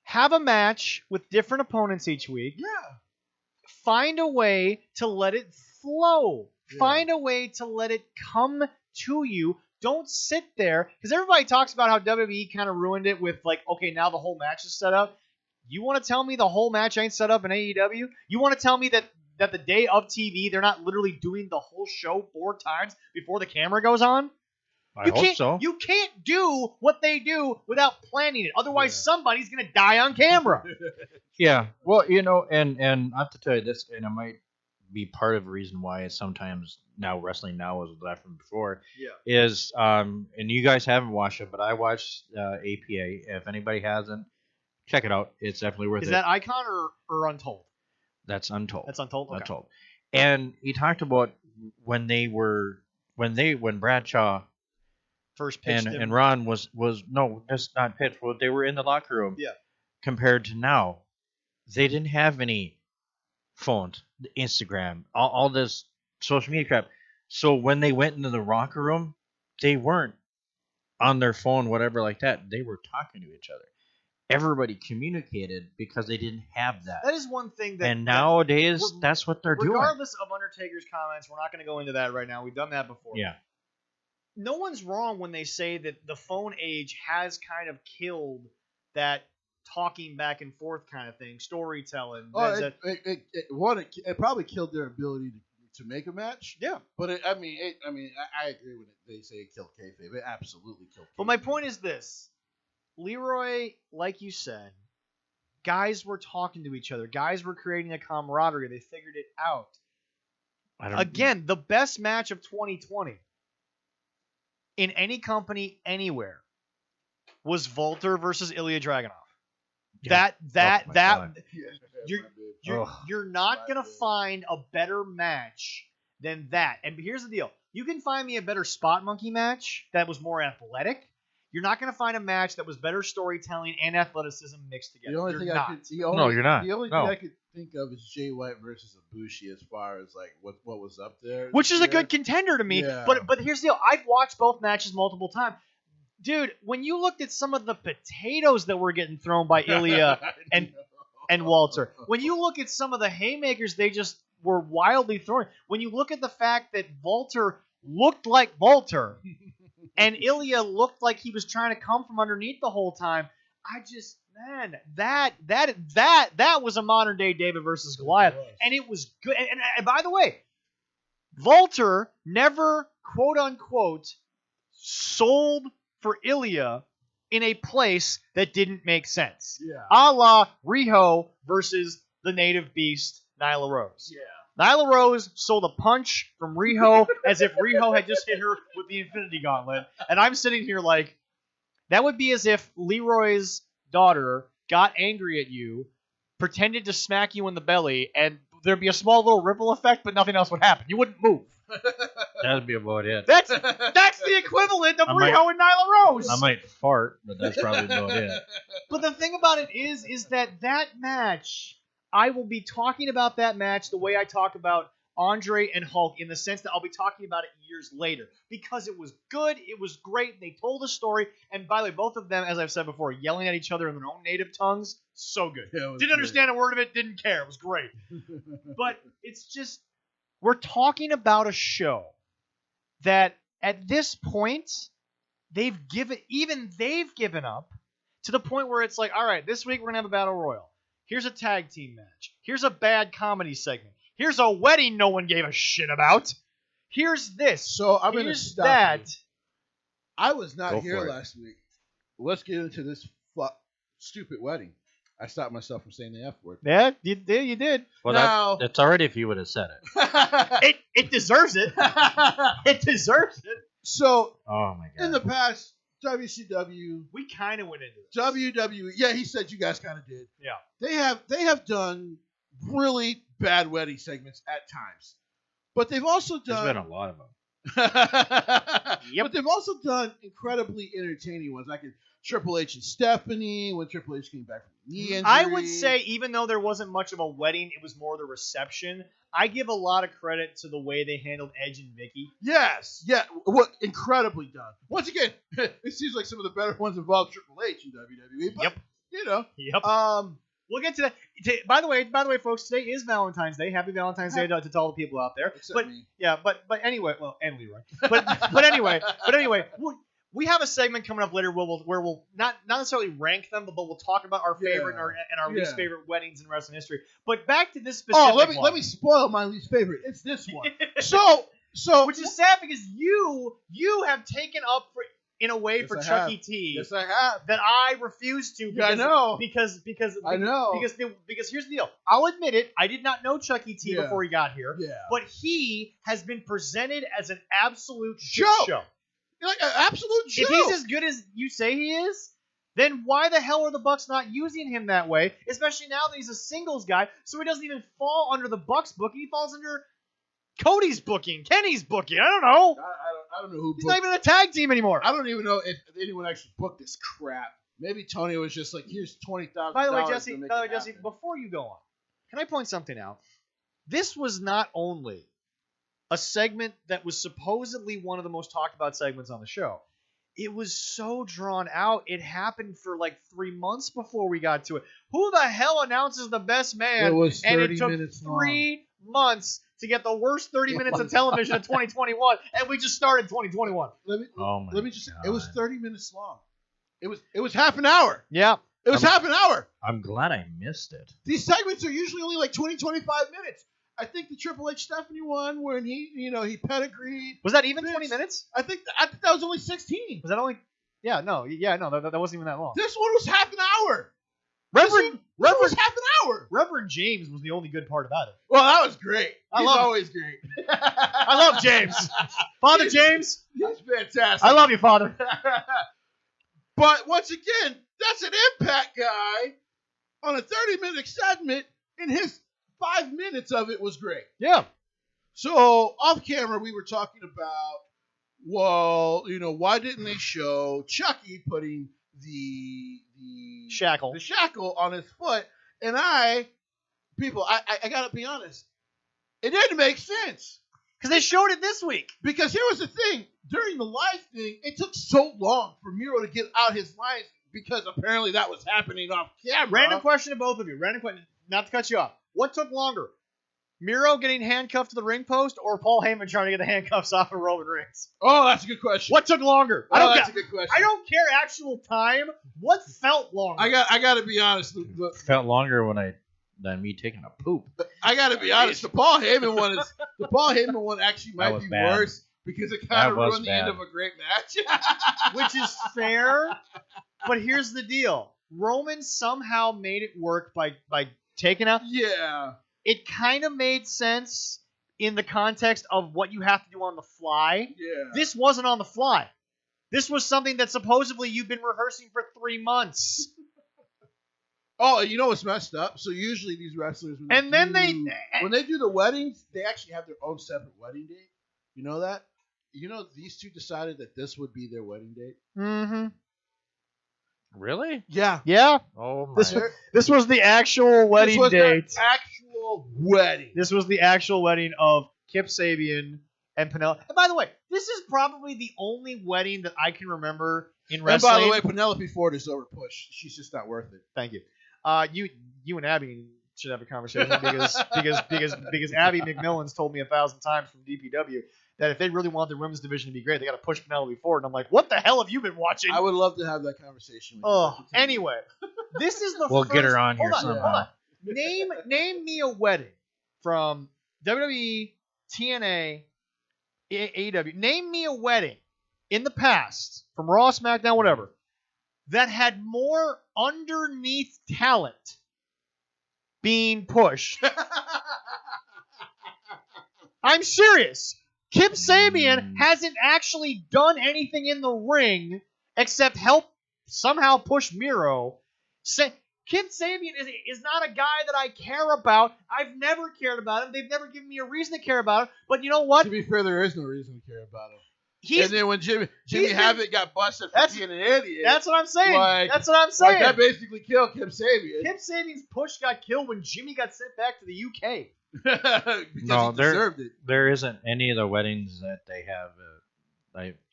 have a match with different opponents each week. Yeah. Find a way to let it flow. Yeah. Find a way to let it come to you. Don't sit there, because everybody talks about how WWE kind of ruined it with, like, okay, now the whole match is set up. You want to tell me the whole match ain't set up in AEW? You want to tell me that the day of TV, they're not literally doing the whole show 4 times before the camera goes on? I hope so. You can't do what they do without planning it. Otherwise, somebody's going to die on camera. Yeah. Well, you know, and I have to tell you this, and it might be part of the reason why sometimes now wrestling now is that from before. Yeah. Is and you guys haven't watched it, but I watched APA. If anybody hasn't, check it out. It's definitely worth it. Is that Icon or Untold? That's Untold. That's Untold? Okay. Untold. And he talked about when Bradshaw first pitched and Ron was no, just not pitched. Well, they were in the locker room. Yeah. Compared to now, they didn't have any phones, Instagram, all this social media crap. So when they went into the locker room, they weren't on their phone, whatever like that. They were talking to each other. Everybody communicated because they didn't have that. That is one thing that... And nowadays, that's what they're doing. Regardless of Undertaker's comments, we're not going to go into that right now. We've done that before. Yeah. No one's wrong when they say that the phone age has kind of killed that talking back and forth kind of thing, storytelling. It probably killed their ability to make a match. Yeah. But I agree when they say it killed kayfabe. It absolutely killed kayfabe. But my point is this. Leroy, like you said, guys were talking to each other. Guys were creating a camaraderie. They figured it out. Again, the best match of 2020 in any company anywhere was Walter versus Ilya Dragunov. Yeah. You're not going to find a better match than that. And here's the deal. You can find me a better spot monkey match that was more athletic. You're not going to find a match that was better storytelling and athleticism mixed together. The only thing you're not. The only thing I could think of is Jay White versus Ibushi as far as like what was up there. Which is a good contender to me. Yeah. But here's the deal. I've watched both matches multiple times. Dude, when you looked at some of the potatoes that were getting thrown by Ilya and Walter, when you look at some of the haymakers they just were wildly throwing, when you look at the fact that Walter looked like Walter and Ilya looked like he was trying to come from underneath the whole time, that was a modern day David versus Goliath, and it was good. And by the way, Walter never quote unquote sold for Ilya in a place that didn't make sense. Yeah. A la Riho versus the native beast, Nyla Rose. Yeah. Nyla Rose sold a punch from Riho as if Riho had just hit her with the Infinity Gauntlet. And I'm sitting here like, that would be as if Leroy's daughter got angry at you, pretended to smack you in the belly, and there'd be a small little ripple effect, but nothing else would happen. You wouldn't move. That'd be about it. That's the equivalent of Riho and Nyla Rose. I might fart, but that's probably about it. But the thing about it is that match, I will be talking about that match the way I talk about Andre and Hulk, in the sense that I'll be talking about it years later, because it was good, it was great, they told a story, and by the way, both of them, as I've said before, yelling at each other in their own native tongues, so good. Yeah, didn't understand a word of it, didn't care, it was great. But it's just, we're talking about a show that at this point, they've given up to the point where it's like, all right, this week we're gonna have a battle royal. Here's a tag team match. Here's a bad comedy segment. Here's a wedding no one gave a shit about. Here's this. So I'm going to stop that. You. I was not here last week. Let's get into this stupid wedding. I stopped myself from saying the F word. Yeah, you did. Well, that's already if you would have said it. It deserves it. It deserves it. So, oh my God. In the past, WCW, we kind of went into this. WWE, yeah, he said you guys kind of did. Yeah. They have done really bad wedding segments at times, but they've also done. There's been a lot of them. Yep. But they've also done incredibly entertaining ones, like Triple H and Stephanie when Triple H came back from the knee injury. I would say, even though there wasn't much of a wedding, it was more the reception. I give a lot of credit to the way they handled Edge and Vicky. Yes, yeah, what incredibly done. Once again, it seems like some of the better ones involve Triple H in WWE. But, yep. You know. Yep. We'll get to that. By the way, folks, today is Valentine's Day. Happy Valentine's Day to all the people out there. Except me. Yeah, but anyway, well, and Leroy. But anyway, we have a segment coming up later where we'll not necessarily rank them, but we'll talk about our favorite and our least favorite weddings in wrestling history. But back to this specific one. Let me spoil my least favorite. It's this one. So which is sad because you have taken up in a way for Chuck E. T. Yes, I have. That I refuse to. Because, I know. Because I know. Because here's the deal. I'll admit it. I did not know Chuck E. T. before he got here. Yeah. But he has been presented as an absolute show. Like an absolute joke. If he's as good as you say he is, then why the hell are the Bucks not using him that way? Especially now that he's a singles guy, so he doesn't even fall under the Bucks booking. He falls under Cody's booking, Kenny's booking. I don't know. I don't know who. He's not even in a tag team anymore. I don't even know if anyone actually booked this crap. Maybe Tony was just like, "Here's $20,000." By the way, Jesse, before you go on, can I point something out? This was not only a segment that was supposedly one of the most talked about segments on the show. It was so drawn out. It happened for like 3 months before we got to it. Who the hell announces the best man? It was 30 and it took minutes 3 months to get the worst 30 minutes of television in 2021, and we just started 2021. Let me just say, it was 30 minutes long. It was half an hour. Yeah. It was half an hour. I'm glad I missed it. These segments are usually only like 20, 25 minutes. I think the Triple H Stephanie one when he pedigreed. Was that even 20 minutes? I think that was only 16. Was that only? Yeah, no, that wasn't even that long. This one was half an hour. Reverend was half an hour. Reverend James was the only good part about it. Well, that was great. He's always great. I love James. Father James. He's fantastic. I love you, Father. But once again, that's an Impact guy on a 30-minute segment, and his 5 minutes of it was great. Yeah. So off camera, we were talking about, well, why didn't they show Chucky putting the shackle on his foot? And I gotta be honest, it didn't make sense because they showed it this week. Because here was the thing: during the live thing, it took so long for Miro to get out his lines because apparently that was happening off camera. Random question to both of you. Not to cut you off. What took longer? Miro getting handcuffed to the ring post, or Paul Heyman trying to get the handcuffs off of Roman Reigns? Oh, that's a good question. What took longer? That's a good question. I don't care actual time. What felt longer? I got to be honest. It felt longer than me taking a poop. I got to be honest. The Paul Heyman one actually might be worse because it kind of ruined the end of a great match. Which is fair. But here's the deal. Roman somehow made it work by taking out. Yeah. It kind of made sense in the context of what you have to do on the fly. Yeah. This wasn't on the fly. This was something that supposedly you've been rehearsing for 3 months. Oh, you know what's messed up? So usually these wrestlers, when they do the weddings, they actually have their own separate wedding date. You know that? You know these two decided that this would be their wedding date. Mm-hmm. Really? Yeah. Yeah. Oh my. This was the actual wedding date. Actual wedding. This was the actual wedding of Kip Sabian and Penelope. And by the way, this is probably the only wedding that I can remember in wrestling. And by the way, Penelope Ford is over push. She's just not worth it. Thank you. You and Abby should have a conversation because Abby McMillan's told me 1,000 times from DPW that if they really want their women's division to be great, they got to push Penelope Ford. And I'm like, what the hell have you been watching? I would love to have that conversation with you. Anyway, this is the we'll first... get her on here somehow. Hold on. Name me a wedding from WWE, TNA, AEW. Name me a wedding in the past, from Raw, SmackDown, whatever, that had more underneath talent being pushed. I'm serious. Kip Sabian hasn't actually done anything in the ring except help somehow push Miro. Kip Sabian is not a guy that I care about. I've never cared about him. They've never given me a reason to care about him. But you know what? To be fair, there is no reason to care about him. And then when Jimmy Havoc got busted for being an idiot. That's what I'm saying. That's what I'm saying. That basically killed Kip Sabian. Kip Sabian's push got killed when Jimmy got sent back to the UK. Because he deserved it. There isn't any of the weddings that they have.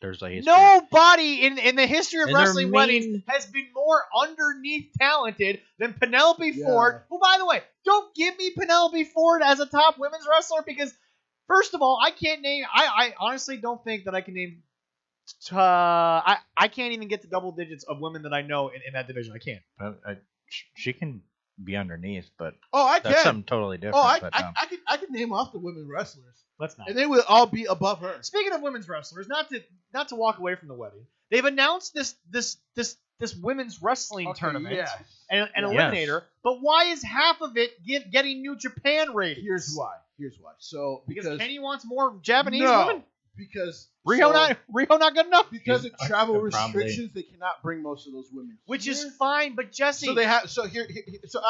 There's a history. Nobody in the history of wrestling weddings has been more underneath talented than Penelope Ford. Who, by the way, don't give me Penelope Ford as a top women's wrestler because, first of all, I can't name. I honestly don't think that I can name. I can't even get to double digits of women that I know in that division. I can't. She can be underneath, but that's something totally different. I could name off the women wrestlers. Let's not. And they would all be above her. Speaking of women's wrestlers, not to walk away from the wedding, they've announced this women's wrestling tournament and an eliminator. But why is half of it getting New Japan ratings? Here's why. So because Kenny wants more Japanese women. Because Riho not good enough. Because of travel restrictions, they cannot bring most of those women. Which is fine, but Jesse. So they have. So here. So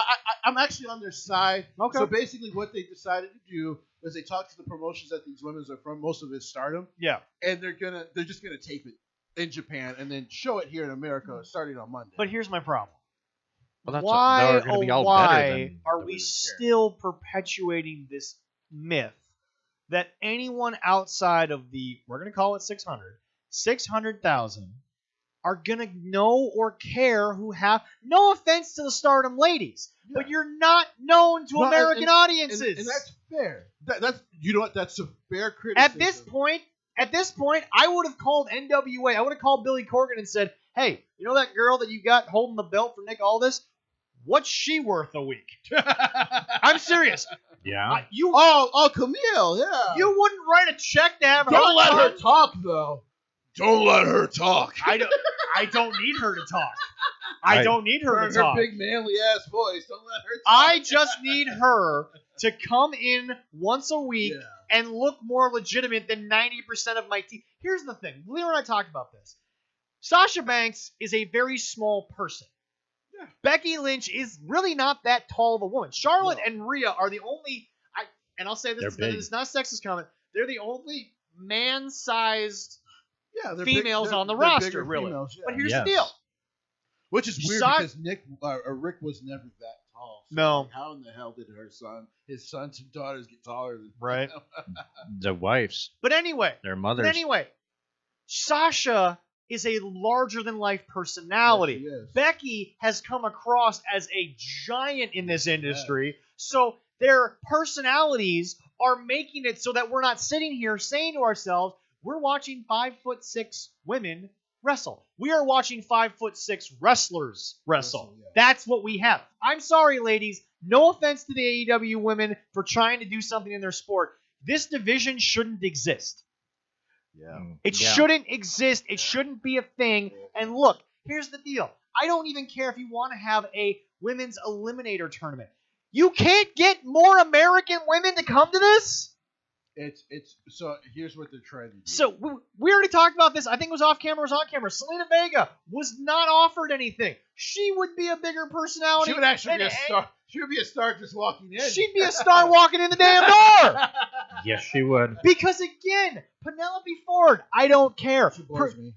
I'm actually on their side. Okay. So basically, what they decided to do is they talked to the promotions that these women are from. Most of it's Stardom. Yeah. And they're just gonna tape it in Japan and then show it here in America starting on Monday. But here's my problem. Well, why are we still perpetuating this myth that anyone outside of we're going to call it 600,000 are going to know or care who have, no offense to the Stardom ladies, but you're not known to American audiences. And that's fair. That's you know what? That's a fair criticism. At this point, I would have called NWA. I would have called Billy Corgan and said, hey, you know that girl that you got holding the belt for Nick Aldis? What's she worth a week? I'm serious. Yeah. Camille, yeah. You wouldn't write a check to have her. Don't let her talk, though. Don't let her talk. I don't need her to talk. I don't need her to talk. Her big manly ass voice. Don't let her talk. I just need her to come in once a week and look more legitimate than 90% of my team. Here's the thing. Leo and I talked about this. Sasha Banks is a very small person. Yeah. Becky Lynch is really not that tall of a woman. Charlotte and Rhea are the only, and I'll say this, it's not a sexist comment, they're the only man-sized females on the roster, really. Females, But here's the deal. Which is weird because Rick was never that tall. So no. How in the hell did his sons and daughters get taller than right? The wives. But anyway. Their mothers. But anyway, Sasha is a larger-than-life personality. Yes, Becky has come across as a giant in this industry, so their personalities are making it so that we're not sitting here saying to ourselves, we're watching 5'6" women wrestle. We are watching 5'6" wrestlers wrestle. That's what we have. I'm sorry, ladies. No offense to the AEW women for trying to do something in their sport. This division shouldn't exist. Yeah. It shouldn't exist. It shouldn't be a thing. And look, here's the deal. I don't even care if you want to have a women's eliminator tournament. You can't get more American women to come to this? It's so here's what they're trying to do. So we already talked about this. I think it was off camera, it was on camera. Selena Vega was not offered anything. She would be a bigger personality. She would actually be a star. She would be a star just walking in. She'd be a star walking in the damn door. Yes, she would. Because again, Penelope Ford, I don't care. She bores me.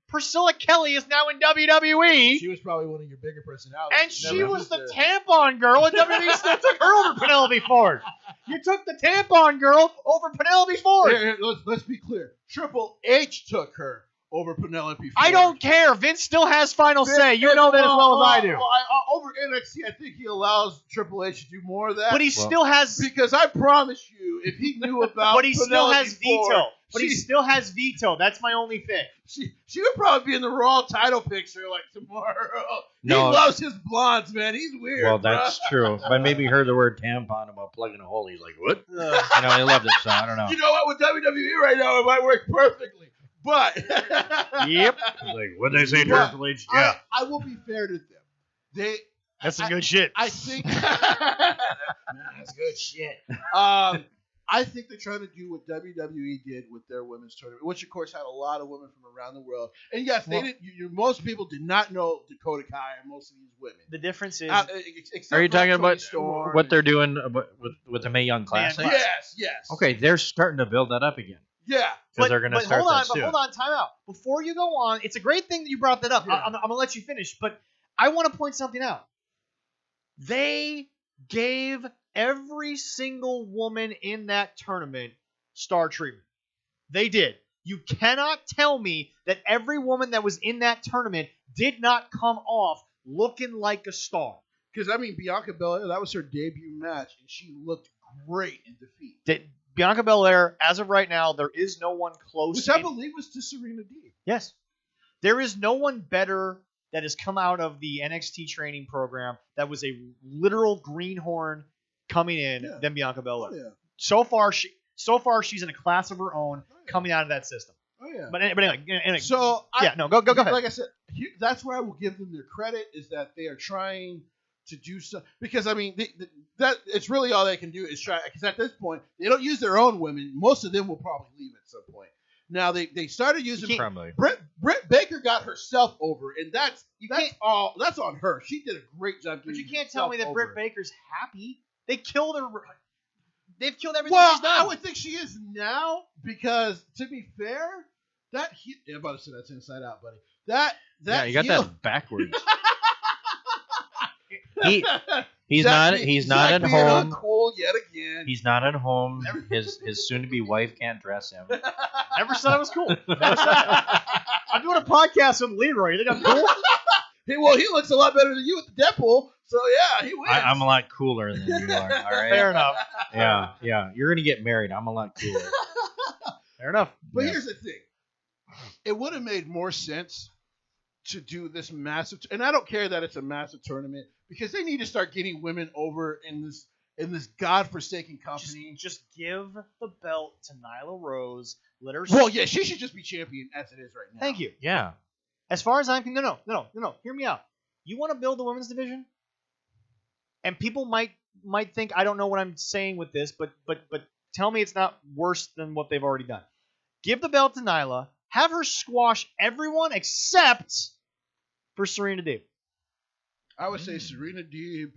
Priscilla Kelly is now in WWE. She was probably one of your bigger personalities. And she was the tampon girl, and WWE still took her over Penelope Ford. You took the tampon girl over Penelope Ford. Here, let's be clear. Triple H took her over Penelope Ford. I don't care. Vince still has final say. You know that as well as I do. Over NXT, I think he allows Triple H to do more of that. But he still has... Because I promise you, if he knew about But he still has Ford, veto. But he still has veto. That's my only thing. She would probably be in the Raw title picture like tomorrow. No. He loves his blondes, man. He's weird. Well, that's true. But maybe he heard the word tampon about plugging a hole. He's like, what? He loved it, so I don't know. You know what? With WWE right now, it might work perfectly. But yep. Like, what they say, Triple H? Yeah. I will be fair to them. That's some good shit. I think that's good shit. I think they're trying to do what WWE did with their women's tournament, which of course had a lot of women from around the world. And yes, they didn't. Most people did not know Dakota Kai and most of these women. The difference is, are you talking about what they're doing with the Mae Young Classic? Yes. Okay, they're starting to build that up again. Yeah, because they're going to start that soon. But hold on, time out. Before you go on, it's a great thing that you brought that up. Yeah. I'm going to let you finish, but I want to point something out. They gave every single woman in that tournament star treatment. They did. You cannot tell me that every woman that was in that tournament did not come off looking like a star. Because, I mean, Bianca Belair, that was her debut match, and she looked great in defeat. Bianca Belair, as of right now, there is no one close. Which I believe was to Serena Deeb. Yes. There is no one better that has come out of the NXT training program that was a literal greenhorn coming in than Bianca Belair. Oh, yeah. So far, she's in a class of her own coming out of that system. Oh yeah. But anyway. So go ahead. Like I said, that's where I will give them their credit is that they are trying to do so, because I mean that it's really all they can do is try, because at this point they don't use their own women. Most of them will probably leave at some point. Now they started using Britt Baker got herself over, and that's on her. She did a great job. But you can't tell me that Britt Baker's happy. They killed her. They've killed everything she's done. I would think she is now, because to be fair, I'm about to say that's inside out, buddy. You got that backwards. He's not at home. Cool yet again. He's not at home. His soon-to-be wife can't dress him. Never said I was cool. I'm doing a podcast with Leroy. You think I'm cool? He looks a lot better than you with the Deadpool. So yeah, he wins. I'm a lot cooler than you are. All right. Fair enough. Yeah. You're gonna get married. I'm a lot cooler. Fair enough. But here's the thing. It would have made more sense to do this massive, and I don't care that it's a massive tournament, because they need to start getting women over in this godforsaken company. Just give the belt to Nyla Rose. Let her. Well, yeah, she should just be champion as it is right now. Thank you. Yeah. As far as I'm concerned, no. Hear me out. You want to build the women's division, and people might think I don't know what I'm saying with this, but tell me it's not worse than what they've already done. Give the belt to Nyla. Have her squash everyone except for Serena Deeb. I would say Serena Deeb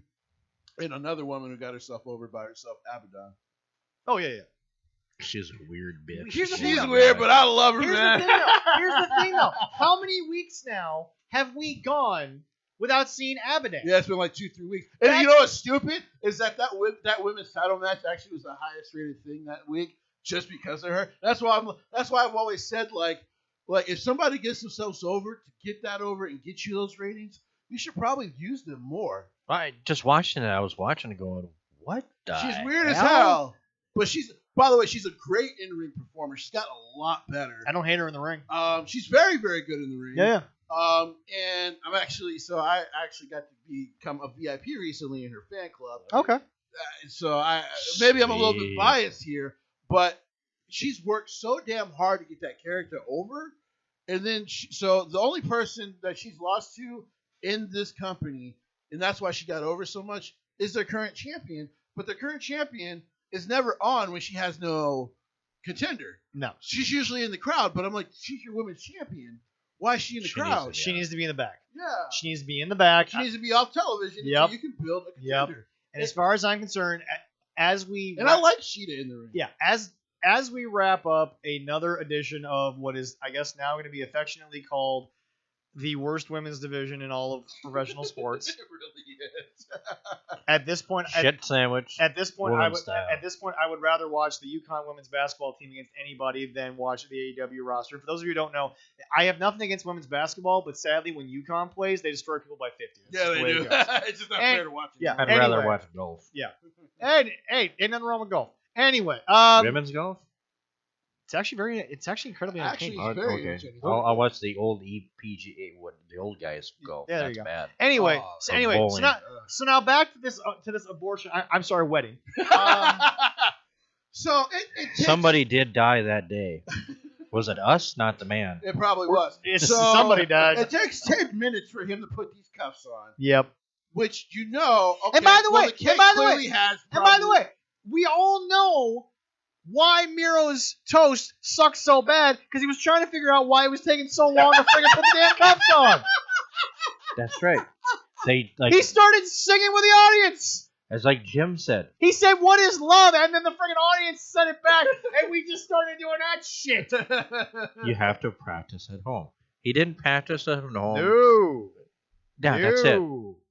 and another woman who got herself over by herself, Abaddon. Oh, yeah. She's a weird bitch. She's weird, but I love her, man. Here's the thing, though. How many weeks now have we gone without seeing Abaddon? Yeah, it's been like 2-3 weeks. And you know what's stupid? Is that women's title match actually was the highest rated thing that week. Just because of her. That's why I've always said like if somebody gets themselves over to get that over and get you those ratings, you should probably use them more. I just watching it. I was watching it going, what the She's weird as hell? hell. But by the way, she's a great in-ring performer. She's gotten a lot better. I don't hate her in the ring. She's very, very good in the ring. Yeah. And I actually got to become a VIP recently in her fan club. Okay. So I'm a little bit biased here. But she's worked so damn hard to get that character over, And then, so the only person that she's lost to in this company, and that's why she got over so much, is their current champion. But their current champion is never on when she has no contender. No. She's usually in the crowd, but I'm like, she's your women's champion. Why is she in the crowd? She needs to be in the back. Yeah. She needs to be in the back. She needs to be off television so you can build a contender. And as far as I'm concerned, I like Sheeta in the ring. Yeah. As we wrap up another edition of what is, I guess, now going to be affectionately called the worst women's division in all of professional sports. It really is. At this point, shit sandwich. At this point, I would rather watch the UConn women's basketball team against anybody than watch the AEW roster. For those of you who don't know, I have nothing against women's basketball, but sadly, when UConn plays, they destroy people by 50. That's they do. It's just not fair to watch. Yeah, I'd rather watch golf. Yeah. Hey, ain't nothing wrong with golf. Anyway, women's golf. It's actually incredibly entertaining. Okay. I'll watch the old EPGA, the old guys golf. Yeah, that's bad. Anyway, so now back to this abortion. I'm sorry, wedding. So somebody did die that day. Was it us? Not the man. It probably was. Somebody died. It takes 10 minutes for him to put these cuffs on. Yep. Which okay. And by the way, we all know why Miro's toast sucks so bad because he was trying to figure out why it was taking so long to freaking put the damn cuffs on. That's right. He started singing with the audience. As like Jim said. He said, "What is love?" And then the freaking audience said it back, and we just started doing that shit. You have to practice at home. He didn't practice at home. No. Yeah, that's it.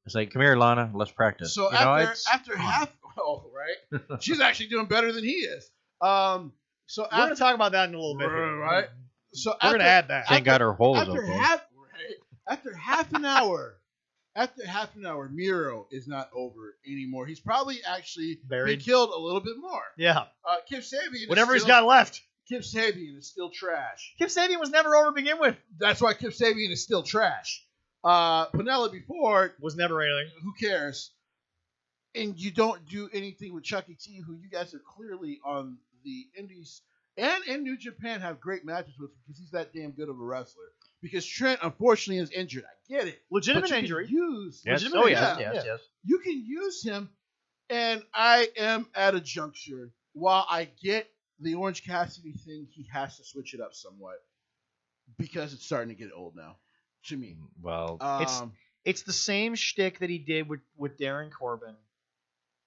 It's like, come here, Lana, let's practice. So after half, right? She's actually doing better than he is. So we're gonna talk about that in a little bit, right? So we're gonna add that. She ain't got her holes open. After half an hour, Miro is not over anymore. He's probably actually been killed a little bit more. Yeah. Kip Sabian. Whatever he's got left. Kip Sabian is still trash. Kip Sabian was never over to begin with. That's why Kip Sabian is still trash. Penelope Ford was never anything. Who cares? And you don't do anything with Chucky T, who you guys are clearly on the Indies and in New Japan have great matches with because he's that damn good of a wrestler. Because Trent, unfortunately, is injured. I get it. Legitimate injury. Yes. You can use him, and I am at a juncture. While I get the Orange Cassidy thing, he has to switch it up somewhat because it's starting to get old now. To me, well, it's the same shtick that he did with Darren Corbin.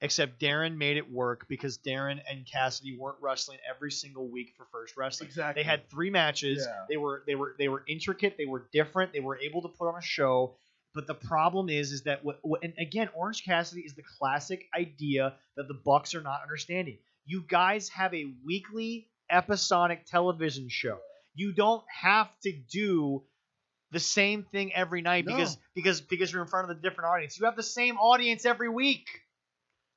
Except Darren made it work because Darren and Cassidy weren't wrestling every single week for First Wrestling. Exactly. They had 3 matches. Yeah. They were intricate. They were different. They were able to put on a show. But the problem is that and again, Orange Cassidy is the classic idea that the Bucks are not understanding. You guys have a weekly episodic television show. You don't have to do the same thing every night because you're in front of the different audience. You have the same audience every week.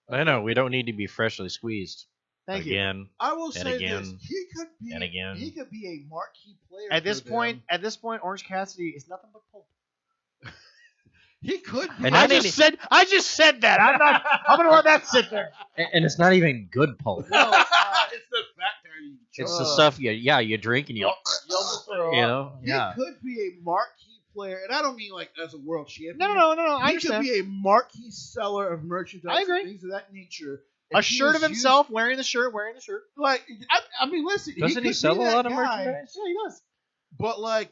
I know. We don't need to be freshly squeezed. Thank you. I will say again, this: he could be a marquee player. At this point, Orange Cassidy is nothing but pulp. He could be. And I just said that. I'm gonna let that sit there. And it's not even good pulp. No, it's the fat kind. It's the stuff you drink and you know. He could be a marquee player, and I don't mean like as a world champion. No. I understand. He could be a marquee seller of merchandise. I agree. And things of that nature. A shirt of himself, wearing the shirt. Like, I mean, listen. Doesn't he sell a lot of merchandise? Yeah, he does. But like,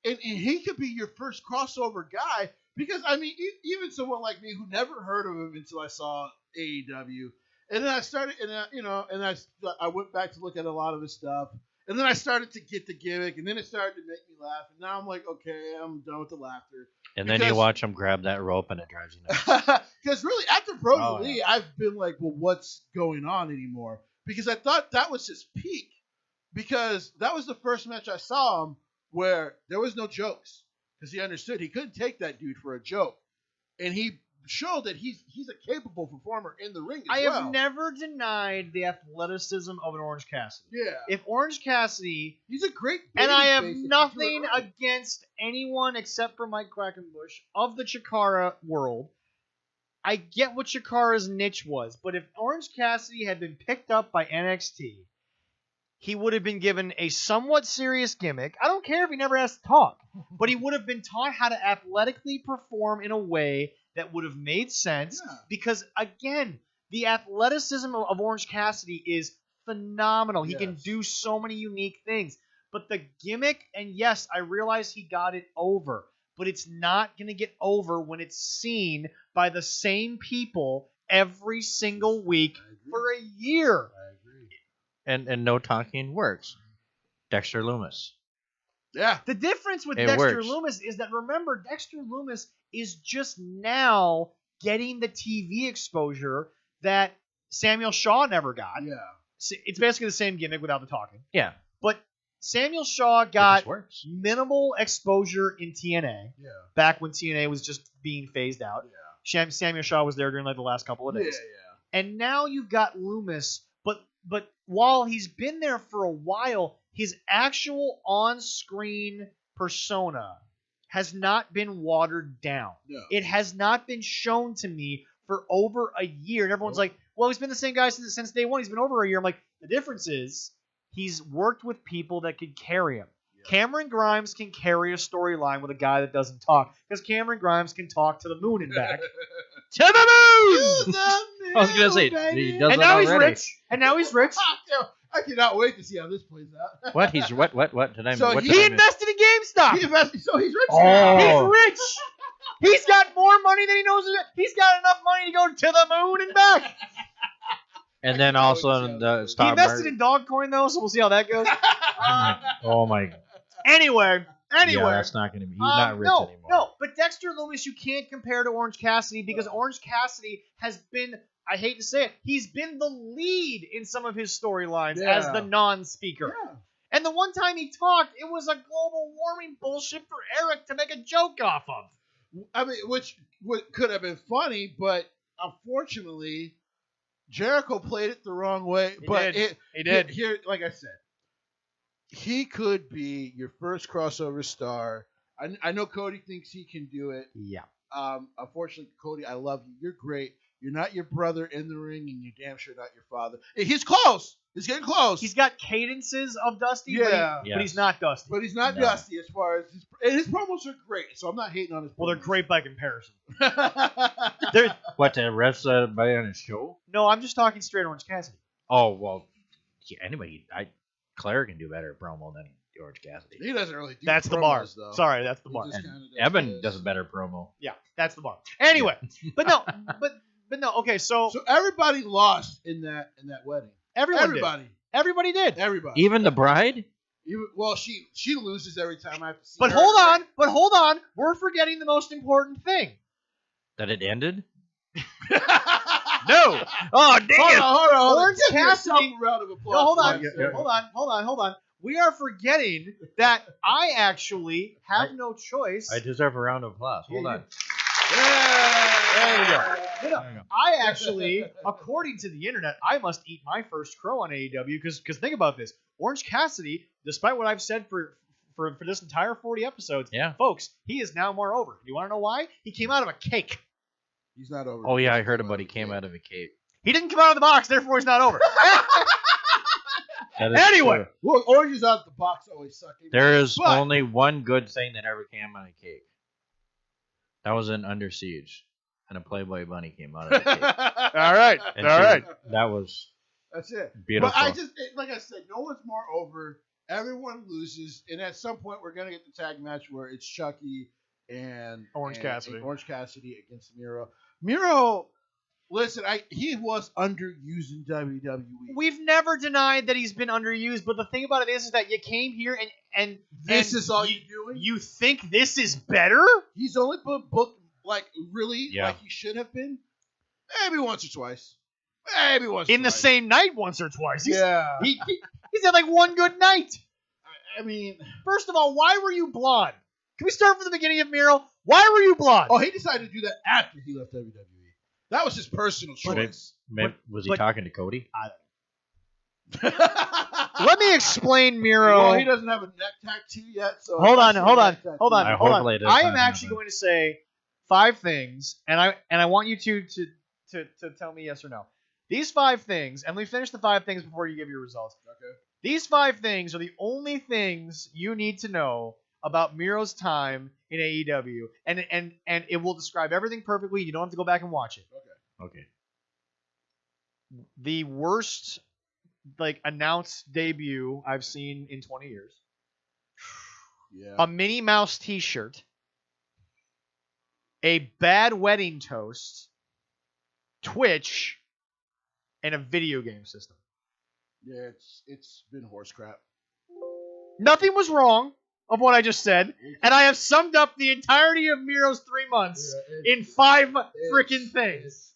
and he could be your first crossover guy because I mean, even someone like me who never heard of him until I saw AEW, and then I started, I went back to look at a lot of his stuff. And then I started to get the gimmick, and then it started to make me laugh. And now I'm like, okay, I'm done with the laughter. And then you watch him grab that rope, and it drives you nuts. Because really, after Brody Lee, I've been like, well, what's going on anymore? Because I thought that was his peak. Because that was the first match I saw him where there was no jokes. Because he understood he couldn't take that dude for a joke. And he showed that he's a capable performer in the ring as well. I have never denied the athleticism of an Orange Cassidy. Yeah. If Orange Cassidy... He's a great... And I have nothing against anyone except for Mike Quackenbush of the Chikara world. I get what Chikara's niche was, but if Orange Cassidy had been picked up by NXT, he would have been given a somewhat serious gimmick. I don't care if he never has to talk, but he would have been taught how to athletically perform in a way that would have made sense. Yeah. Because, again, the athleticism of Orange Cassidy is phenomenal. He can do so many unique things. But the gimmick, and yes, I realize he got it over, but it's not going to get over when it's seen by the same people every single week for a year. I agree. And no talking works. Dexter Lumis. Yeah. The difference with Dexter Lumis is that, remember, Dexter Lumis is just now getting the TV exposure that Samuel Shaw never got. Yeah. It's basically the same gimmick without the talking. Yeah. But Samuel Shaw got minimal exposure in TNA. Yeah. Back when TNA was just being phased out. Yeah. Samuel Shaw was there during like the last couple of days. Yeah. And now you've got Lumis, but while he's been there for a while, his actual on-screen persona has not been watered down. No. It has not been shown to me for over a year. And everyone's like, well, he's been the same guy since day one. He's been over a year. I'm like, the difference is he's worked with people that could carry him. Yeah. Cameron Grimes can carry a storyline with a guy that doesn't talk, because Cameron Grimes can talk to the moon and back. To the moon! I was going to say, he does and now he's rich. And now he's rich. I cannot wait to see how this plays out. What? He's what? Did I? So what he invested in GameStop. So he's rich now. He's rich. He's got more money than he knows. He's got enough money to go to the moon and back. And then also the stock market. He invested in Dogcoin though, so we'll see how that goes. Oh my. Anyway. Yeah, that's not going to be. He's not rich anymore. No, but Dexter Lumis you can't compare to Orange Cassidy, because Orange Cassidy has been, I hate to say it, he's been the lead in some of his storylines as the non-speaker. Yeah. And the one time he talked, it was a global warming bullshit for Eric to make a joke off of. I mean, which could have been funny, but unfortunately, Jericho played it the wrong way. He did. Here, like I said, he could be your first crossover star. I know Cody thinks he can do it. Yeah. Unfortunately, Cody, I love you. You're great. You're not your brother in the ring, and you're damn sure not your father. He's close. He's getting close. He's got cadences of Dusty, but he's not Dusty. But he's not Dusty as far as his promos are great, so I'm not hating on his promos. Well, they're great by comparison. What, to wrestle by on his show? No, I'm just talking straight Orange Cassidy. Oh, well, Claire can do better promo than Orange Cassidy. He doesn't really do That's promos, the bar. Though. Sorry, that's the bar. Evan does a better promo. Yeah, that's the bar. Anyway, but no, okay, so everybody lost in that wedding. Everybody did. Even the bride? Well, she loses every time I have to see her. But hold on. We're forgetting the most important thing. That it ended? No. Oh, dang it. Hold on. Orange Cassidy. Round of applause. Hold on. We are forgetting that I actually have no choice. I deserve a round of applause. Hold on. There we go. I actually, according to the internet, I must eat my first crow on AEW, because think about this. Orange Cassidy, despite what I've said for this entire 40 episodes, folks, he is now more over. You want to know why? He came out of a cake. He's not over. Oh, yeah, I heard about he came out of a cake. He didn't come out of the box, therefore he's not over. Anyway. Well, oranges out of the box always suck. There is only one good thing that ever came out of cake. That was in Under Siege. And a Playboy bunny came out of the cake. All right. That's it. Beautiful. But like I said, no one's more over. Everyone loses. And at some point, we're going to get the tag match where it's Chucky and Orange Cassidy against Miro. Miro, listen, he was underused in WWE. We've never denied that he's been underused, but the thing about it is that you came here and this is all you're doing? You think this is better? He's only been booked like he should have been. Maybe once or twice. In the same night once or twice. He's had like one good night. I mean, first of all, why were you blonde? Can we start from the beginning of Miro? Why were you blonde? Oh, he decided to do that after he left WWE. That was his personal choice. Was he talking to Cody? Let me explain Miro. Well, he doesn't have a neck tattoo yet. So hold on. I am actually happen. going to say 5 things, and I want you to tell me yes or no. These 5 things, and we finish the 5 things before you give your results. Okay. These 5 things are the only things you need to know about Miro's time in AEW, and it will describe everything perfectly. You don't have to go back and watch it. Okay. The worst announced debut I've seen in 20 years. Yeah. A Minnie Mouse T-shirt. A bad wedding toast. Twitch, and a video game system. Yeah, it's been horse crap. Nothing was wrong of what I just said, and I have summed up the entirety of Miro's 3 months in 5 freaking things.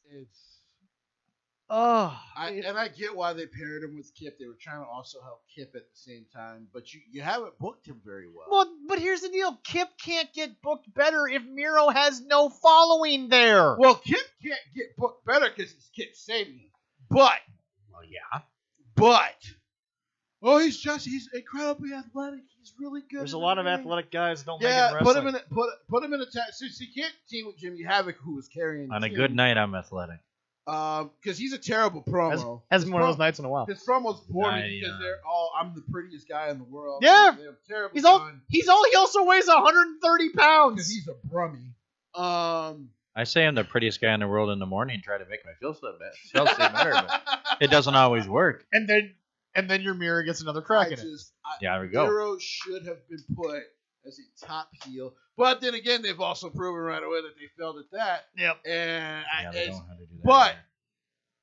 I get why they paired him with Kip. They were trying to also help Kip at the same time, but you haven't booked him very well. Well, but here's the deal: Kip can't get booked better if Miro has no following there. Well, Kip can't get booked better because it's Kip Sabian. But, he's incredibly athletic. He's really good. There's a lot of athletic guys don't make it Yeah, wrestling. put him in a tag. So you can't team with Jimmy Havoc, who was carrying. On a good night, I'm athletic. Because he's a terrible promo. Hasn't been one of those nights in a while. His promos bore me because they're all, I'm the prettiest guy in the world. Yeah. They have terrible He also weighs 130 pounds. Because he's a brummy. I say I'm the prettiest guy in the world in the morning and try to make my feel better, but it doesn't always work. And then your mirror gets another crack in it. There we go. Miro should have been put as a top heel. But then again, they've also proven right away that they failed at that. Yep. And they don't know how to do that. But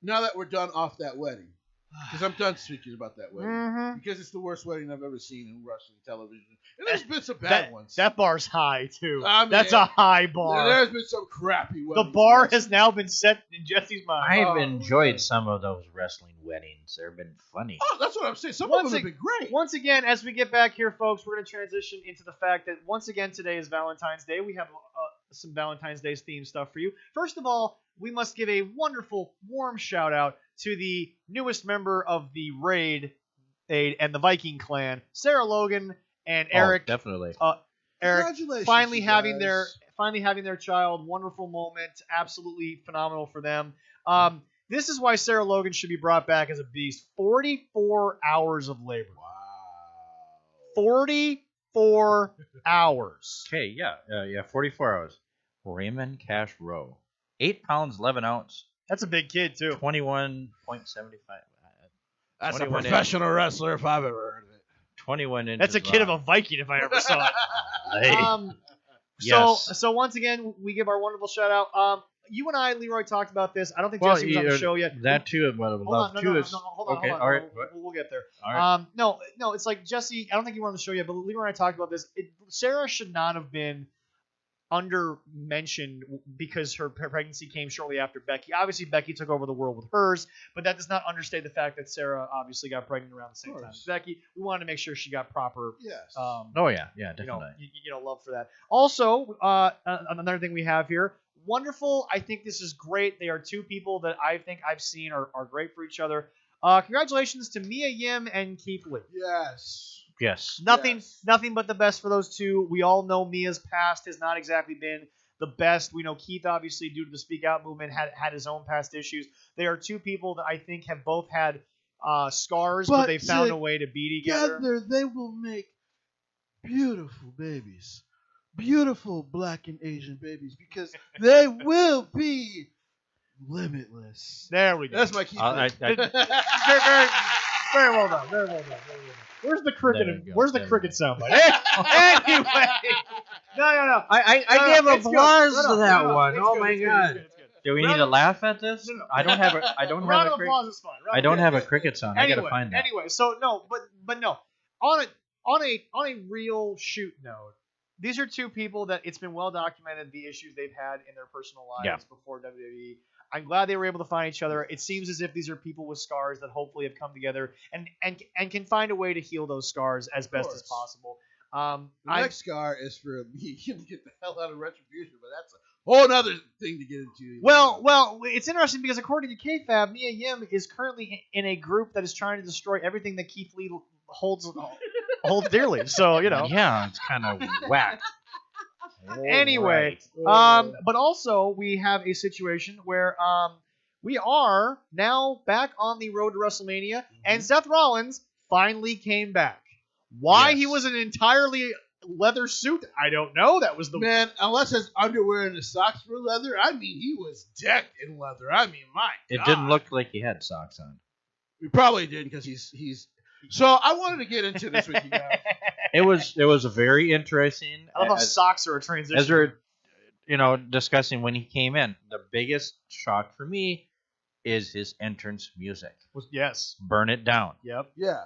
now that we're done off that wedding, because I'm done speaking about that wedding, because it's the worst wedding I've ever seen in wrestling television. And there's been some bad ones. That bar's high, too. I mean, that's a high bar. There's been some crappy weddings. The bar has now been set in Jesse's mind. I've enjoyed some of those wrestling weddings. They've been funny. Oh, that's what I'm saying. Some of them have been great. Once again, as we get back here, folks, we're going to transition into the fact that once again today is Valentine's Day. We have some Valentine's Day themed stuff for you. First of all, we must give a wonderful, warm shout out to the newest member of the Raid and the Viking clan, Sarah Logan and Eric. Definitely. Eric Congratulations, finally having their child. Wonderful moment. Absolutely phenomenal for them. This is why Sarah Logan should be brought back as a beast. 44 hours of labor. Wow. 44 hours. Okay, yeah, 44 hours. Raymond Cash Rowe. 8 pounds, 11 ounce. That's a big kid, too. 21.75. That's a professional wrestler if I've ever heard of it. 21 inches. That's a kid of a Viking if I ever saw it. So once again, we give our wonderful shout out. You and I, Leroy, talked about this. I don't think Jesse was on the show yet. That too, but hold on. Hold on. All right. We'll get there. All right. No, it's like Jesse. I don't think you were on the show yet, but Leroy and I talked about this. Sarah should not have been under-mentioned because her pregnancy came shortly after Becky. Obviously, Becky took over the world with hers, but that does not understate the fact that Sarah obviously got pregnant around the same time as Becky. We wanted to make sure she got proper. Yes. Definitely. Love for that. Also, another thing we have here. Wonderful. I think this is great. They are two people that I think I've seen are great for each other. Congratulations to Mia Yim and Keith Lee. Yes. Nothing but the best for those two. We all know Mia's past has not exactly been the best. We know Keith, obviously, due to the Speak Out movement, had his own past issues. They are two people that I think have both had scars, but they found a way to be together. Together, they will make beautiful babies. Beautiful Black and Asian babies, because they will be limitless. There we go. That's my key. Very well done. Very well done. Where's the cricket? Where's the cricket soundbite? Anyway, no. I gave applause to that one. It's Oh good, my it's god. good. Do we need to laugh at this? No. I don't have a. Round of applause is fine. I don't have a cricket sound. Anyway, I gotta find that. Anyway, so no, but no. On a real shoot note, these are two people that it's been well documented the issues they've had in their personal lives before WWE. I'm glad they were able to find each other. It seems as if these are people with scars that hopefully have come together and can find a way to heal those scars as best as possible. The next scar is for me to get the hell out of Retribution, but that's a whole other thing to get into. Well, it's interesting because according to KFAB, Mia Yim is currently in a group that is trying to destroy everything that Keith Lee holds dearly. So, Yeah, it's kind of whack. Anyway, but also we have a situation where we are now back on the road to WrestleMania, and Seth Rollins finally came back. Why he was an entirely leather suit, I don't know. That was the man. Unless his underwear and his socks were leather, I mean, he was decked in leather. I mean, my God. It didn't look like he had socks on. We probably did because he's. So I wanted to get into this with you guys. It was a very interesting. I love how socks are a transition. As we're, discussing when he came in, the biggest shock for me is his entrance music. Yes. Burn It Down. Yep. Yeah.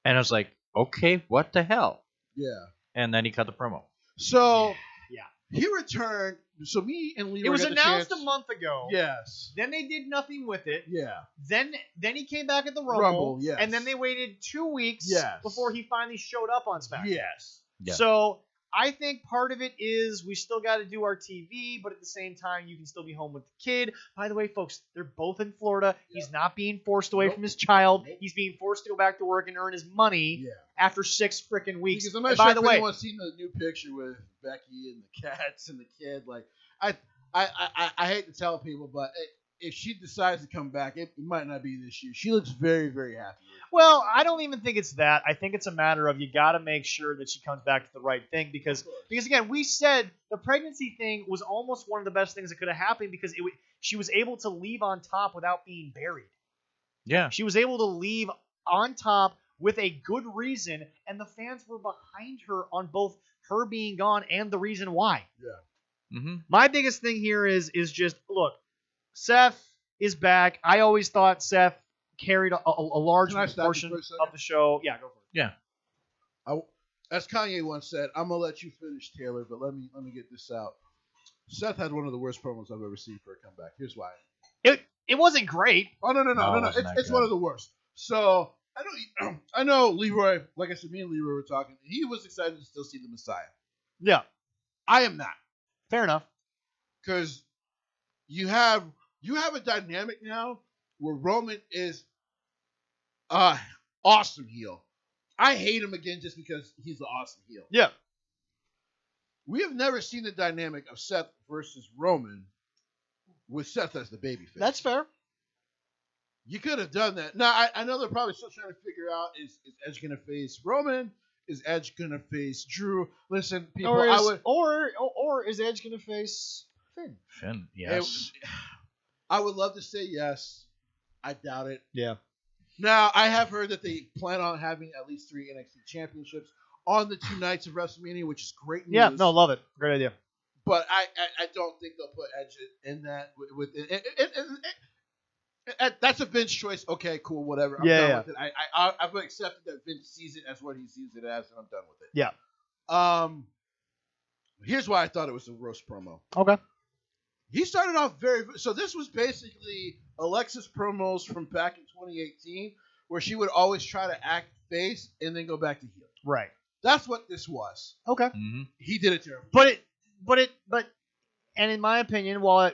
And I was like, okay, what the hell? Yeah. And then he cut the promo. So yeah, he returned. So me and Leroy. It was announced a month ago. Yes. Then they did nothing with it. Yeah. Then he came back at the Rumble. Yes. And then they waited 2 weeks before he finally showed up on SmackDown. Yes. Yeah. So I think part of it is we still got to do our TV, but at the same time, you can still be home with the kid. By the way, folks, they're both in Florida. Yep. He's not being forced away from his child. Nope. He's being forced to go back to work and earn his money after 6 freaking weeks. Because I'm not sure if anyone's seen the new picture with Becky and the cats and the kid. Like, I hate to tell people, but if she decides to come back, it might not be this year. She looks very, very happy. Well, I don't even think it's that. I think it's a matter of you got to make sure that she comes back to the right thing because again, we said the pregnancy thing was almost one of the best things that could have happened because she was able to leave on top without being buried. Yeah. She was able to leave on top with a good reason, and the fans were behind her on both her being gone and the reason why. Yeah. Mm-hmm. My biggest thing here is just, look, Seth is back. I always thought Seth carried a large portion of the show. Yeah, go for it. Yeah. As Kanye once said, I'm gonna let you finish, Taylor, but let me get this out. Seth had one of the worst promos I've ever seen for a comeback. Here's why. It wasn't great. Oh no. It's one of the worst. So I know Leroy. Like I said, me and Leroy were talking. He was excited to still see the Messiah. Yeah, I am not. Fair enough. Because you have a dynamic now where Roman is awesome heel. I hate him again just because he's the awesome heel. Yeah. We have never seen the dynamic of Seth versus Roman with Seth as the babyface. That's fair. You could have done that. Now, I know they're probably still trying to figure out, is Edge going to face Roman? Is Edge going to face Drew? Listen, people, or is Edge going to face Finn? Finn, yes. I would love to say yes. I doubt it. Yeah. Now, I have heard that they plan on having at least 3 NXT championships on the 2 nights of WrestleMania, which is great news. Yeah, no, love it. Great idea. But I don't think they'll put Edge in that with it. That's a Vince choice. Okay, cool, whatever. I'm done with it. I've accepted that Vince sees it as what he sees it as, and I'm done with it. Yeah. Here's why I thought it was a roast promo. Okay. He started off so this was basically Alexa's promos from back in 2018, where she would always try to act face and then go back to heel. Right. That's what this was. Okay. Mm-hmm. He did it terribly. But and in my opinion, while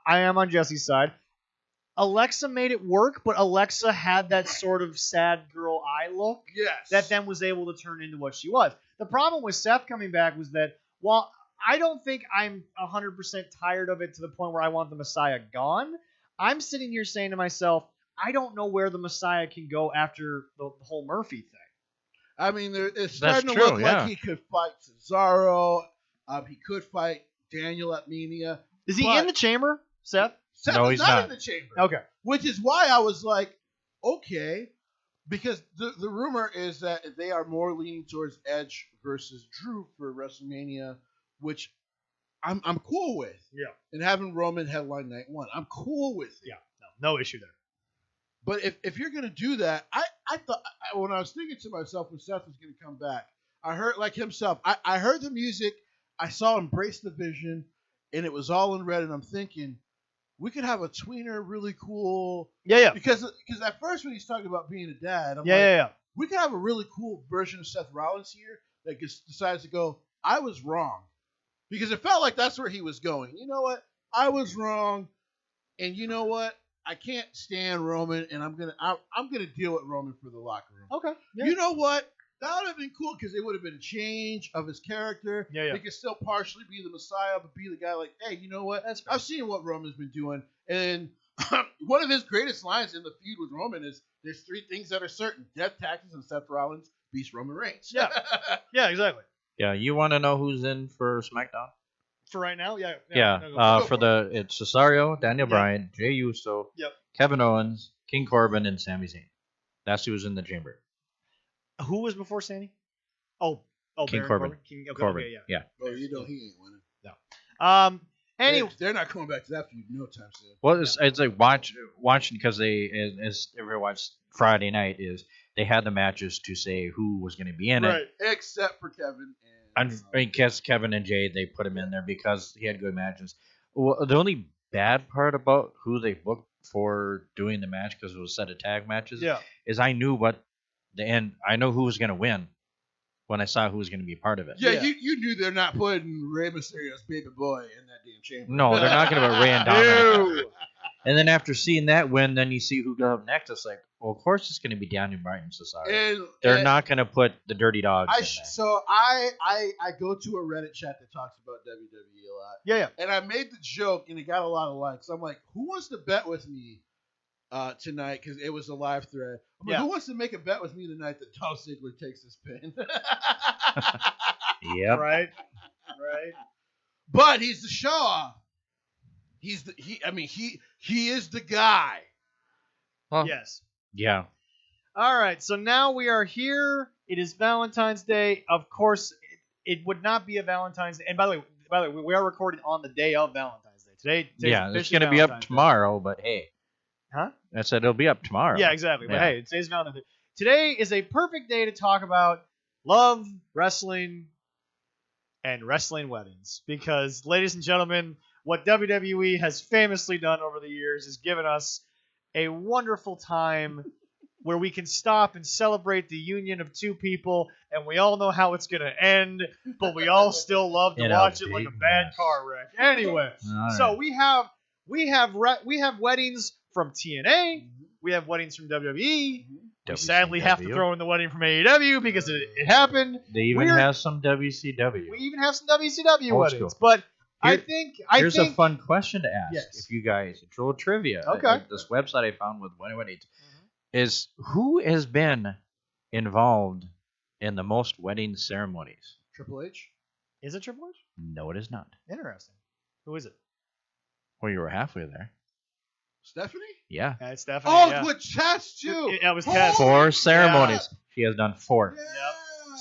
I am on Jesse's side, Alexa made it work, but Alexa had that sort of sad girl eye look. Yes. That then was able to turn into what she was. The problem with Seth coming back was that while I don't think I'm 100% tired of it to the point where I want the Messiah gone, I'm sitting here saying to myself, I don't know where the Messiah can go after the whole Murphy thing. I mean, it's starting to look like he could fight Cesaro. He could fight Daniel at Mania. Is he in the chamber, Seth? Seth no, is he's not in the chamber. Okay. Which is why I was like, okay, because the rumor is that they are more leaning towards Edge versus Drew for WrestleMania, which I'm cool with. Yeah. And having Roman headline night 1, I'm cool with it. Yeah. No issue there. But if you're gonna do that, I thought when I was thinking to myself when Seth was gonna come back, I heard like himself. I heard the music, I saw Embrace the Vision, and it was all in red, and I'm thinking we could have a tweener, really cool. Yeah. Because at first when he's talking about being a dad, I'm like, we could have a really cool version of Seth Rollins here that decides to go, I was wrong. Because it felt like that's where he was going. You know what? I was wrong, and you know what? I can't stand Roman, and I'm gonna deal with Roman for the locker room. Okay. Yeah. You know what? That would have been cool because it would have been a change of his character. Yeah. He could still partially be the Messiah, but be the guy like, hey, you know what? I've seen what Roman's been doing, and one of his greatest lines in the feud with Roman is, "There's 3 things that are certain: death, taxes, and Seth Rollins beats Roman Reigns." Yeah, yeah, exactly. Yeah, you want to know who's in for SmackDown? For right now, yeah. It's Cesario, Daniel Bryan, Jey Uso, Kevin Owens, King Corbin, and Sami Zayn. That's who's in the chamber. Who was before Sami? King Corbin. Corbin. Okay, yeah. Oh, you know he ain't winning. No. Anyway, they're not coming back to that feud no time soon. Well, it's like watching because as everyone watched Friday night is they had the matches to say who was going to be in it, except for Kevin and I guess Kevin and Jay, they put him in there because he had good matches. Well, the only bad part about who they booked for doing the match, because it was a set of tag matches, is I knew I know who was going to win when I saw who was going to be part of it. Yeah, you knew they're not putting Rey Mysterio's baby boy in that damn chamber. No, they're not going to put Rey and Dominic. And then after seeing that win, then you see who got up next. It's like, well, of course it's going to be Daniel Bryan and Cesaro. They're not going to put the Dirty Dogs in there. So I go to a Reddit chat that talks about WWE a lot. Yeah. And I made the joke, and it got a lot of likes. I'm like, who wants to bet with me tonight? Because it was a live thread. I'm like, who wants to make a bet with me tonight that Dolph Ziggler takes this pin? Yep. Right. But he's the show off. He is the guy. Well, yes. Yeah. All right. So now we are here. It is Valentine's Day. Of course, it would not be a Valentine's Day. And by the way, we are recording on the day of Valentine's Day. Today it's going to be up tomorrow, but hey. Huh? I said it'll be up tomorrow. Yeah, exactly. But hey, today's Valentine's Day. Today is a perfect day to talk about love, wrestling, and wrestling weddings. Because, ladies and gentlemen, what WWE has famously done over the years is given us a wonderful time where we can stop and celebrate the union of 2 people, and we all know how it's going to end, but we all still love to watch it like a bad car wreck. Anyway, so we have weddings from TNA, we have weddings from WWE. We sadly have to throw in the wedding from AEW because it happened. They even have some WCW. We even have some WCW weddings, but here's a fun question to ask. Yes. If you guys, it's a little trivia. Okay. This website I found with weddings is who has been involved in the most wedding ceremonies? Triple H. Is it Triple H? No, it is not. Interesting. Who is it? Well, you were halfway there. Stephanie? Yeah. It's Stephanie. Oh, with Tess too. It was Tess. 4 ceremonies. Yeah. She has done 4. Yep.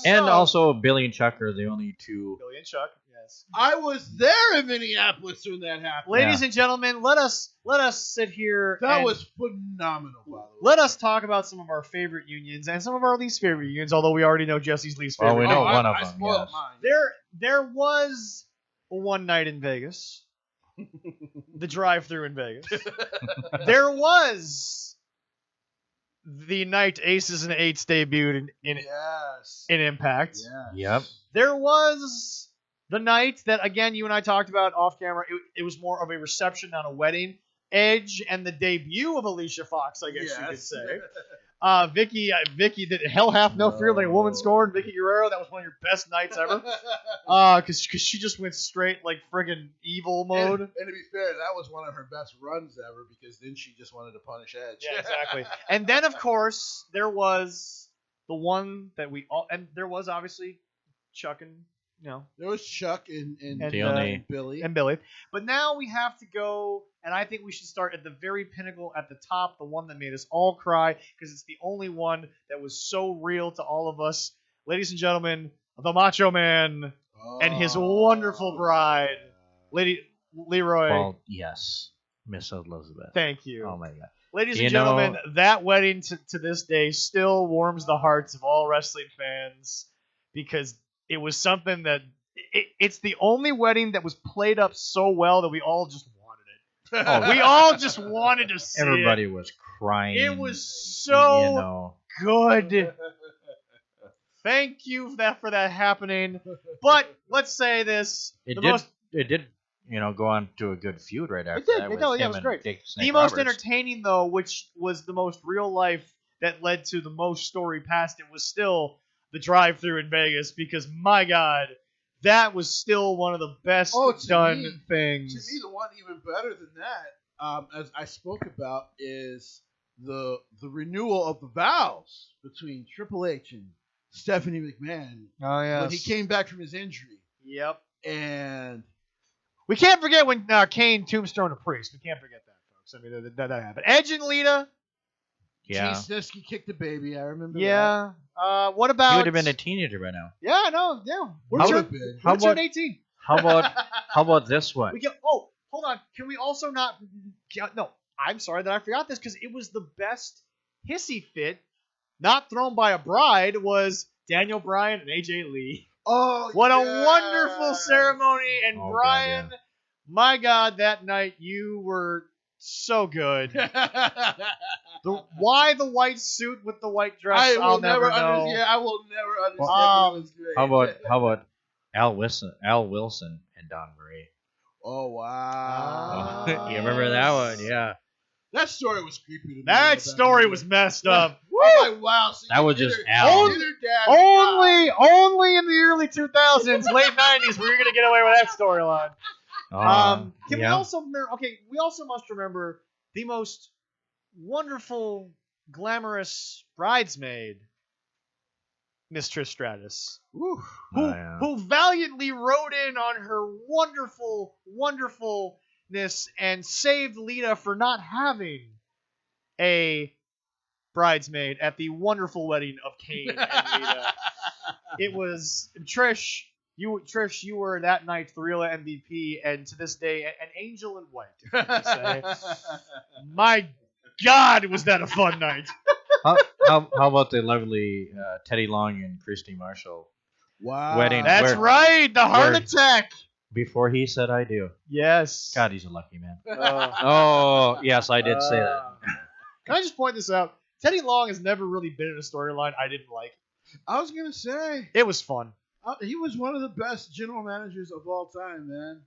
And also Billy and Chuck are the only 2. Billy and Chuck. Yes. I was there in Minneapolis when that happened. Ladies and gentlemen, let us sit here. That was phenomenal, by the way. Let us talk about some of our favorite unions and some of our least favorite unions, although we already know Jesse's least favorite. Well, we know one of them. I spoiled mine. There was one night in Vegas. The drive-thru in Vegas. There was the night Aces and Eights debuted in Impact. Yes. Yep. There was the night that, again, you and I talked about off camera. It was more of a reception, not a wedding. Edge and the debut of Alicia Fox, I guess you could say. Vicky did Hell Hath No Fear like a woman scored. Vicky Guerrero, that was one of your best nights ever. Because she just went straight like friggin' evil mode. And to be fair, that was one of her best runs ever because then she just wanted to punish Edge. Yeah, exactly. And then, of course, there was the one that we all, and there was obviously Chuck and, there was Chuck and Billy. And Billy. But now we have to go, and I think we should start at the very pinnacle, at the top, the one that made us all cry, because it's the only one that was so real to all of us. Ladies and gentlemen, the Macho Man and his wonderful bride, Lady Leroy. Well, yes, Miss Elizabeth. Thank you. Oh my God. Ladies and gentlemen, that wedding to this day still warms the hearts of all wrestling fans because it was something that it's the only wedding that was played up so well that we all just wanted it. We all just wanted to see Everybody it. was crying. It was so good. Thank you for that happening. But let's say this: it did go on to a good feud right after that. It was great. The most entertaining, though, which was the most real life that led to the most story past it, was still the drive-thru in Vegas, because my God, that was still one of the best done things. To me, the one even better than that as I spoke about, is the renewal of the vows between Triple H and Stephanie McMahon. Oh yeah. When he came back from his injury. Yep. And we can't forget when Kane tombstone a priest. We can't forget that, folks. I mean, that happened. Edge and Lita. Yeah. Snitsky kicked the baby. I remember. Yeah. What about? He would have been a teenager by now. Yeah. No. Yeah. How about 18? How about this one? We can. Oh, hold on. Can we also not? No. I'm sorry that I forgot this because it was the best hissy fit, not thrown by a bride, was Daniel Bryan and AJ Lee. Oh, what a wonderful ceremony! And Bryan, my God, that night you were so good. Why the white suit with the white dress? I'll never know. I will never understand. It was great. How about Al Wilson and Don Marie? Oh wow! You remember that one? Yeah. That story was creepy to me. That story was messed up. Oh my wow! So that was just Al. Only in the early 2000s, late 90s, were you gonna get away with that storyline. We also remember? Okay, we also must remember the most wonderful, glamorous bridesmaid, Miss Trish Stratus, who valiantly rode in on her wonderfulness and saved Lita for not having a bridesmaid at the wonderful wedding of Kane and Lita. It was Trish. You were that night the real MVP, and to this day, an angel in white. If you could say. My God, was that a fun night? How about the lovely Teddy Long and Christy Marshall wedding? That's right, the heart attack. Before he said I do. Yes. God, he's a lucky man. Oh, yes, I did say that. Can I just point this out? Teddy Long has never really been in a storyline I didn't like. I was going to say. It was fun. He was one of the best general managers of all time, man.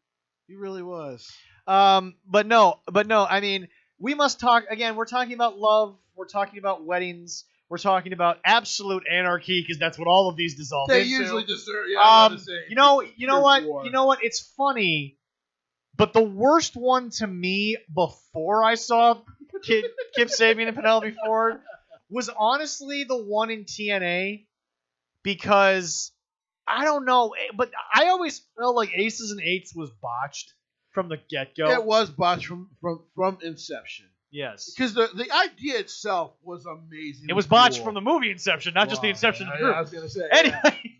He really was. But no. I mean, we must talk again. We're talking about love. We're talking about weddings. We're talking about absolute anarchy because that's what all of these dissolve into. They usually deserve. Yeah, you know what? War. You know what? It's funny, but the worst one to me before I saw Kip Sabian and Penelope Ford was honestly the one in TNA because I don't know, but I always felt like Aces and Eights was botched from the get-go. It was botched from inception. Yes. Because the idea itself was amazing. It was botched from the movie Inception, not just the Inception group. I was going to say. Anyway.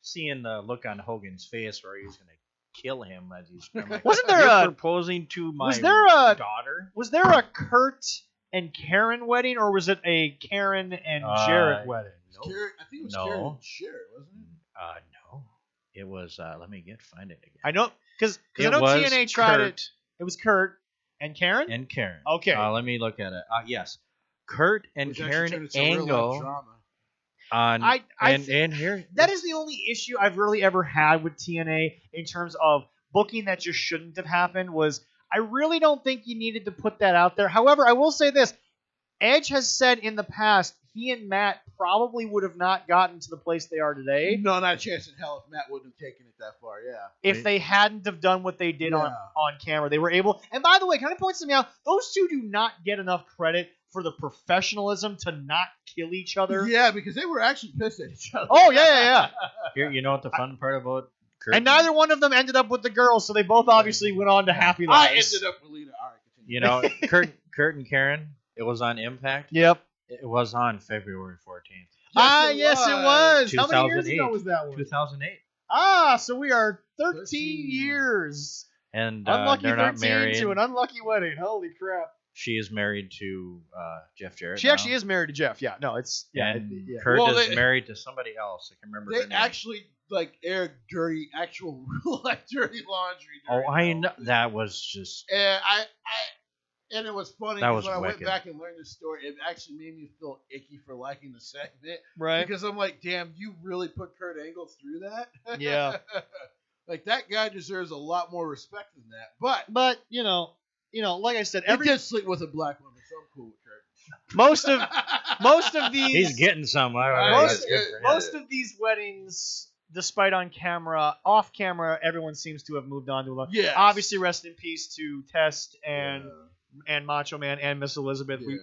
Seeing the look on Hogan's face where he was going to kill him as he's wasn't there proposing to my daughter? Was there a Kurt and Karen wedding, or was it a Karen and Jarrett wedding? No. I think it was Karen and Jarrett, wasn't it? No. It was, let me find it again. I know, because I know TNA tried it. It was Kurt. And Karen? And Karen. Okay. Let me look at it. Yes. Kurt and Karen Angle. And here. That is the only issue I've really ever had with TNA in terms of booking that just shouldn't have happened was I really don't think you needed to put that out there. However, I will say this. Edge has said in the past he and Matt probably would have not gotten to the place they are today. No, not a chance in hell if Matt wouldn't have taken it that far, yeah. If they hadn't have done what they did on camera. They were able... And by the way, kind of points something out, those two do not get enough credit for the professionalism to not kill each other. Yeah, because they were actually pissed at each other. Oh, yeah. Here, you know what the fun part about Kurt... And neither one of them ended up with the girls, so they both obviously went on to happy lives. I ended up with Lita. All right, continue. You know, Kurt and Karen, it was on Impact. Yep. It was on February 14th. Yes, it was. How many years ago was that one? 2008. So we are 13 years. And unlucky they're 13 not married. To an unlucky wedding. Holy crap. She is married to Jeff Jarrett. She actually is married to Jeff. Yeah, no, it's Kurt is married to somebody else. I can remember. They actually aired actual real life dirty laundry. I know that was just. And it was funny because when I went back and learned this story, it actually made me feel icky for liking the segment. Right. Because I'm like, damn, you really put Kurt Angle through that? Yeah. Like, that guy deserves a lot more respect than that. But you know, like I said, he did sleep with a black woman, so I'm cool with Kurt. Most of these... He's getting some. Most of these weddings despite off camera, everyone seems to have moved on to a lot. Yes. Obviously, rest in peace to Test and Macho Man and Miss Elizabeth. Yeah.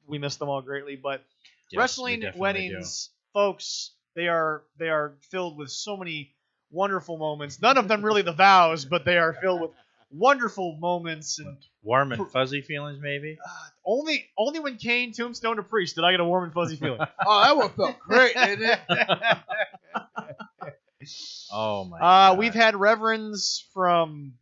We miss them all greatly. But Yes, wrestling weddings, folks, they are filled with so many wonderful moments. None of them really the vows, but they are filled with wonderful moments and warm and fuzzy feelings, maybe. Only when Kane tombstoned a priest did I get a warm and fuzzy feeling. Oh, that one felt great, didn't it? Oh my God. We've had reverends from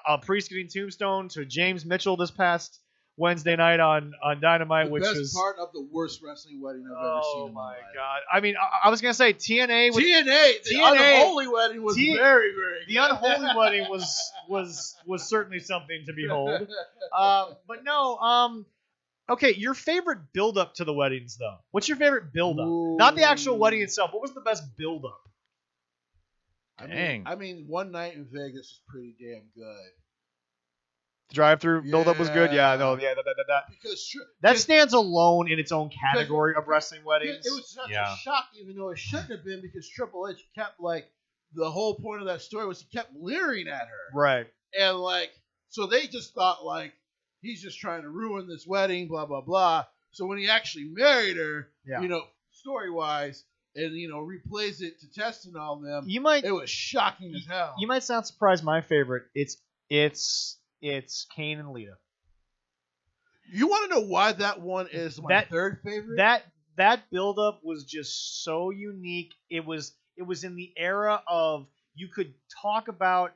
a priest getting tombstone to James Mitchell this past Wednesday night on Dynamite, which was part of the worst wrestling wedding I've ever seen. Oh my God! I mean, I was gonna say TNA. The unholy wedding was very, very good. The unholy wedding was certainly something to behold. But no. Okay, your favorite build up to the weddings though. What's your favorite build up? Not the actual wedding itself. What was the best build up? I mean, one night in Vegas is pretty damn good. The drive-through build-up was good. Yeah, no, yeah, that stands alone in its own category of wrestling weddings. It was such a shock, even though it shouldn't have been, because Triple H kept the whole point of that story was he kept leering at her, right? And so they just thought he's just trying to ruin this wedding, blah blah blah. So when he actually married her, story-wise, and replays it to Test and all them, it was shocking as hell. You might sound surprised. My favorite, it's Kane and Lita. You want to know why that one is my third favorite? That build-up was just so unique. It was in the era of you could talk about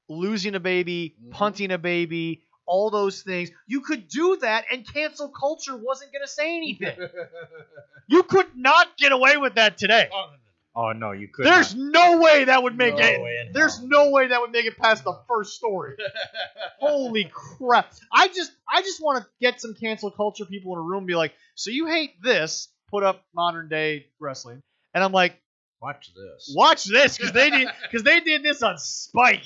losing a baby, punting a baby, all those things. You could do that, and cancel culture wasn't going to say anything. You could not get away with that today. Oh no, you couldn't. There's no way that would make it. There's no way that would make it past the first story. Holy crap! I just want to get some cancel culture people in a room and be like, so you hate this? Put up modern day wrestling, and I'm like, watch this, because they did this on Spike.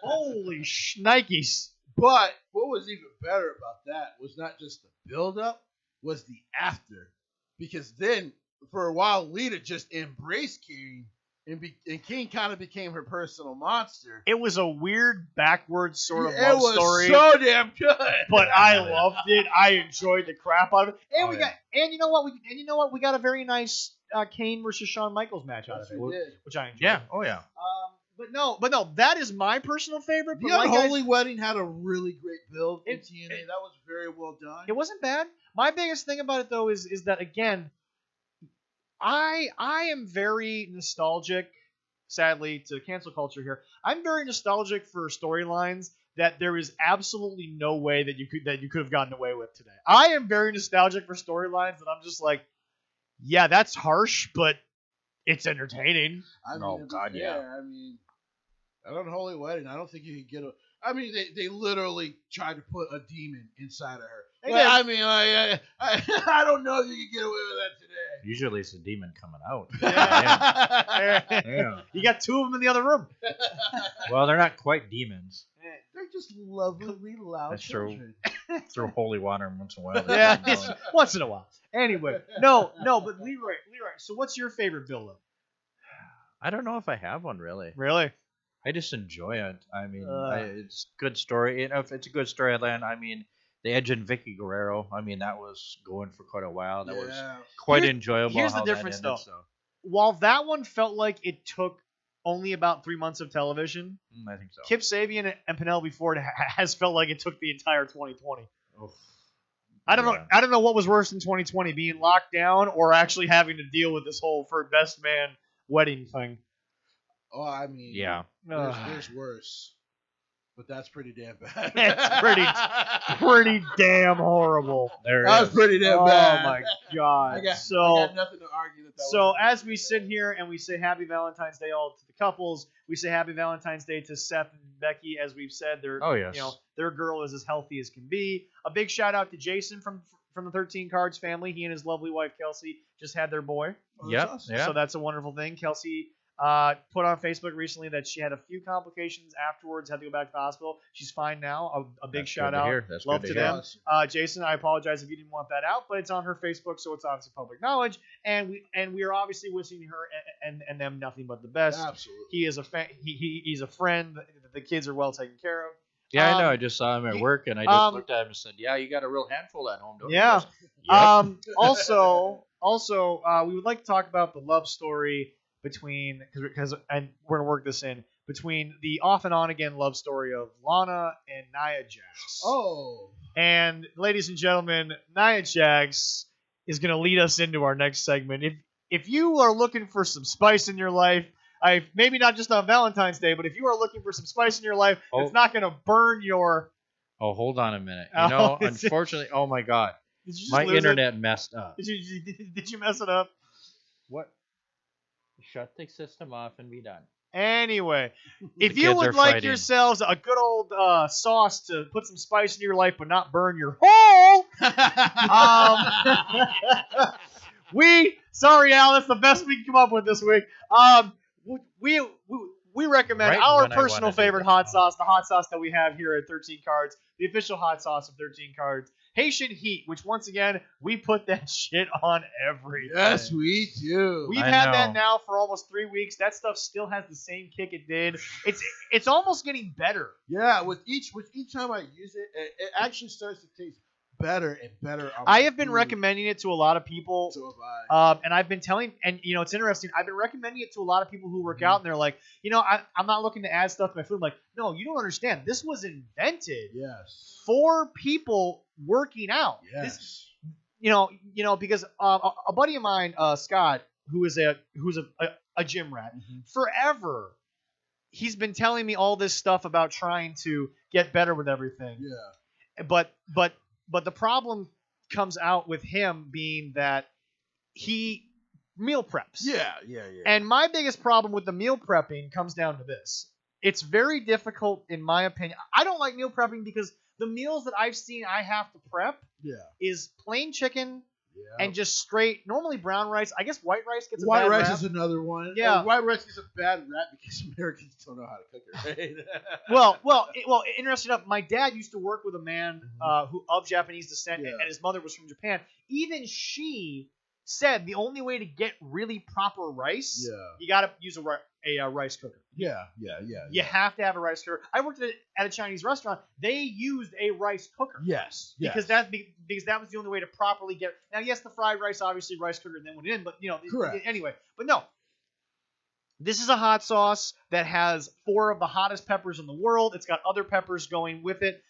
Holy shnikes! But what was even better about that was not just the build up, was the after, because then. For a while, Lita just embraced King, and King kind of became her personal monster. It was a weird, backwards sort of love story. It was so damn good. But I loved it. I enjoyed the crap out of it. And you know what? We got a very nice Kane versus Shawn Michaels match out of it, which I enjoyed. Yeah. Oh yeah. But no, that is my personal favorite. The Unholy Wedding had a really great build in TNA. That was very well done. It wasn't bad. My biggest thing about it though is that again. I am very nostalgic, sadly, to cancel culture here. I'm very nostalgic for storylines that there is absolutely no way that you could have gotten away with today. I am very nostalgic for storylines that I'm just like, yeah, that's harsh, but it's entertaining. I mean, an Unholy Wedding, I don't think you could get I mean, they literally tried to put a demon inside of her. I mean, I don't know if you can get away with that today. Usually it's a demon coming out. Yeah. You got two of them in the other room. Well, they're not quite demons. They're just lovely, loud children. Throw holy water once in a while. Yeah, once in a while. Anyway, no, but Leroy. So, what's your favorite build-up? I don't know if I have one really. Really? I just enjoy it. I mean, it's a good story. If it's a good storyline, I mean, the Edge and Vicky Guerrero. I mean, that was going for quite a while. That was quite enjoyable. Here's the difference, though. While that one felt like it took only about 3 months of television, I think so. Kip Sabian and Penelope Ford has felt like it took the entire 2020. Oof. I don't know what was worse in 2020, being locked down or actually having to deal with this whole for best man wedding thing. Oh, I mean, yeah, there's worse, but that's pretty damn bad. It's pretty damn horrible. That was pretty damn bad. Oh my god! I got nothing to argue with that. So as we sit here and we say Happy Valentine's Day all to the couples, we say Happy Valentine's Day to Seth and Becky. As we've said, their girl is as healthy as can be. A big shout out to Jason from the 13 Cards family. He and his lovely wife Kelsey just had their boy. Yep. Yeah. So that's a wonderful thing. Kelsey. put on Facebook recently that she had a few complications afterwards, had to go back to the hospital. She's fine now. A big shout out. Love to them. Jason, I apologize if you didn't want that out, but it's on her Facebook, so it's obviously public knowledge. And we are obviously wishing her and them nothing but the best. Absolutely. He is he's a friend. The kids are well taken care of. Yeah, I know. I just saw him at work, and I just looked at him and said, "Yeah, you got a real handful at home, don't you?" Yeah. Yep. Also, we would like to talk about the love story between and we're gonna work this in between the off and on again love story of Lana and Nia Jax. Oh. And ladies and gentlemen, Nia Jax is gonna lead us into our next segment. If you are looking for some spice in your life. Maybe not just on Valentine's Day, but if you are looking for some spice in your life, it's not going to burn your... Oh, hold on a minute. Unfortunately, oh my God. My internet messed up. Did you mess it up? What? Shut the system off and be done. Anyway, if you would like yourselves a good old sauce to put some spice in your life but not burn your hole... Sorry, Al, that's the best we can come up with this week. We recommend our personal favorite hot sauce, the hot sauce that we have here at 13 Cards, the official hot sauce of 13 Cards, Haitian Heat, which once again, we put that shit on everything. Yes, we do. We've had that now for almost 3 weeks. That stuff still has the same kick it did. It's almost getting better. Yeah, with each time I use it, it actually starts to taste better and better. I have been recommending it to a lot of people. So have I. And I've been telling, and it's interesting. I've been recommending it to a lot of people who work out, and they're like, I'm not looking to add stuff to my food. I'm like, no, you don't understand. This was invented for people working out. Yes. Because a buddy of mine, Scott, who's a gym rat, forever, he's been telling me all this stuff about trying to get better with everything. Yeah. But the problem comes out with him being that he meal preps. Yeah. And my biggest problem with the meal prepping comes down to this. It's very difficult, in my opinion. I don't like meal prepping because the meals that I've seen I have to prep is plain chicken and just straight, normally brown rice. I guess white rice gets a bad rap. White rice is another one. Yeah. White rice gets a bad rap because Americans don't know how to cook it, right? well, interesting enough, my dad used to work with a man who of Japanese descent, and his mother was from Japan. Even she said the only way to get really proper rice, you got to use a rice cooker. Yeah. You have to have a rice cooker. I worked at a Chinese restaurant. They used a rice cooker. Yes. Because that was the only way to properly get. Now, yes, the fried rice, obviously, rice cooker then went in, but correct. Anyway, but no. This is a hot sauce that has 4 of the hottest peppers in the world. It's got other peppers going with it.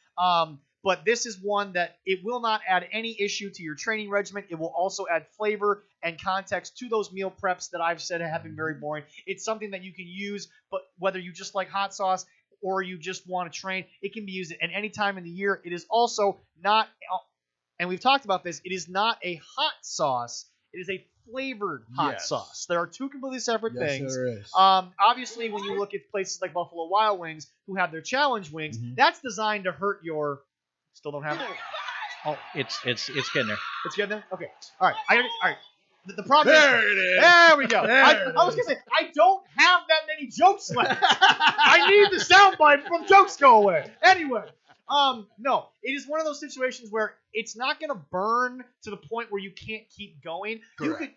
But this is one that it will not add any issue to your training regimen. It will also add flavor and context to those meal preps that I've said have been very boring. It's something that you can use, but whether you just like hot sauce or you just want to train, it can be used at any time in the year. It is also not, and we've talked about this, it is not a hot sauce. It is a flavored hot sauce. There are 2 completely separate things. There is. Obviously, when you look at places like Buffalo Wild Wings, who have their challenge wings, that's designed to hurt your... Still don't have it? Oh, it's getting there. It's getting there? Okay. All right. All right. The problem there it is. There we go. I was going to say, I don't have that many jokes left. I need the soundbite from jokes go away. Anyway. No. It is one of those situations where it's not going to burn to the point where you can't keep going. Correct.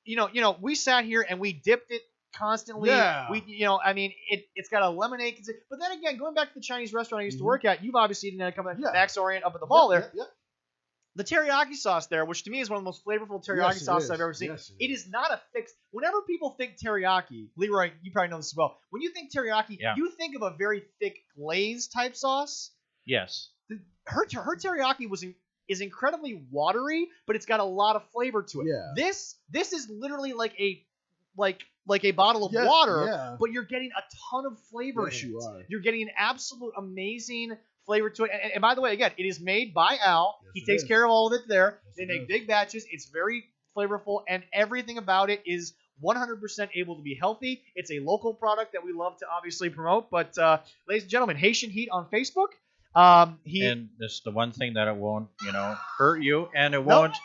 You could, we sat here and we dipped it constantly. Yeah. It's got a lemonade. But then again, going back to the Chinese restaurant I used to work at, you've obviously eaten at a company, Max Orient up at the mall there. Yeah. The teriyaki sauce there, which to me is one of the most flavorful teriyaki sauces I've ever seen. Yes, it is not a fixed. Whenever people think teriyaki, Leroy, you probably know this as well. When you think teriyaki, you think of a very thick glaze type sauce. Yes. Her teriyaki is incredibly watery, but it's got a lot of flavor to it. Yeah. This is literally like a bottle of water, but you're getting a ton of flavor in it. You are. You're getting an absolute amazing flavor to it. And by the way, again, it is made by Al. He takes care of all of it there. They make big batches. It's very flavorful, and everything about it is 100% able to be healthy. It's a local product that we love to obviously promote. But ladies and gentlemen, Haitian Heat on Facebook. And this is the one thing that it won't, hurt you, and it won't.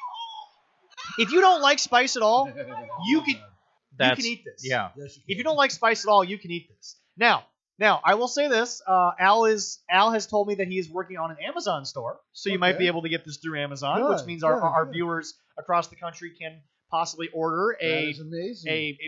If you don't like spice at all, You can eat this. Yeah. Yes, If you don't like spice at all, you can eat this. Now, I will say this. Al has told me that he is working on an Amazon store, so you might be able to get this through Amazon, which means our viewers across the country can possibly order a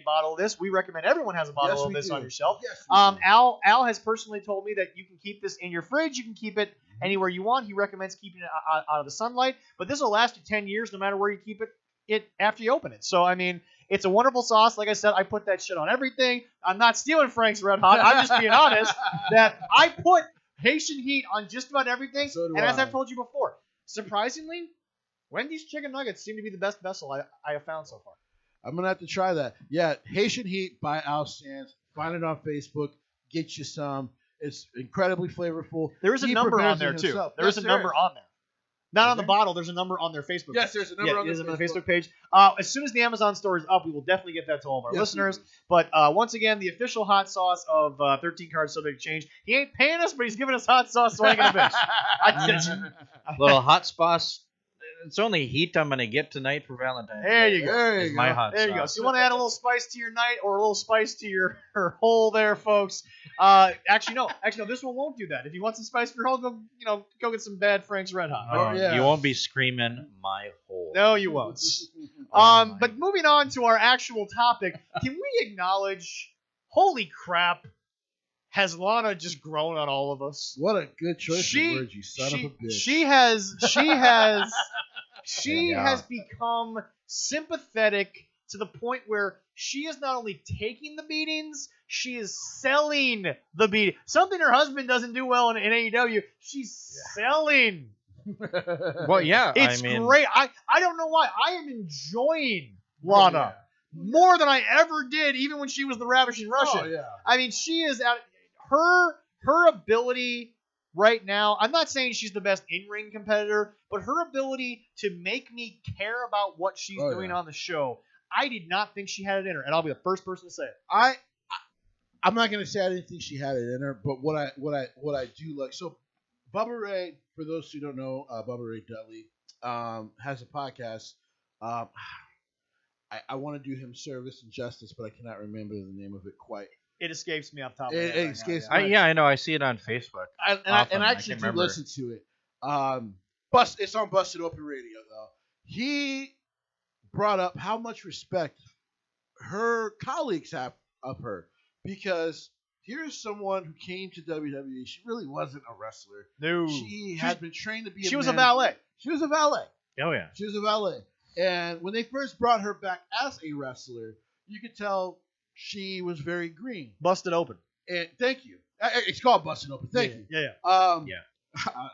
bottle of this. We recommend everyone has a bottle of this on your shelf. Yes, Al has personally told me that you can keep this in your fridge. You can keep it anywhere you want. He recommends keeping it out of the sunlight, but this will last you 10 years no matter where you keep it after you open it. So, I mean, it's a wonderful sauce. Like I said, I put that shit on everything. I'm not stealing Frank's Red Hot. I'm just being honest that I put Haitian heat on just about everything. And as I've told you before, surprisingly, Wendy's chicken nuggets seem to be the best vessel I have found so far. I'm going to have to try that. Yeah, Haitian Heat by Al Sands. Find it on Facebook. Get you some. It's incredibly flavorful. There is a number on there, too. There is a number on there. Not on the bottle. There's a number on their Facebook page. Yes, there's a number on the Facebook page. As soon as the Amazon store is up, we will definitely get that to all of our listeners. But once again, the official hot sauce of 13 Cards Subject Change. He ain't paying us, but he's giving us hot sauce, so I ain't going to bitch. Little hot sauce. It's only heat I'm going to get tonight for Valentine. There you go. There you go. My hot there sauce. You go. So you want to add a little spice to your night or a little spice to your hole there, folks. Actually, no. This one won't do that. If you want some spice for your hole, go get some bad Frank's Red Hot. You won't be screaming my hole. No, you won't. But moving on to our actual topic, can we acknowledge, holy crap, has Lana just grown on all of us? What a good choice of words, you son of a bitch. She has become sympathetic to the point where she is not only taking the beatings, she is selling the beating. Something her husband doesn't do well in AEW. She's selling. Well, yeah. It's great. I don't know why. I am enjoying Lana more than I ever did, even when she was the Ravishing Russian. Oh, yeah. I mean, she is at her ability right now. I'm not saying she's the best in-ring competitor, but her ability to make me care about what she's doing on the show, I did not think she had it in her, and I'll be the first person to say it. I'm not going to say I didn't think she had it in her, but what I do like, so Bubba Ray, for those who don't know, Bubba Ray Dudley has a podcast. I want to do him service and justice, but I cannot remember the name of it quite. It escapes me off the top of my head. It escapes me. I know. I see it on Facebook. And I actually do listen to it. It's on Busted Open Radio, though. He brought up how much respect her colleagues have of her. Because here's someone who came to WWE. She really wasn't a wrestler. No. She had been trained to be a manager. She was a valet. She was a valet. Oh, yeah. She was a valet. And when they first brought her back as a wrestler, you could tell she was very green. Busted Open. And thank you. It's called Busted Open. Thank you. Yeah.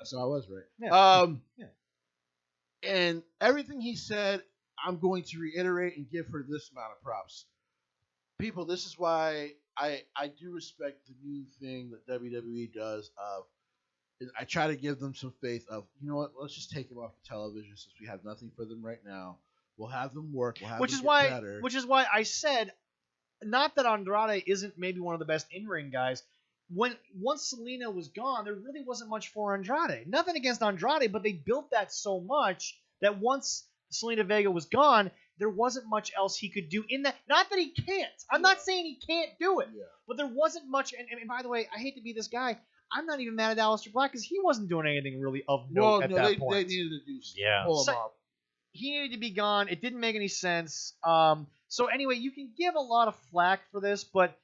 So I was right. Yeah. And everything he said, I'm going to reiterate and give her this amount of props. People, this is why I do respect the new thing that WWE does of I try to give them some faith of, you know what, let's just take them off the television since we have nothing for them right now. We'll have them work. We'll have them get better. Which is why I said, not that Andrade isn't maybe one of the best in-ring guys. Once Selena was gone, there really wasn't much for Andrade. Nothing against Andrade, but they built that so much that once Selena Vega was gone, there wasn't much else he could do in that. Not that he can't. I'm not saying he can't do it. Yeah. But there wasn't much. And by the way, I hate to be this guy. I'm not even mad at Aleister Black because he wasn't doing anything really of note at that point. They needed to do pull him off. He needed to be gone. It didn't make any sense. So anyway, you can give a lot of flack for this, but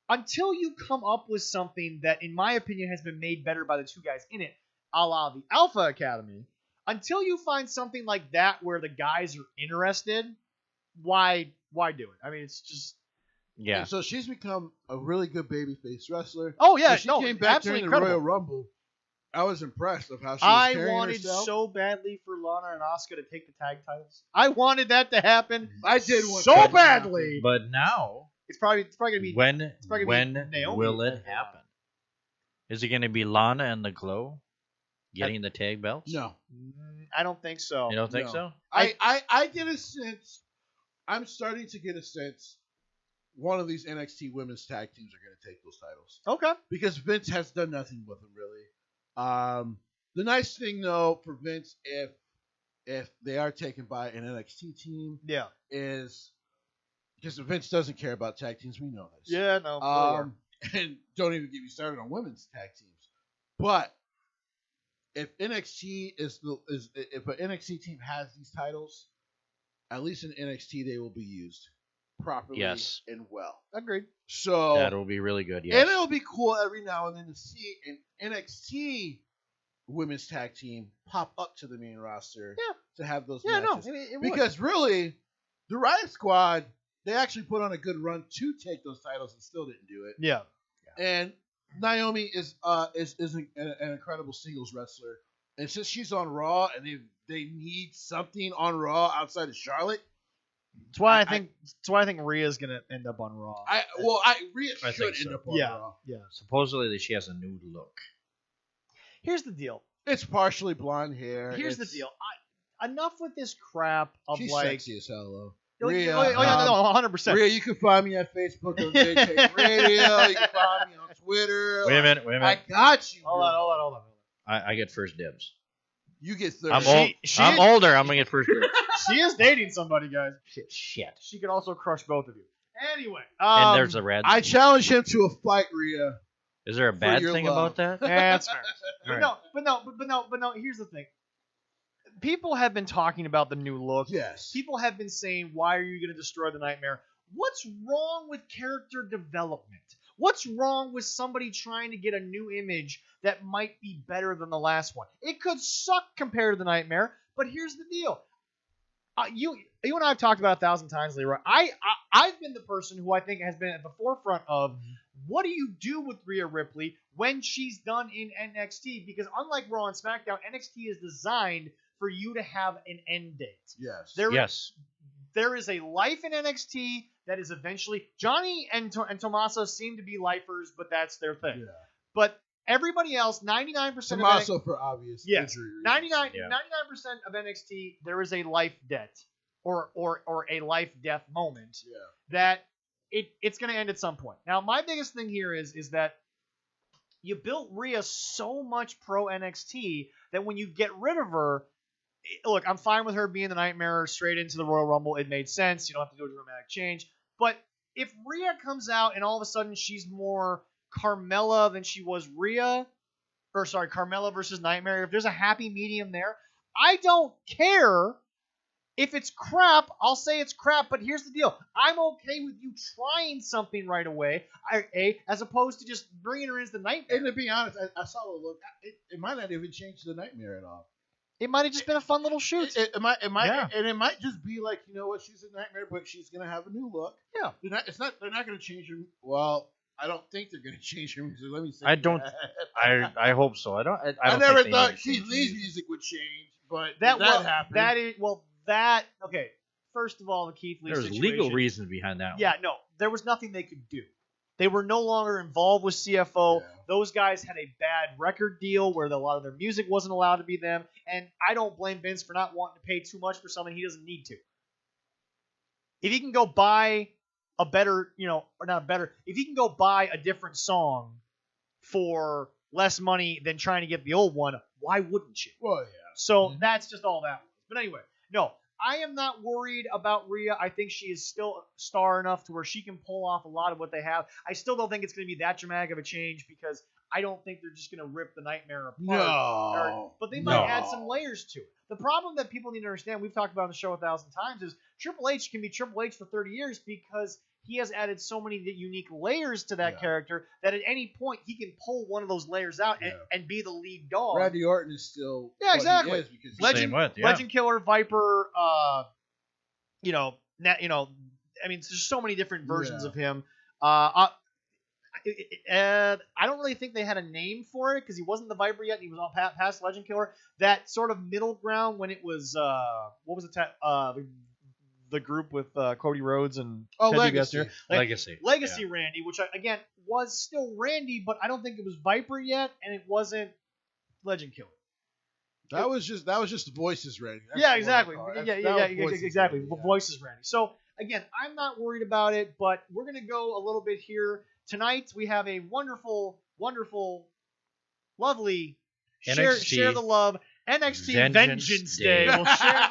until you come up with something that, in my opinion, has been made better by the two guys in it, a la the Alpha Academy, until you find something like that where the guys are interested, why do it? I mean, it's just... Yeah. And so she's become a really good babyface wrestler. Oh, yeah. When she came back during the Royal Rumble. I was impressed of how she was carrying herself. I wanted so badly for Lana and Asuka to take the tag titles. I wanted that to happen. I did want so badly. But now... It's probably going to be... When Naomi will it happen? Is it going to be Lana and the Glow getting the tag belts? No. I don't think so. You don't think so? I get a sense... I'm starting to get a sense one of these NXT women's tag teams are going to take those titles. Okay. Because Vince has done nothing with them, really. The nice thing, though, for Vince, if they are taken by an NXT team, yeah, is because Vince doesn't care about tag teams. We know this. Yeah, no. And don't even get me started on women's tag teams. But if NXT if an NXT team has these titles, at least in NXT they will be used properly and well. Agreed. So that'll be really good. Yes. And it'll be cool every now and then to see an NXT women's tag team pop up to the main roster to have those matches. No, because really, the Riot Squad, they actually put on a good run to take those titles and still didn't do it. Yeah. And Naomi is an incredible singles wrestler, and since she's on Raw and they need something on Raw outside of Charlotte, that's why I think Rhea's gonna end up on Raw. Rhea should end up on Raw. Yeah. Supposedly she has a new look. Here's the deal. It's partially blonde hair. Here's the deal. Enough with this crap of she's like. Sexy as hell though. Rhea, 100%. Rhea, you can find me at Facebook on JK Radio. You can find me on Twitter. Wait a minute. I got you. Hold on. I get first dibs. You get third. I'm older. I'm gonna get first dibs. She is dating somebody, guys. Shit. She could also crush both of you. Anyway, and there's a red. I challenge him to a fight, Rhea. Is there a bad thing about that? Yeah, that's fair. But no. Here's the thing. People have been talking about the new look. Yes. People have been saying, why are you going to destroy the Nightmare? What's wrong with character development? What's wrong with somebody trying to get a new image that might be better than the last one? It could suck compared to the Nightmare, but here's the deal. You and I have talked about it 1,000 times, Leroy. I've been the person who I think has been at the forefront of what do you do with Rhea Ripley when she's done in NXT? Because unlike Raw and SmackDown, NXT is designed for you to have an end date. Yes. There is a life in NXT that is eventually... Johnny and Tommaso seem to be lifers, but that's their thing. Yeah. But everybody else, 99% Tommaso for obvious injury reasons. 99% of NXT, there is a life debt or a life-death moment that it's going to end at some point. Now, my biggest thing here is that you built Rhea so much pro NXT that when you get rid of her... Look, I'm fine with her being the Nightmare straight into the Royal Rumble. It made sense. You don't have to do a dramatic change. But if Rhea comes out and all of a sudden she's more Carmella than she was Carmella versus Nightmare, if there's a happy medium there, I don't care if it's crap. I'll say it's crap, but here's the deal. I'm okay with you trying something right away, as opposed to just bringing her into the Nightmare. And to be honest, I saw the look. It might not even change the Nightmare at all. It might have just been a fun little shoot. It might just be like, you know what, she's a Nightmare, but she's gonna have a new look. Yeah. They're not gonna change her. Well, I don't think they're gonna change her music. Let me say. I hope so. I never thought Keith Lee's music would change, but that happened. Okay. First of all, the Keith Lee situation. There's legal reasons behind that. Yeah, no, there was nothing they could do. They were no longer involved with CFO. Yeah. Those guys had a bad record deal where a lot of their music wasn't allowed to be them. And I don't blame Vince for not wanting to pay too much for something he doesn't need to. If he can go buy a better, if he can go buy a different song for less money than trying to get the old one, why wouldn't you? Well, yeah. So that's just all that was. But anyway, no. I am not worried about Rhea. I think she is still a star enough to where she can pull off a lot of what they have. I still don't think it's going to be that dramatic of a change because I don't think they're just going to rip the Nightmare apart. No. But they might add some layers to it. The problem that people need to understand, we've talked about on the show 1,000 times, is Triple H can be Triple H for 30 years because he has added so many unique layers to that character that at any point he can pull one of those layers out and be the lead dog. Randy Orton is still exactly. He is because Legend Killer, Viper, I mean, there's so many different versions of him. I don't really think they had a name for it because he wasn't the Viper yet. He was all past Legend Killer. That sort of middle ground when it was what was the group with Cody Rhodes and Ted Legacy. Legacy Randy, which again was still Randy, but I don't think it was Viper yet, and it wasn't Legend Killer. That was just the voices Randy. Yeah, exactly. Exactly. Voices Randy. So again, I'm not worried about it, but we're gonna go a little bit here tonight. We have a wonderful, lovely share the love NXT Vengeance Day. We'll share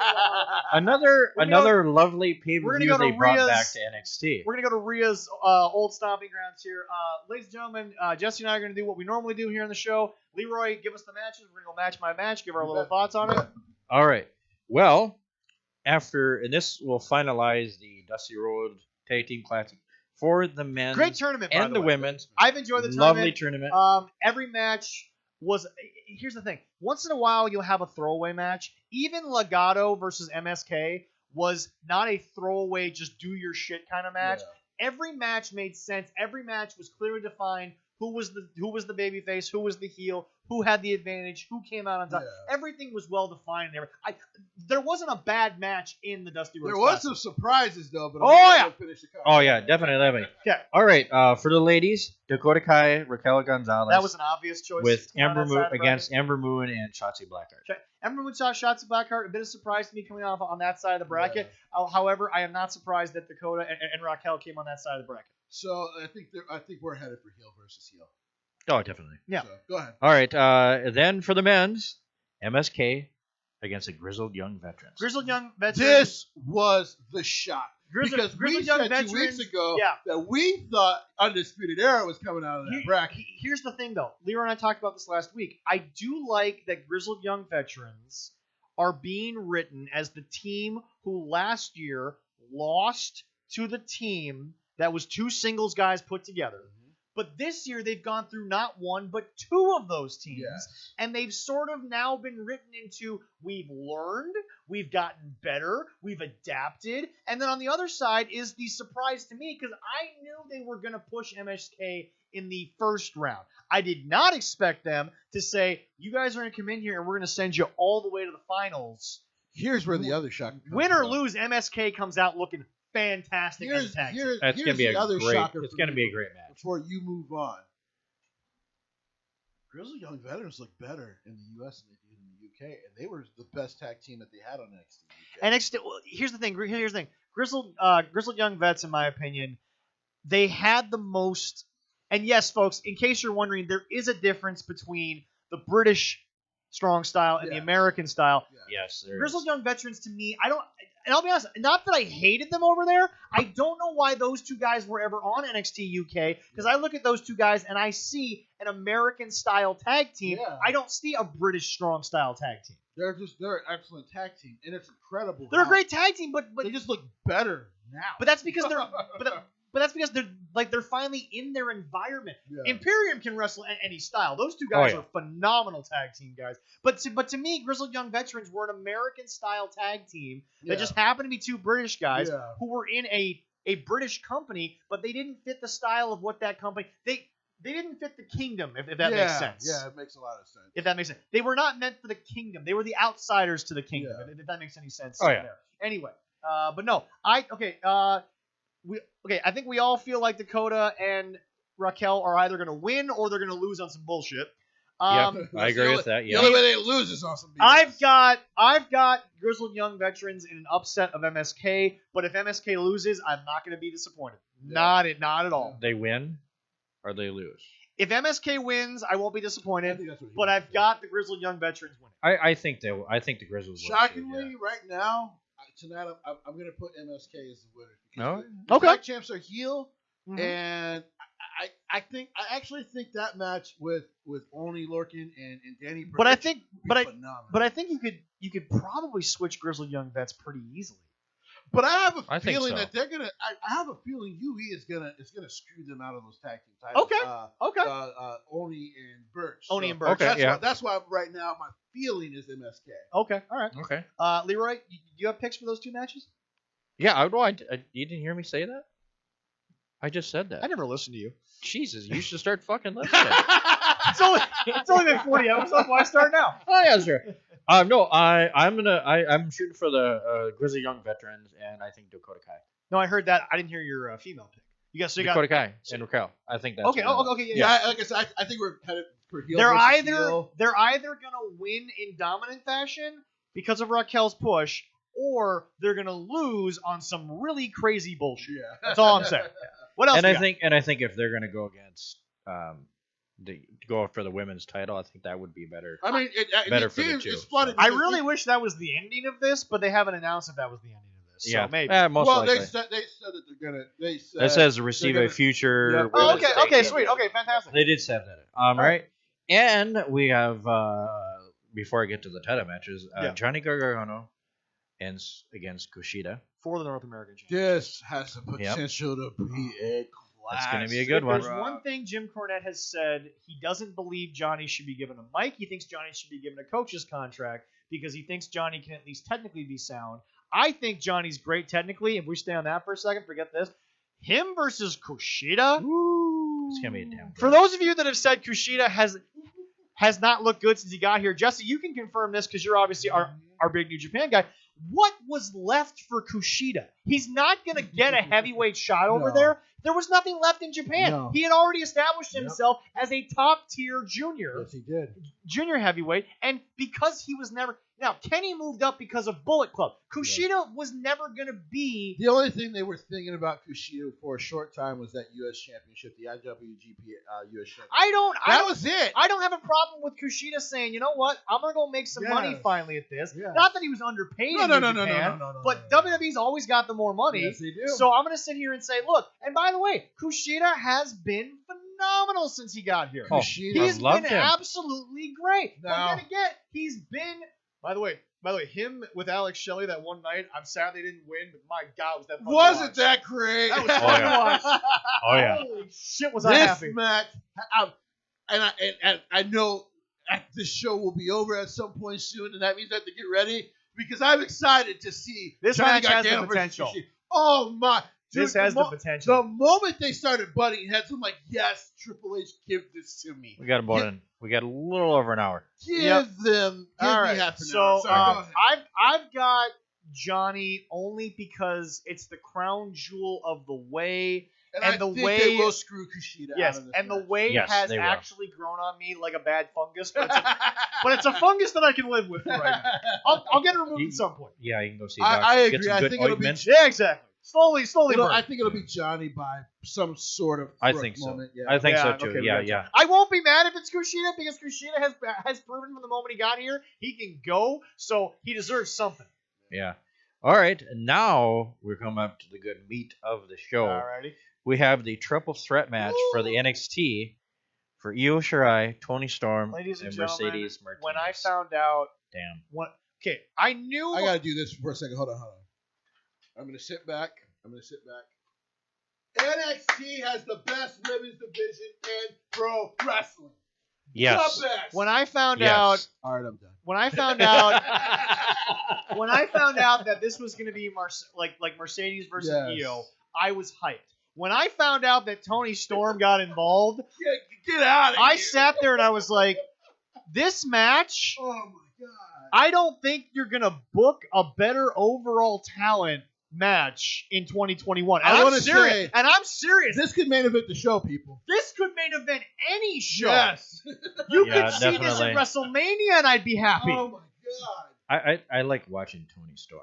another lovely pay-per-view they brought back to NXT. We're going to go to Rhea's old stomping grounds here. Ladies and gentlemen, Jesse and I are going to do what we normally do here on the show. Leroy, give us the matches. We're going to go match by match, give our little thoughts on it. All right. Well, and this will finalize the Dusty Road Tag Team Classic for the men's great tournament and by the women's. I've enjoyed the tournament. Lovely tournament. Every match was. Here's the thing. Once in a while, you'll have a throwaway match. Even Legado versus MSK was not a throwaway, just do your shit kind of match. Yeah. Every match made sense. Every match was clearly defined. Who was the babyface? Who was the heel? Who had the advantage? Who came out on top? Yeah. Everything was well defined. There wasn't a bad match in the Dusty Rhodes. There was some surprises though, but finish the card. Oh yeah, definitely. Yeah. All right, for the ladies, Dakota Kai, Raquel Gonzalez. That was an obvious choice. With Ember Moon against Ember Moon and Shotzi Blackheart. Ember Moon saw Shotzi Blackheart. A bit of surprise to me coming off on that side of the bracket. Yeah. However, I am not surprised that Dakota and Raquel came on that side of the bracket. So I think we're headed for heel versus heel. Oh, definitely. Yeah. So, go ahead. All right. Then for the men's, MSK against the Grizzled Young Veterans. Grizzled Young Veterans. This was the shot. Because Grizzled we Young said Veterans, 2 weeks ago that we thought Undisputed Era was coming out of that bracket. Here's the thing, though. Leroy and I talked about this last week. I do like that Grizzled Young Veterans are being written as the team who last year lost to the team that was 2 singles guys put together. But this year, they've gone through not 1, but 2 of those teams. Yes. And they've sort of now been written into, we've learned, we've gotten better, we've adapted. And then on the other side is the surprise to me, because I knew they were going to push MSK in the first round. I did not expect them to say, you guys are going to come in here and we're going to send you all the way to the finals. Here's where the other shock comes Win or lose, MSK comes out looking fantastic. That's going to be a great match. Before you move on, Grizzled Young Veterans look better in the U.S. than they did in the UK, and they were the best tag team that they had on NXT. Well, here's the thing. Grizzled Young Vets, in my opinion, they had the most. And yes, folks, in case you're wondering, there is a difference between the British strong style and the American style. Yes, Grizzled Young Veterans, to me, and I'll be honest, not that I hated them over there. I don't know why those 2 guys were ever on NXT UK, because I look at those 2 guys and I see an American-style tag team. Yeah. I don't see a British strong-style tag team. They're an excellent tag team, and it's incredible. They're a great tag team, but they just look better now. But that's because they're finally in their environment. Yeah. Imperium can wrestle any style. Those 2 guys are phenomenal tag team guys. But to me, Grizzled Young Veterans were an American style tag team that just happened to be 2 British guys who were in a British company, but they didn't fit the style of what that company they didn't fit the kingdom, if that makes sense. Yeah, it makes a lot of sense. If that makes sense. They were not meant for the kingdom. They were the outsiders to the kingdom, if that makes any sense. There. Anyway, but no, I think we all feel like Dakota and Raquel are either going to win or they're going to lose on some bullshit. I agree with that. Yeah. The only way they lose is on some BS. I've got Grizzled Young Veterans in an upset of MSK, but if MSK loses, I'm not going to be disappointed. Yeah. Not at all. They win or they lose. If MSK wins, I won't be disappointed. But I've got the Grizzled Young Veterans winning. I think the Grizzlies. Shockingly, right now. Tonight, I'm going to put MSK as the winner. No, the tag champs are heel, and I actually think that match with Oney Lorcan and Danny Burch. But I think you could probably switch Grizzled Young Vets pretty easily. But I have a feeling that they're gonna. I have a feeling UE is gonna screw them out of those tag team titles. Okay. Oney and Burch. Oney and Burch. Okay. That's why right now my feeling is MSK. Okay. All right. Okay. Leroy, do you have picks for those 2 matches? Yeah. You didn't hear me say that? I just said that. I never listened to you. Jesus, you should start fucking listening. It's only been 40 episodes. Why start now? Oh yeah, sure. No, I'm shooting for the Grizzly Young Veterans, and I think Dakota Kai. No, I heard that. I didn't hear your female pick. You got Dakota Kai and Raquel. I think that's okay. Okay, yeah. Like I said, I think we're headed for heel. They're either gonna win in dominant fashion because of Raquel's push, or they're gonna lose on some really crazy bullshit. Yeah. That's all I'm saying. What else? And I think if they're gonna go against to go for the women's title. I think that would be better. I mean, better for the two. I really wish that was the ending of this, but they haven't announced if that was the ending of this. Yeah, so maybe. Most likely. They said that they're gonna. That says receive a future. Yeah. Oh, okay, sweet, okay, fantastic. They did say that. Right. And we have before I get to the title matches, Johnny Gargano against Kushida for the North American Championship. This has the potential to be a class. That's going to be a good one. There's one thing Jim Cornette has said. He doesn't believe Johnny should be given a mic. He thinks Johnny should be given a coach's contract because he thinks Johnny can at least technically be sound. I think Johnny's great technically. If we stay on that for a second, forget this. Him versus Kushida. Ooh. It's going to be a damn. For those of you that have said Kushida has not looked good since he got here, Jesse, you can confirm this because you're obviously our big New Japan guy. What was left for Kushida? He's not going to get a heavyweight shot over there. There was nothing left in Japan. No. He had already established himself as a top-tier junior. Yes, he did. Junior heavyweight. And because he was never... Now, Kenny moved up because of Bullet Club. Kushida was never going to be... The only thing they were thinking about Kushida for a short time was that U.S. Championship, the IWGP U.S. Championship. That was it. I don't have a problem with Kushida saying, you know what, I'm going to go make some money finally at this. Yes. Not that he was underpaid in Japan, but WWE's always got the more money. Yes, they do. So I'm going to sit here and say, look, and by the way, Kushida has been phenomenal since he got here. He's been absolutely great. Now, Don't forget, he's been... By the way, him with Alex Shelley that one night, I'm sad they didn't win, but my God, was that fun to watch. Wasn't that great? That was fun to watch. Oh, yeah. Holy shit, was I happy. This match, and I know this show will be over at some point soon, and that means I have to get ready, because I'm excited to see this Johnny match has Gargano the potential. Oh, my. Dude, this has the potential. The moment they started butting heads, I'm like, yes, Triple H, give this to me. We got we got a little over an hour. Give them. Give me half an hour. So I've got Johnny only because it's the crown jewel of the way. And the way they will screw Kushida out of this and match. the way has actually grown on me like a bad fungus, but it's a fungus that I can live with right now. I'll get it removed at some point. Yeah, you can go see. I agree. Get some good ointments. Yeah, exactly. Slowly. I think it'll be Johnny by some sort of. I think so. Moment. Yeah. I think so too. Okay, yeah. I won't be mad if it's Kushida because Kushida has proven from the moment he got here he can go, so he deserves something. Yeah. All right, and now we're coming up to the good meat of the show. Alrighty. We have the triple threat match for the NXT for Io Shirai, Toni Storm, Ladies and Mercedes gentlemen, Martinez. when I found out, I knew. I gotta do this for a second. Hold on. I'm gonna sit back. NXT has the best women's division in pro wrestling. Yes. The best. When I found out. All right, I'm done. When I found out. When I found out that this was going to be like Mercedes versus Io, I was hyped. When I found out that Toni Storm got involved, get out of here. I sat there and I was like, this match, oh my God. I don't think you're going to book a better overall talent match in 2021. And I'm serious. This could main event the show, people. This could main event any show. Yes. You could see this at WrestleMania and I'd be happy. Oh my God. I like watching Toni Storm.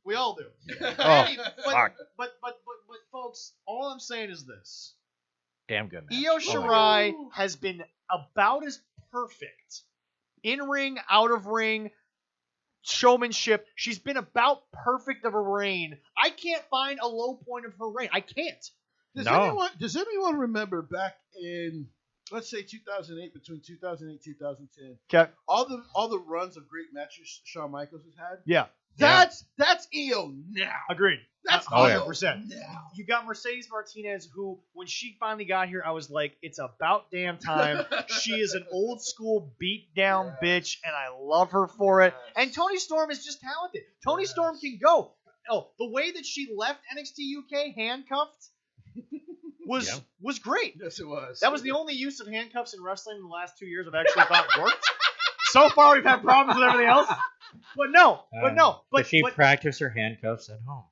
We all do. Fuck. But folks, all I'm saying is this. Damn good match. Io Shirai has been about as perfect in ring, out of ring, showmanship. She's been about perfect of a reign. I can't find a low point of her reign. I can't. Does anyone remember back in, let's say 2008, between 2008 and 2010? Okay. All the runs of great matches Shawn Michaels has had. Yeah. That's Io now. Agreed. That's 100%. Now. You got Mercedes Martinez, who, when she finally got here, I was like, it's about damn time. She is an old school beat down bitch, and I love her for it. And Toni Storm is just talented. Toni Storm can go. Oh, the way that she left NXT UK handcuffed was great. Yes, it was. That was the only use of handcuffs in wrestling in the last 2 years I've actually thought worked. So far, we've had problems with everything else. But she practiced her handcuffs at home.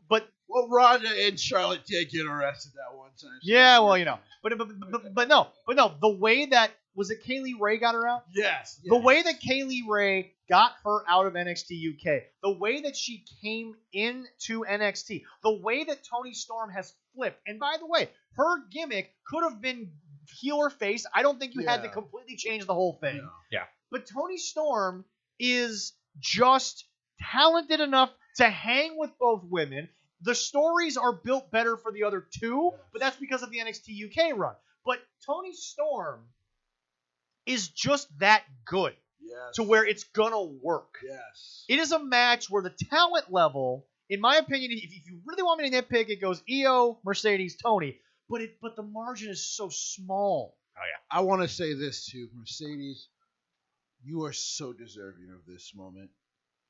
Well, Ronda and Charlotte did get arrested that one time. Yeah, well, you know. But no. The way that, was it Kaylee Ray got her out? Yes. The way that Kaylee Ray got her out of NXT UK, the way that she came into NXT, the way that Toni Storm has flipped. And by the way, her gimmick could have been heel or face. I don't think you had to completely change the whole thing. No. Yeah. But Toni Storm is just talented enough to hang with both women. The stories are built better for the other two, but that's because of the NXT UK run. But Toni Storm is just that good to where it's gonna work. Yes. It is a match where the talent level, in my opinion, if you really want me to nitpick, it goes Io, Mercedes, Toni. But the margin is so small. Oh yeah. I want to say this too, Mercedes. You are so deserving of this moment.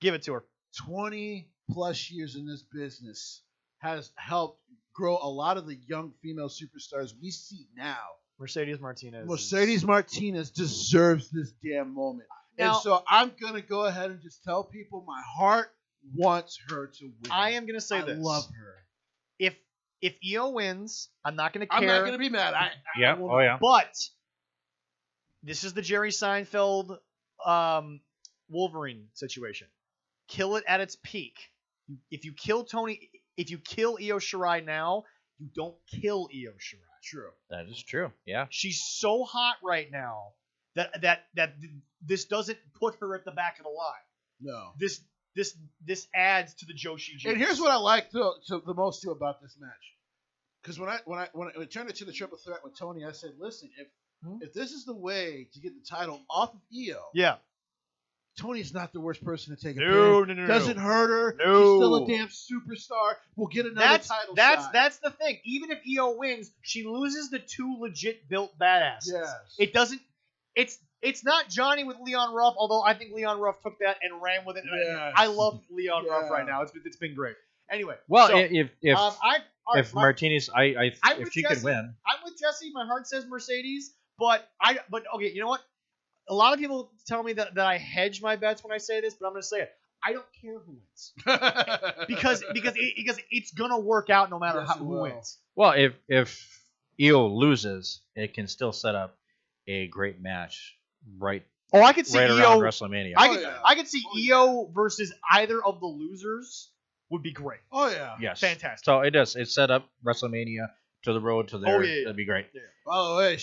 Give it to her. 20 plus years in this business has helped grow a lot of the young female superstars we see now. Mercedes Martinez deserves this damn moment. Now, and so I'm going to go ahead and just tell people my heart wants her to win. I am going to say this. I love her. If Io wins, I'm not going to care. I'm not going to be mad. Yeah. But this is the Jerry Seinfeld Wolverine situation. Kill it at its peak. If you kill Io Shirai now, you don't kill Io Shirai. True. That is true. Yeah. She's so hot right now that this doesn't put her at the back of the line. No. This adds to the Joshi juice. And here's what I like the most too about this match. Because when I turned it to the triple threat with Tony, I said, listen, if this is the way to get the title off of Io, Tony's not the worst person to take a pin. No. Doesn't hurt her. No. She's still a damn superstar. We'll get another title shot. That's the thing. Even if Io wins, she loses the two legit built badasses. Yes. It doesn't. It's not Johnny with Leon Ruff, although I think Leon Ruff took that and ran with it. Yes. I love Leon Ruff right now. It's been great. Anyway. Well, so, if Martinez, if she could win, I'm with Jesse. My heart says Mercedes, but okay. You know what? A lot of people tell me that I hedge my bets when I say this, but I'm going to say it. I don't care who wins because it's going to work out no matter who wins. Well, if Io loses, it can still set up a great match I could see Io around WrestleMania. I could see Io versus either of the losers would be great. Oh yeah. Yes. Fantastic. So it does. It set up WrestleMania to the road to there. That'd be great. Yeah. By the way,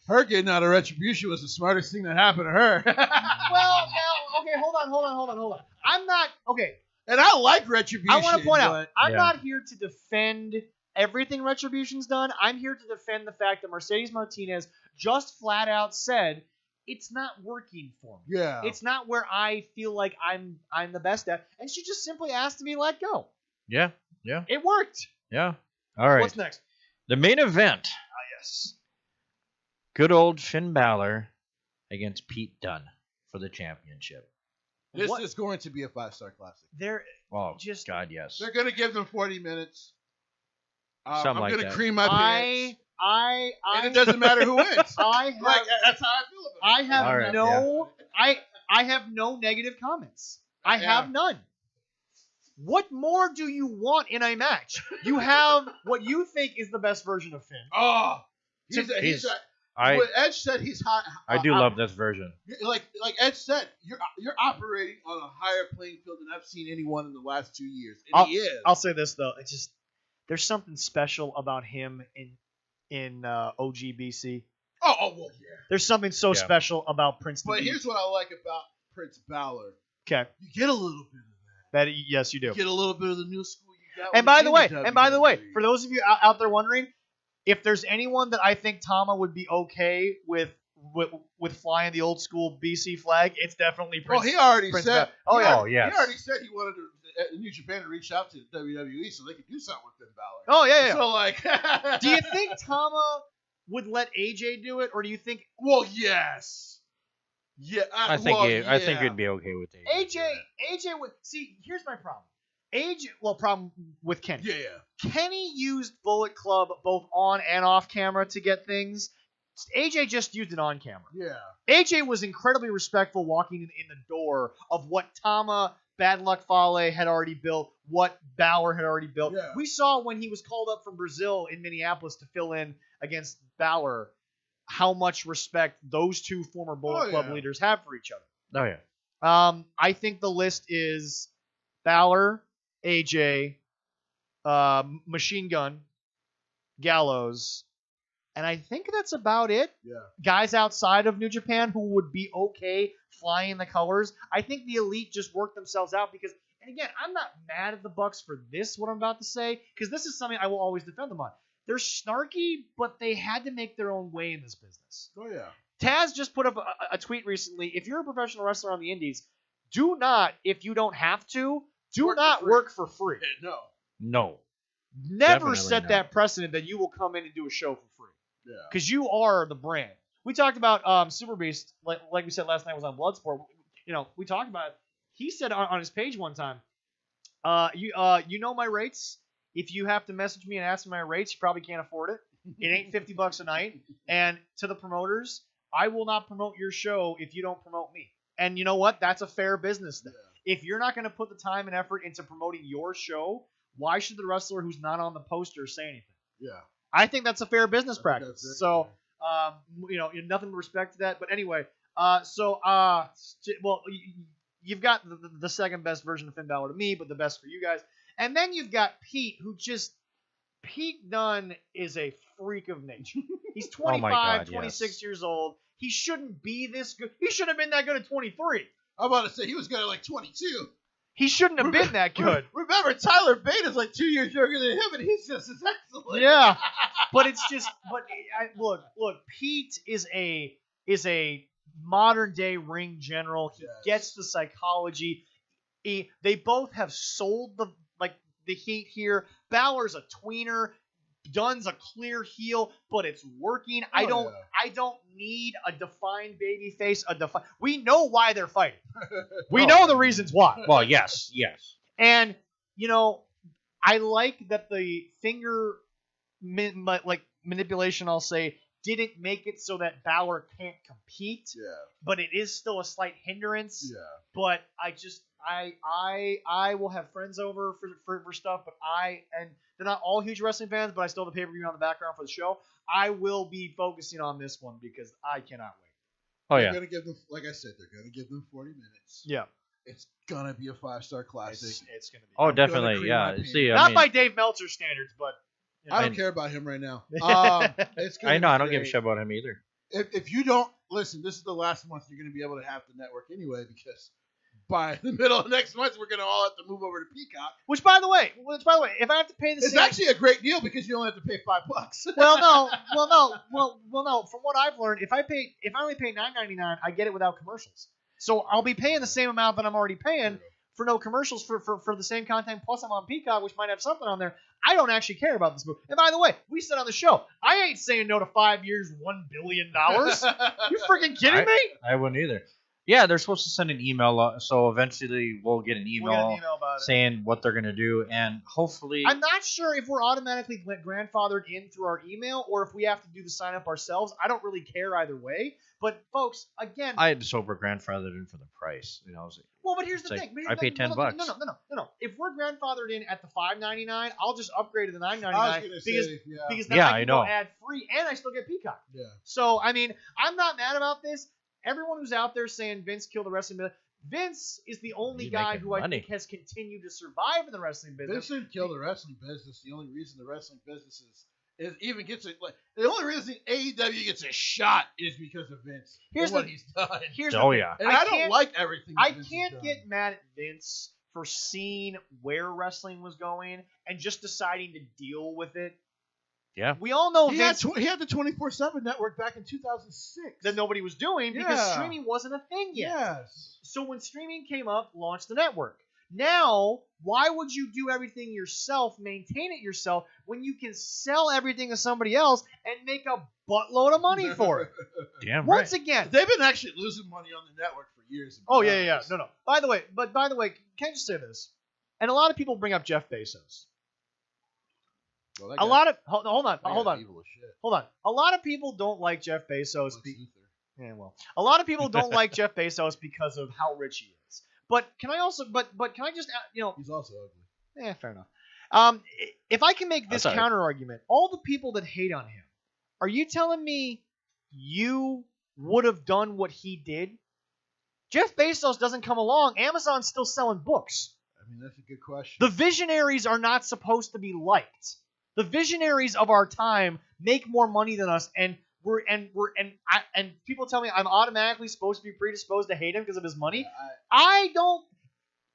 her getting out of Retribution was the smartest thing that happened to her. Well, now, okay, hold on. I'm not okay. And I like Retribution. I want to point out, I'm not here to defend everything Retribution's done. I'm here to defend the fact that Mercedes Martinez just flat out said it's not working for me. Yeah. It's not where I feel like I'm the best at, and she just simply asked to be let go. Yeah. It worked. Yeah. All right. What's next? The main event. Yes. Good old Finn Balor against Pete Dunne for the championship. This is going to be a 5-star classic. God, yes. They're going to give them 40 minutes. Something I'm going to cream my pants. And it doesn't matter who wins. that's how I feel about it. I have no negative comments. I have none. What more do you want in a match? You have what you think is the best version of Finn. Oh, what Edge said, he's hot. I do love this version. Like Edge said, you're operating on a higher playing field than I've seen anyone in the last 2 years. And he is. I'll say this though, it's just there's something special about him in OGBC. Oh well, yeah. There's something so special about Prince. But here's what I like about Prince Balor. Okay. You get a little bit of that. Yes, you do. You get a little bit of the new school you got. And by the way, for those of you out there wondering, if there's anyone that I think Tama would be okay with flying the old school BC flag, it's definitely Prince. Well, he already said. Yes. He already said he wanted New Japan to reach out to WWE so they could do something with Finn Balor. Oh yeah. So like, do you think Tama would let AJ do it, or do you think? Well, yes. Yeah, I think he'd be okay with AJ. AJ would see. Here's my problem. Problem with Kenny. Yeah. Kenny used Bullet Club both on and off camera to get things. AJ just used it on camera. Yeah. AJ was incredibly respectful walking in the door of what Tama, Bad Luck Fale had already built, what Balor had already built. Yeah. We saw when he was called up from Brazil in Minneapolis to fill in against Balor how much respect those two former Bullet Club leaders have for each other. Oh, yeah. I think the list is Balor, AJ, Machine Gun, Gallows, And I think that's about it. Yeah. Guys outside of New Japan who would be okay flying the colors. I think the Elite just worked themselves out because, and again, I'm not mad at the Bucks for this, what I'm about to say, because this is something I will always defend them on. They're snarky, but they had to make their own way in this business. Oh, yeah. Taz just put up a tweet recently. If you're a professional wrestler on the indies, do not, if you don't have to, work for free. No. Never set that precedent that you will come in and do a show for free. Yeah. Because you are the brand. We talked about Super Beast, like we said last night was on Bloodsport. We talked about it. He said on his page one time, you know my rates. If you have to message me and ask me my rates, you probably can't afford it. It ain't $50 a night. And to the promoters, I will not promote your show if you don't promote me. And you know what? That's a fair business thing. Yeah. If you're not going to put the time and effort into promoting your show, why should the wrestler who's not on the poster say anything? Yeah. I think that's a fair business practice. So, nothing but respect to that. But anyway, you've got the second best version of Finn Balor to me, but the best for you guys. And then you've got Pete, Pete Dunne is a freak of nature. He's 25, 26 years old. He shouldn't be this good. He should have been that good at 23. I'm about to say he was good at like 22. He shouldn't have been that good. Remember, Tyler Bate is like 2 years younger than him, and he's just as excellent. Yeah, but it's just. Look. Pete is a modern day ring general. He gets the psychology. They both have sold the heat here. Balor's a tweener. Dunne's a clear heel, but it's working. I don't need a defined baby face. We know why they're fighting. We know the reasons why. Well, yes. And I like that the finger manipulation, I'll say, didn't make it so that Balor can't compete. Yeah. But it is still a slight hindrance. Yeah. But I will have friends over for stuff, but and they're not all huge wrestling fans, but I still have the pay-per-view on the background for the show. I will be focusing on this one because I cannot wait. Oh, yeah. They're going to give them, like I said, they're going to give them 40 minutes. Yeah. It's going to be a 5-star classic. It's going to be. Oh, definitely, yeah. Not by Dave Meltzer standards, but. I don't care about him right now. I know. I don't give a shit about him either. If you don't, listen, this is the last month you're going to be able to have the network anyway because by the middle of next month, we're going to all have to move over to Peacock. Which, by the way, if I have to pay the it's actually a great deal because you only have to pay $5. Well, no. From what I've learned, if I only pay $9.99, I get it without commercials. So I'll be paying the same amount that I'm already paying for no commercials for the same content. Plus, I'm on Peacock, which might have something on there. I don't actually care about this movie. And by the way, we said on the show, I ain't saying no to 5 years, $1 billion. You freaking kidding me? I wouldn't either. Yeah, they're supposed to send an email, so eventually we'll get an email saying what they're going to do, and hopefully... I'm not sure if we're automatically grandfathered in through our email, or if we have to do the sign-up ourselves. I don't really care either way, but folks, again... I just hope we're grandfathered in for the price. Well, but here's the thing. I paid $10. No. If we're grandfathered in at the $5.99, I'll just upgrade to the $9.99 because then I can go ad-free, and I still get Peacock. Yeah. So, I mean, I'm not mad about this. Everyone who's out there saying Vince killed the wrestling business, Vince is the only guy who I think has continued to survive in the wrestling business. Vince didn't kill the wrestling business. The only reason the wrestling business the only reason AEW gets a shot is because of Vince. Here's what he's done. And I don't like everything. I can't get mad at Vince for seeing where wrestling was going and just deciding to deal with it. Yeah. We all know he had the 24/7 network back in 2006 that nobody was doing because streaming wasn't a thing yet. Yes. So when streaming came up, launched the network. Now, why would you do everything yourself, maintain it yourself, when you can sell everything to somebody else and make a buttload of money for it? Damn Once again, they've been actually losing money on the network for years. Oh yeah. No. By the way, can I just say this? And a lot of people bring up Jeff Bezos. Well, hold on. A lot of people don't like Jeff Bezos. A lot of people don't like Jeff Bezos because of how rich he is. But can I also? But can I just? He's also ugly. Yeah, fair enough. If I can make this counter argument, all the people that hate on him, are you telling me you would have done what he did? Jeff Bezos doesn't come along. Amazon's still selling books. I mean, that's a good question. The visionaries are not supposed to be liked. The visionaries of our time make more money than us, and people tell me I'm automatically supposed to be predisposed to hate him because of his money. I don't.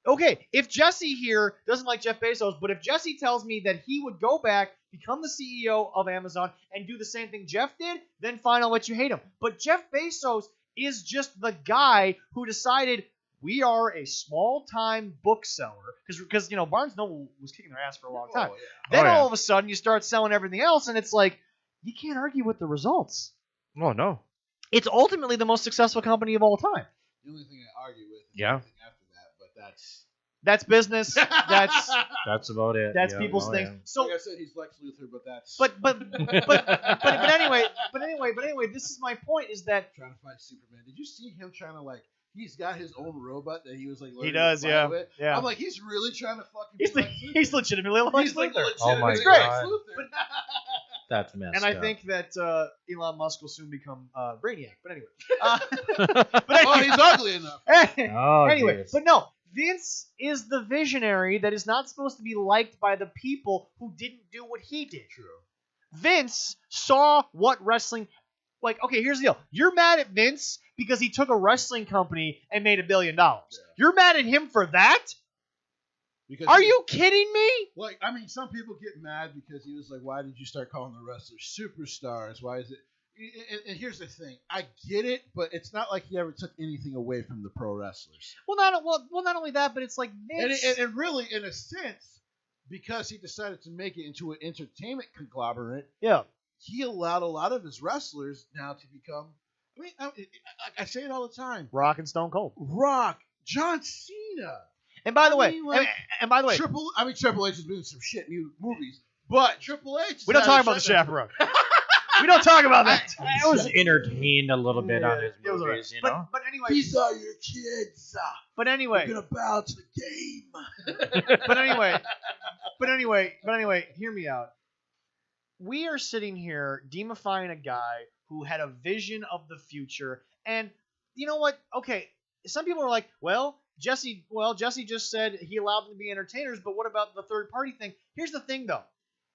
Okay, if Jesse here doesn't like Jeff Bezos, but if Jesse tells me that he would go back, become the CEO of Amazon, and do the same thing Jeff did, then fine, I'll let you hate him. But Jeff Bezos is just the guy who decided we are a small-time bookseller. Because Barnes & Noble was kicking their ass for a long time. Then all of a sudden, you start selling everything else, and it's like, you can't argue with the results. Oh, no. It's ultimately the most successful company of all time. The only thing I argue with is everything after that, but that's business. That's about it. That's people's things. Yeah. So like I said, he's Lex Luthor, but that's. But anyway, this is my point: is that trying to fight Superman? Did you see him trying to He's got his own robot that he was learning he does, to fly with? Yeah. I'm like, he's really trying to fucking. He's legitimately Lex Luthor. Oh my it's great. God. That's messed and up. I think that Elon Musk will soon become Brainiac. But anyway, he's ugly enough. Anyway, geez. but no. Vince is the visionary that is not supposed to be liked by the people who didn't do what he did. True. Vince saw what wrestling... okay, here's the deal. You're mad at Vince because he took a wrestling company and made $1 billion. Yeah. You're mad at him for that? Are you kidding me? Some people get mad because he was like, why did you start calling the wrestlers superstars? Why is it... And here's the thing. I get it, but it's not like he ever took anything away from the pro wrestlers. Well, not only that, but it's like Vince. And really, in a sense, because he decided to make it into an entertainment conglomerate, he allowed a lot of his wrestlers now to become. I say it all the time. Rock and Stone Cold. Rock, John Cena. And by the way, Triple H has been in some shit new movies, but Triple H. We don't talk about the Chaperone. We don't talk about that. I was entertained a little bit on his movies, But anyway, these are your kids. But anyway, you're gonna bow to the game. But anyway, hear me out. We are sitting here demifying a guy who had a vision of the future, and you know what? Okay, some people are like, Jesse just said he allowed them to be entertainers, but what about the third party thing? Here's the thing, though.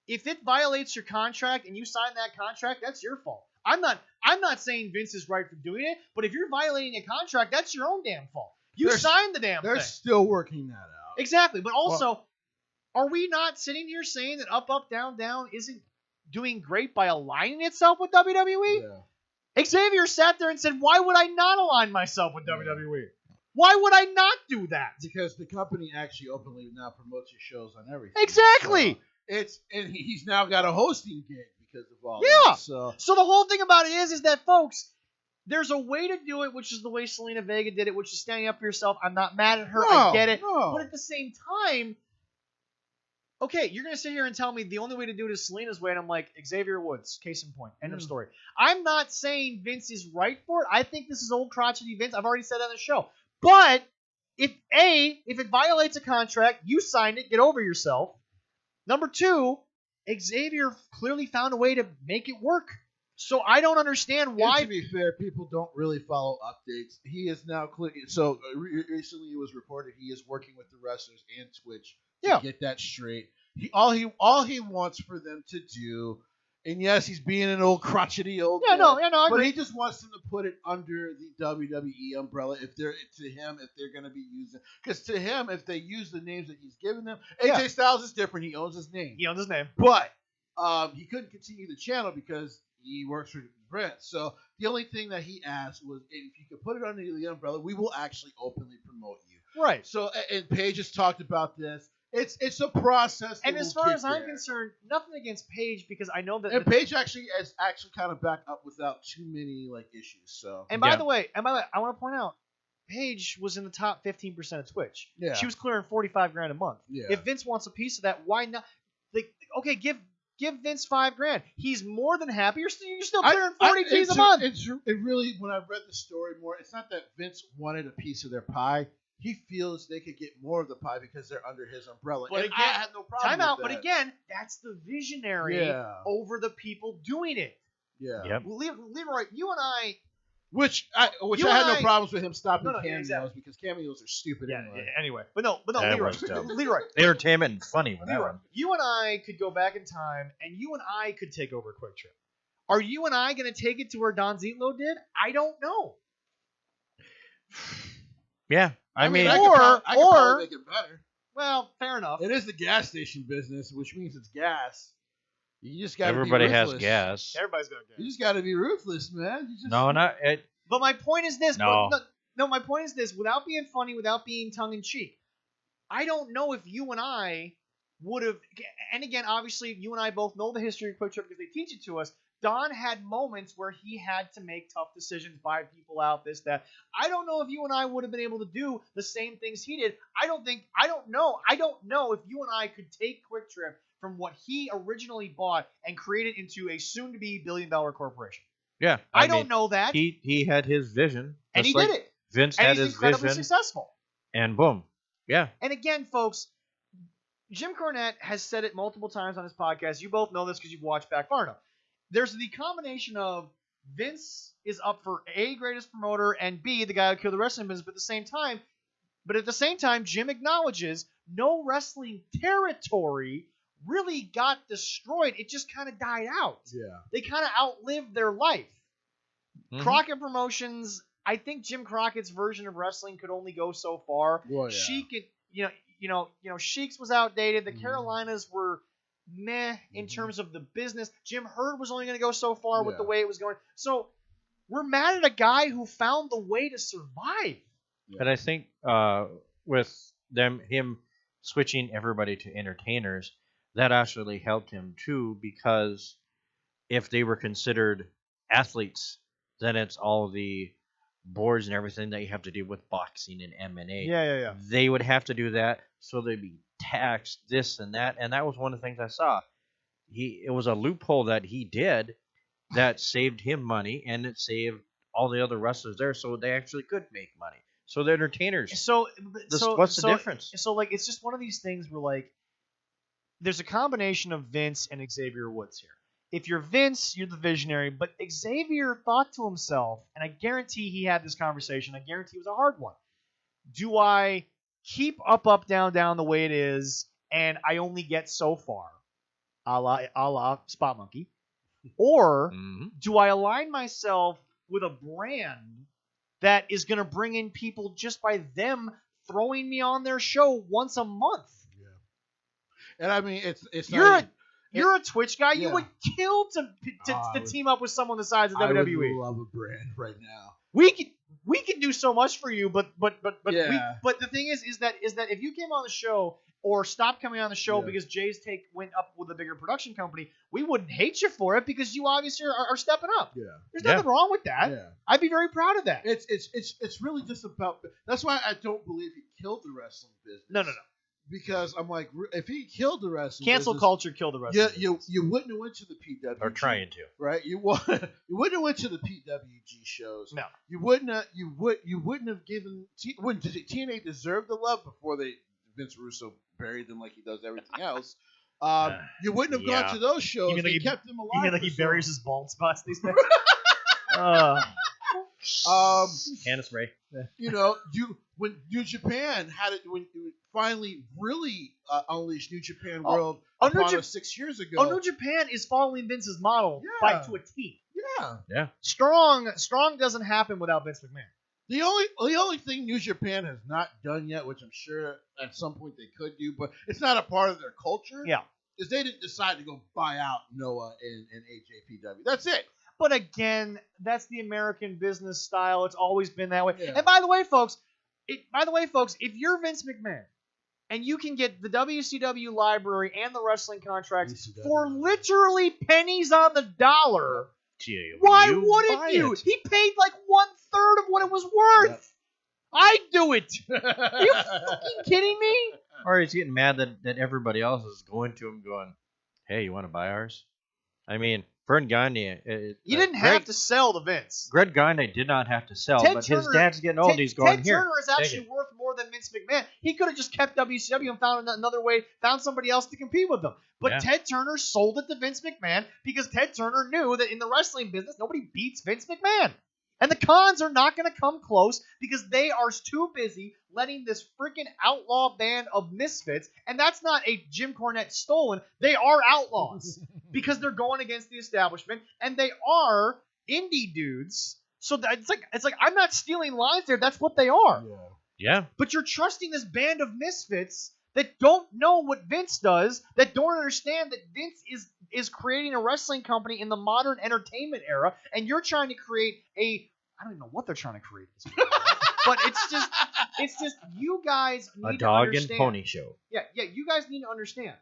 If it violates your contract and you sign that contract, that's your fault. I'm not saying Vince is right for doing it, but if you're violating a contract, that's your own damn fault. You signed the damn thing. They're still working that out. Exactly. But also, are we not sitting here saying that Up, Up, Down, Down isn't doing great by aligning itself with WWE? Yeah. Xavier sat there and said, why would I not align myself with WWE? Why would I not do that? Because the company actually openly now promotes your shows on everything. Exactly. And he's now got a hosting gig because of all that. So the whole thing about it is that, folks, there's a way to do it, which is the way Selena Vega did it, which is standing up for yourself. I'm not mad at her. I get it. No. But at the same time, okay, you're going to sit here and tell me the only way to do it is Selena's way, and I'm like, Xavier Woods, case in point, end of story. I'm not saying Vince is right for it. I think this is old crotchety Vince. I've already said that on the show. But if it violates a contract, you signed it, get over yourself. Number two, Xavier clearly found a way to make it work. So I don't understand why. And to be fair, people don't really follow updates. He is now so recently it was reported he is working with the wrestlers and Twitch to get that straight. All he wants for them to do, and yes, he's being an old crotchety old guy, but he just wants them to put it under the WWE umbrella if they're going to be using, because to him, if they use the names that he's giving them, AJ Styles is different. He owns his name. But he couldn't continue the channel because he works for Brent. So the only thing that he asked was, if you could put it under the umbrella, we will actually openly promote you. Right. So, and Paige has talked about this. It's a process. And as far as I'm concerned, nothing against Paige, because I know that. And Paige actually has kind of backed up without too many issues. So. And by the way, I want to point out, Paige was in the top 15% of Twitch. Yeah. She was clearing $45,000 a month. Yeah. If Vince wants a piece of that, why not? Okay, give Vince $5,000. He's more than happy. You're still clearing 40 G's a month. It really, when I read the story more, it's not that Vince wanted a piece of their pie. He feels they could get more of the pie because they're under his umbrella. But again, I had no problem time out. with that. But again, that's the visionary over the people doing it. Yeah. Yep. Leroy, you and I, Which I had no problems with him stopping cameos because cameos are stupid anyway. But no, Leroy. Entertainment and funny with that one. You and I could go back in time, and you and I could take over Quick Trip. Are you and I going to take it to where Don Zitlo did? I don't know. Yeah, I mean, I could probably make it better. Well, fair enough. It is the gas station business, which means it's gas. You just got to be Everybody ruthless. has gas. Everybody's got gas. You just got to be ruthless, man. No, not it. But my point is this. No. No, my point is this. Without being funny, without being tongue-in-cheek, I don't know if you and I would have... And again, obviously, you and I both know the history of Quick Trip because they teach it to us. Don had moments where he had to make tough decisions, buy people out, this, that. I don't know if you and I would have been able to do the same things he did. I don't know if you and I could take Quick Trip from what he originally bought and create it into a soon-to-be billion-dollar corporation. Yeah. I don't know that. He had his vision. And he did it. Vince and had he's his incredibly vision. Successful. And boom. Yeah. And again, folks, Jim Cornette has said it multiple times on his podcast. You both know this because you've watched back far enough. There's the combination of Vince is up for A, greatest promoter, and B, the guy who killed the wrestling business, but at the same time, Jim acknowledges no wrestling territory really got destroyed. It just kind of died out. Yeah. They kind of outlived their life. Mm-hmm. Crockett Promotions, I think Jim Crockett's version of wrestling could only go so far. Well, yeah. Sheik, Sheik's was outdated. The Carolinas were meh in terms of the business. Jim Herd was only going to go so far with the way it was going. So we're mad at a guy who found the way to survive. Yeah. But I think with him switching everybody to entertainers, that actually helped him too, because if they were considered athletes, then it's all the boards and everything that you have to do with boxing and MMA. Yeah. They would have to do that, so they'd be taxed this and that, and that was one of the things I saw. It was a loophole that he did that saved him money, and it saved all the other wrestlers there, so they actually could make money. So the entertainers. What's the difference? So like, it's just one of these things where like, there's a combination of Vince and Xavier Woods here. If you're Vince, you're the visionary, but Xavier thought to himself, and I guarantee he had this conversation, I guarantee it was a hard one. Do I keep up, down the way it is, and I only get so far, a la Spot Monkey? Or do I align myself with a brand that is going to bring in people just by them throwing me on their show once a month? Yeah. And I mean, it's you're a Twitch guy. Yeah. You would kill to team up with someone the size of WWE. I would love a brand right now. We can do so much for you, but the thing is that if you came on the show or stopped coming on the show because Jay's take went up with a bigger production company, we wouldn't hate you for it because you obviously are stepping up. Yeah. There's nothing wrong with that. Yeah. I'd be very proud of that. It's really just about. That's why I don't believe he killed the wrestling business. No. Because I'm like, if he killed the wrestling cancel business, culture killed the wrestling business. You wouldn't have went to the PWG. Or trying to. Right? You wouldn't have went to the PWG shows. No. You wouldn't have given did TNA deserve the love before Vince Russo buried them like he does everything else. You wouldn't have gone to those shows. You mean he kept them alive. You mean like he buries his bald spots these days? Candice Ray. When New Japan when you finally really unleashed New Japan World upon us 6 years ago. New Japan is following Vince's model to a T. Yeah. Strong doesn't happen without Vince McMahon. The only thing New Japan has not done yet, which I'm sure at some point they could do, but it's not a part of their culture. Yeah. Is they didn't decide to go buy out Noah and AJPW. That's it. But again, that's the American business style. It's always been that way. Yeah. And by the way, folks, if you're Vince McMahon and you can get the WCW library and the wrestling contracts for literally pennies on the dollar, why wouldn't you? He paid like 1/3 of what it was worth. Yep. I'd do it. Are you fucking kidding me? Or he's getting mad that everybody else is going to him going, hey, you want to buy ours? I mean, Vern Gagne. You didn't have to sell to Vince. Greg Gagne did not have to sell, but his dad's getting old. He's going here. Ted Turner is actually worth more than Vince McMahon. He could have just kept WCW and found another way, found somebody else to compete with them. But Ted Turner sold it to Vince McMahon because Ted Turner knew that in the wrestling business, nobody beats Vince McMahon. And the Khans are not going to come close because they are too busy letting this freaking outlaw band of misfits, and that's not a Jim Cornette stolen. They are outlaws because they're going against the establishment, and they are indie dudes. So it's like I'm not stealing lines there. That's what they are. Yeah. But you're trusting this band of misfits that don't know what Vince does, that don't understand that Vince is creating a wrestling company in the modern entertainment era, and you're trying to create I don't even know what they're trying to create. But it's just you guys need to understand. A dog and pony show. Yeah, you guys need to understand.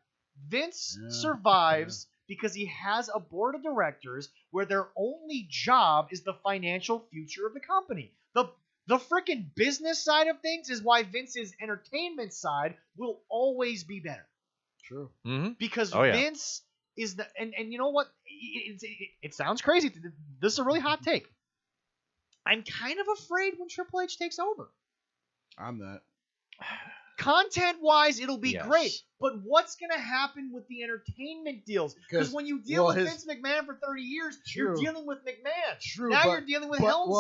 Vince survives because he has a board of directors where their only job is the financial future of the company. The freaking business side of things is why Vince's entertainment side will always be better. True. Mm-hmm. Because Vince is the and you know what? It sounds crazy. This is a really hot take. I'm kind of afraid when Triple H takes over. I'm not. Content-wise, it'll be great. But what's going to happen with the entertainment deals? Because when you deal with Vince McMahon for 30 years, you're dealing with McMahon. True. Now you're dealing with Helmsley.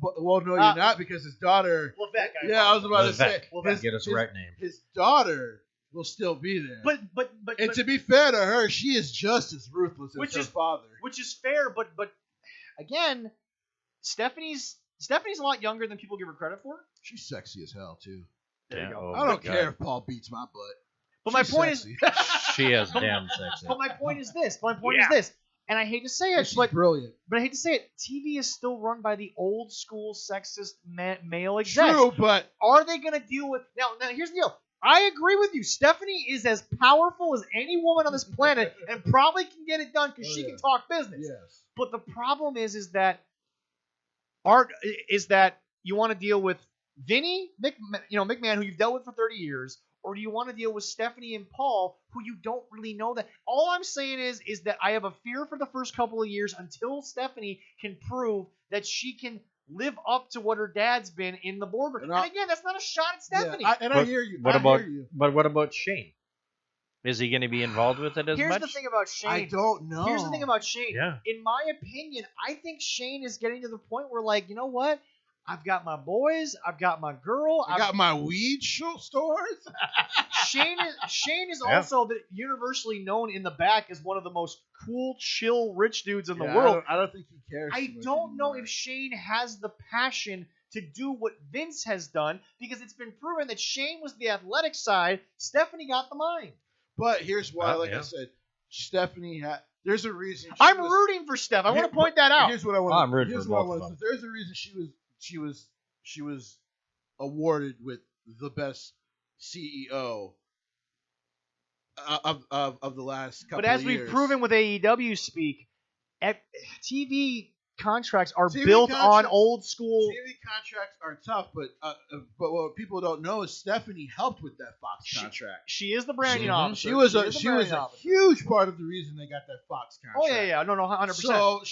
Well, no, you're not, because his daughter... Levesque. I was about to say. Get us the right name. His daughter will still be there. But to be fair to her, she is just as ruthless as her father. Which is fair, but again, Stephanie's a lot younger than people give her credit for. She's sexy as hell, too. There you go. I don't care if Paul beats my butt. But my point is, she is damn sexy. But my point is this. And I hate to say it, she's brilliant. But I hate to say it. TV is still run by the old school sexist male execs. True, but are they going to deal with now? Here's the deal. I agree with you. Stephanie is as powerful as any woman on this planet, and probably can get it done because she can talk business. Yes. But the problem is that you want to deal with Vinny, McMahon, who you've dealt with for 30 years, or do you want to deal with Stephanie and Paul, who you don't really know that? All I'm saying is that I have a fear for the first couple of years until Stephanie can prove that she can live up to what her dad's been in the boardroom. And again, that's not a shot at Stephanie. I hear you. But what about Shane? Is he going to be involved with it as much? Here's the thing about Shane. I don't know. Here's the thing about Shane. Yeah. In my opinion, I think Shane is getting to the point where, like, you know what? I've got my boys. I've got my girl. I've got my weed stores. Shane is also universally known in the back as one of the most cool, chill, rich dudes in the world. I don't think he cares. I don't know if Shane has the passion to do what Vince has done, because it's been proven that Shane was the athletic side. Stephanie got the mind. But here's why, I said, Stephanie had. There's a reason. I'm rooting for Steph. I want to point that out. Here's what I want. I'm rooting for both of them. There's a reason she was awarded with the best CEO of the last couple of years. But as we've proven with AEW speak, TV contracts are built on old school. TV contracts are tough, but what people don't know is Stephanie helped with that Fox contract. She is the branding officer. She was a huge part of the reason they got that Fox contract. Oh yeah, no, 100%. So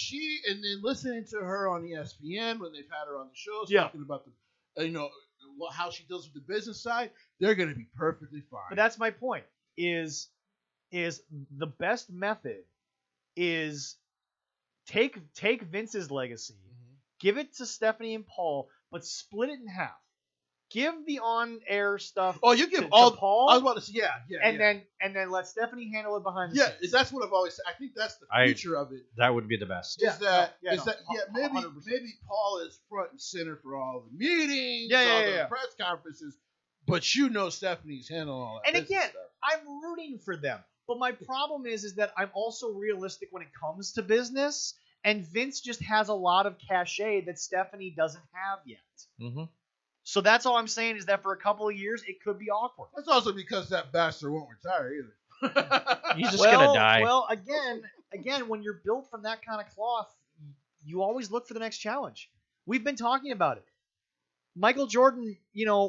and then listening to her on ESPN when they've had her on the shows talking about the, how she deals with the business side, they're going to be perfectly fine. But that's my point. Is the best method is take Vince's legacy, give it to Stephanie and Paul, but split it in half. Give the on-air stuff. Oh, you give to all Paul. I was about to say, and then let Stephanie handle it behind the scenes. That's what I've always said. I think that's the future of it. That would be the best. Maybe Paul is front and center for all the meetings, the press conferences, but Stephanie's handling all that. And again, I'm rooting for them. But my problem is that I'm also realistic when it comes to business, and Vince just has a lot of cachet that Stephanie doesn't have yet. Mm-hmm. So that's all I'm saying, is that for a couple of years, it could be awkward. That's also because that bastard won't retire either. He's just going to die. Well, again, when you're built from that kind of cloth, you always look for the next challenge. We've been talking about it. Michael Jordan,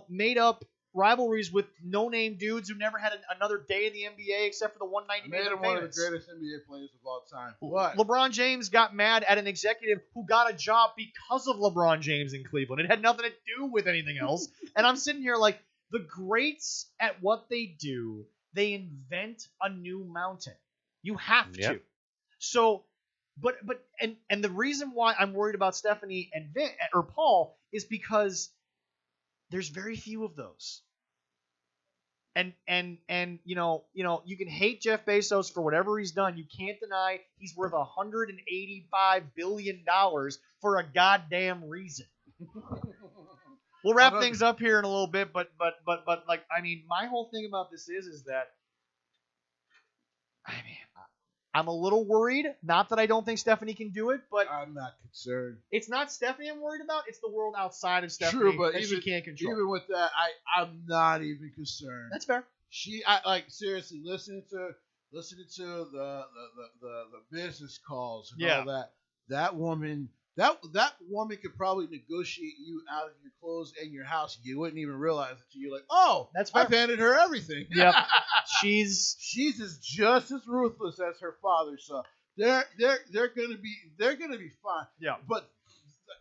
made up rivalries with no-name dudes who never had another day in the NBA except for the 190 made him one of the greatest NBA players of all time. What? LeBron James got mad at an executive who got a job because of LeBron James in Cleveland. It had nothing to do with anything else. And I'm sitting here like, the greats at what they do, they invent a new mountain. You have to. So and the reason why I'm worried about Stephanie and or Paul is because there's very few of those. And you can hate Jeff Bezos for whatever he's done. You can't deny he's worth $185 billion for a goddamn reason. We'll wrap things up here in a little bit, but like, I mean, my whole thing about this is that, I mean, I'm a little worried. Not that I don't think Stephanie can do it, but I'm not concerned. It's not Stephanie I'm worried about. It's the world outside of Stephanie. True, but that she can't control. Even with that, I'm not even concerned. That's fair. Seriously, listening to the business calls and all that. That woman could probably negotiate you out of your clothes and your house. You wouldn't even realize it. You're like, oh, that's fair. I've handed her everything. Yep. She's just as ruthless as her father. So they're gonna be fine. Yeah. But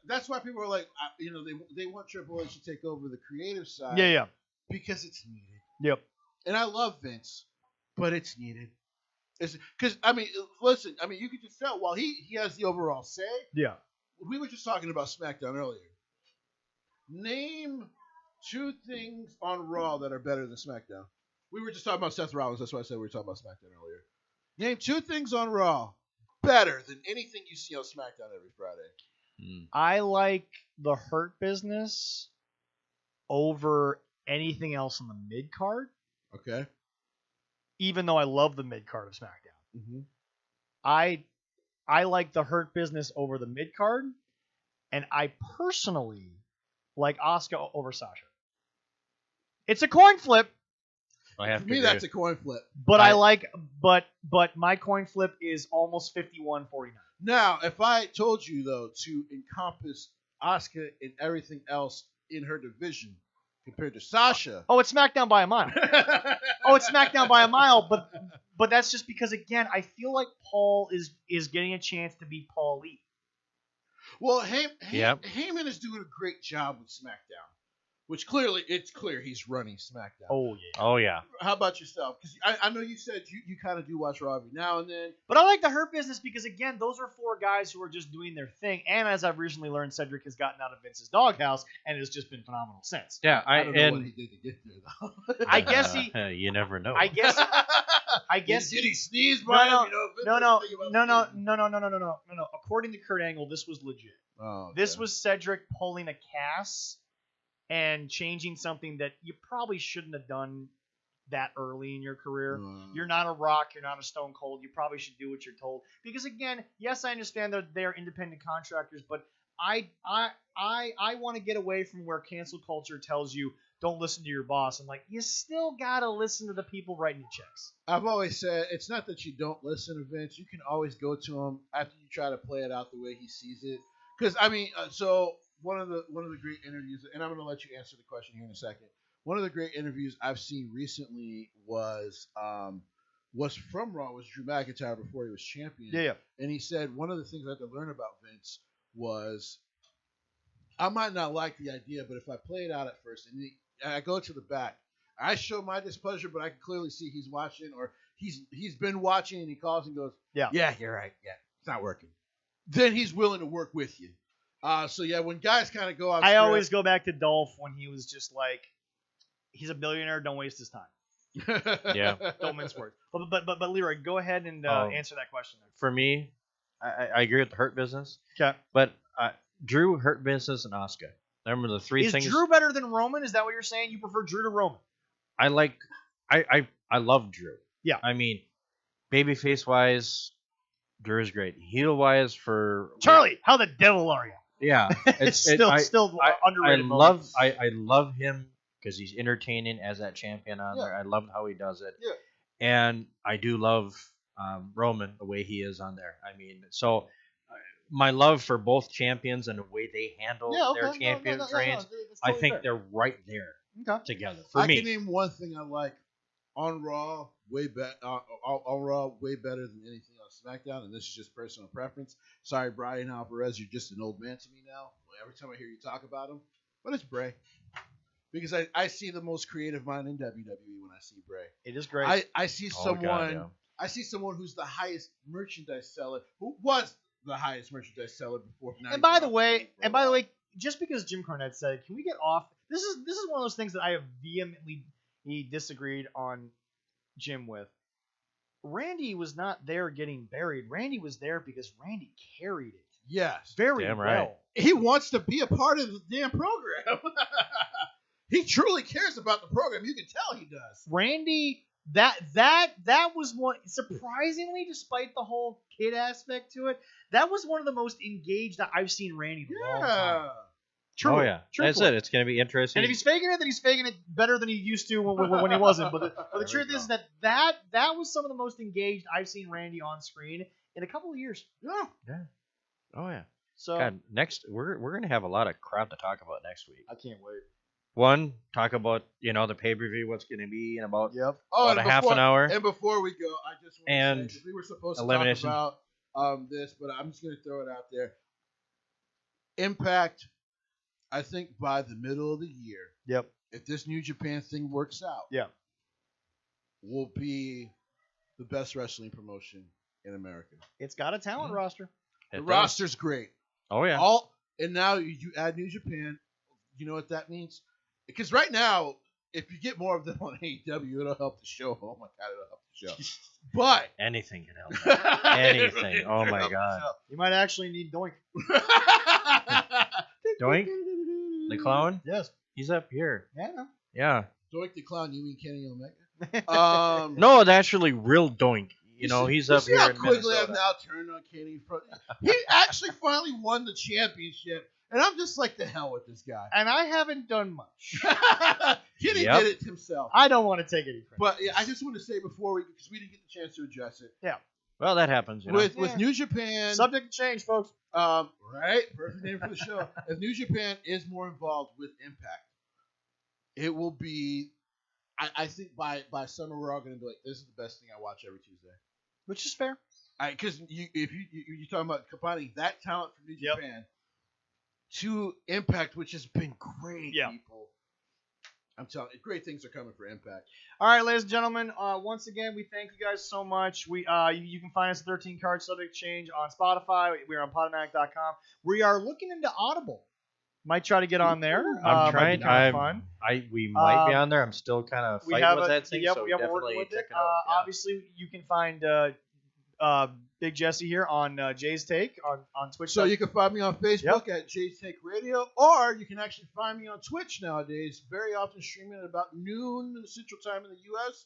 that's why people are like, they want Triple H to take over the creative side. Yeah. Because it's needed. Yep. And I love Vince, but it's needed. Because listen, you can just tell while he has the overall say. Yeah. We were just talking about SmackDown earlier. Name 2 things on Raw that are better than SmackDown. We were just talking about Seth Rollins. That's why I said we were talking about SmackDown earlier. Name 2 things on Raw better than anything you see on SmackDown every Friday. I like the Hurt Business over anything else on the mid card. Okay. Even though I love the mid card of SmackDown. Mm-hmm. I like the Hurt Business over the mid card, and I personally like Asuka over Sasha. It's a coin flip. For me, that's a coin flip. But but my coin flip is almost 51-49. Now, if I told you though to encompass Asuka and everything else in her division compared to Sasha, it's SmackDown by a mile. It's SmackDown by a mile, but that's just because, again, I feel like Paul is getting a chance to be Paul Lee. Well, Heyman is doing a great job with SmackDown, which it's clear he's running SmackDown. Oh yeah. How about yourself? Because I know you said you kind of do watch Raw every now and then. But I like the Hurt Business because, again, those are 4 guys who are just doing their thing. And as I've recently learned, Cedric has gotten out of Vince's doghouse and has just been phenomenal since. Yeah, I don't know what he did to get there, though. I guess you never know. I guess did he sneeze? No. According to Kurt Angle, this was legit. Oh, okay. This was Cedric pulling a Cass and changing something that you probably shouldn't have done that early in your career. You're not a Rock, you're not a Stone Cold. You probably should do what you're told. Because, again, yes, I understand they're independent contractors, but I want to get away from where cancel culture tells you don't listen to your boss. I'm like, you still gotta listen to the people writing you checks. I've always said it's not that you don't listen to Vince. You can always go to him after you try to play it out the way he sees it. Because so one of the great interviews, and I'm going to let you answer the question here in a second. One of the great interviews I've seen recently was from Raw, was Drew McIntyre before he was champion. Yeah. And he said one of the things I had to learn about Vince was I might not like the idea, but if I play it out at first and I go to the back, I show my displeasure, but I can clearly see he's watching or he's been watching and he calls and goes, yeah, you're right. Yeah, it's not working. Then he's willing to work with you. When guys kind of go off, I always go back to Dolph when he was just like, he's a billionaire, don't waste his time. Yeah. Don't mince words. But Leroy, go ahead and answer that question. For me, I agree with the Hurt Business. Okay. But Drew, Hurt Business, and Asuka. Remember the 3 things. Is Drew better than Roman? Is that what you're saying? You prefer Drew to Roman? I love Drew. Yeah. I mean, babyface wise, Drew is great. Heel wise for Charlie, how the devil are you? Yeah, it's still underrated. I love him because he's entertaining as that champion on there. I love how he does it. Yeah. And I do love Roman the way he is on there. I mean, so my love for both champions and the way they handle their champion reigns, I think they're right there together. For me, I can name one thing I like on Raw way better than anything on SmackDown, and this is just personal preference. Sorry, Brian Alvarez, you're just an old man to me now. Every time I hear you talk about him, but it's Bray. Because I see the most creative mind in WWE when I see Bray. It is great. I see someone. I see someone who's the highest merchandise seller, who was the highest merchandise seller before. And by the way, just because Jim Cornette said, "Can we get off?" This is one of those things that I have vehemently disagreed on Jim with. Randy was not there getting buried. Randy was there because Randy carried it. Yes, very damn well. right. He wants to be a part of the damn program. He truly cares about the program. You can tell he does. Randy, that was one, surprisingly, despite the whole kid aspect to it, that was one of the most engaged that I've seen Randy in a long time. Truly, oh yeah, that's it. It's going to be interesting. And if he's faking it, then he's faking it better than he used to when he wasn't. But the truth is that was some of the most engaged I've seen Randy on screen in a couple of years. Yeah. Oh yeah. So God, next we're going to have a lot of crap to talk about next week. I can't wait. One, talk about the pay-per-view, what's going to be in about about a half an hour. And before we go, I just want to say, we were supposed to talk about this, but I'm just going to throw it out there. Impact, I think by the middle of the year, if this New Japan thing works out, will be the best wrestling promotion in America. It's got a talent roster. The roster's great. Oh yeah. And now you add New Japan. You know what that means? Because right now, if you get more of them on AEW, it'll help the show. Oh my God, it'll help the show. But anything can help. Anything. Oh my God. You might actually need Doink. Doink? The clown? Yes. He's up here. Yeah. Doink the clown, you mean Kenny Omega? No, that's actually real Doink. He's up here. How quickly I've now turned on Kenny. He actually finally won the championship, and I'm just like, the hell with this guy. And I haven't done much. Kenny did it himself. I don't want to take any credit. But I just want to say because we didn't get the chance to address it. Yeah. Well, that happens. With New Japan. Subject to change, folks. Right? Perfect name for the show. If New Japan is more involved with Impact, it will be. I think by summer we're all going to be like, this is the best thing I watch every Tuesday. Which is fair. Because if you're talking about combining that talent from New Japan to Impact, which has been great, people. I'm telling you, great things are coming for Impact. All right, ladies and gentlemen, once again, we thank you guys so much. You can find us at 13 Card Subject Change on Spotify. We're on Podomatic.com. We are looking into Audible. Might try to get on there. I'm trying. Fun. We might be on there. I'm still kind of fighting with that thing. So definitely check it out. Obviously, you can find Big Jesse here on Jay's Take on Twitch. So you can find me on Facebook at Jay's Take Radio, or you can actually find me on Twitch nowadays. Very often streaming at about noon Central Time in the U.S.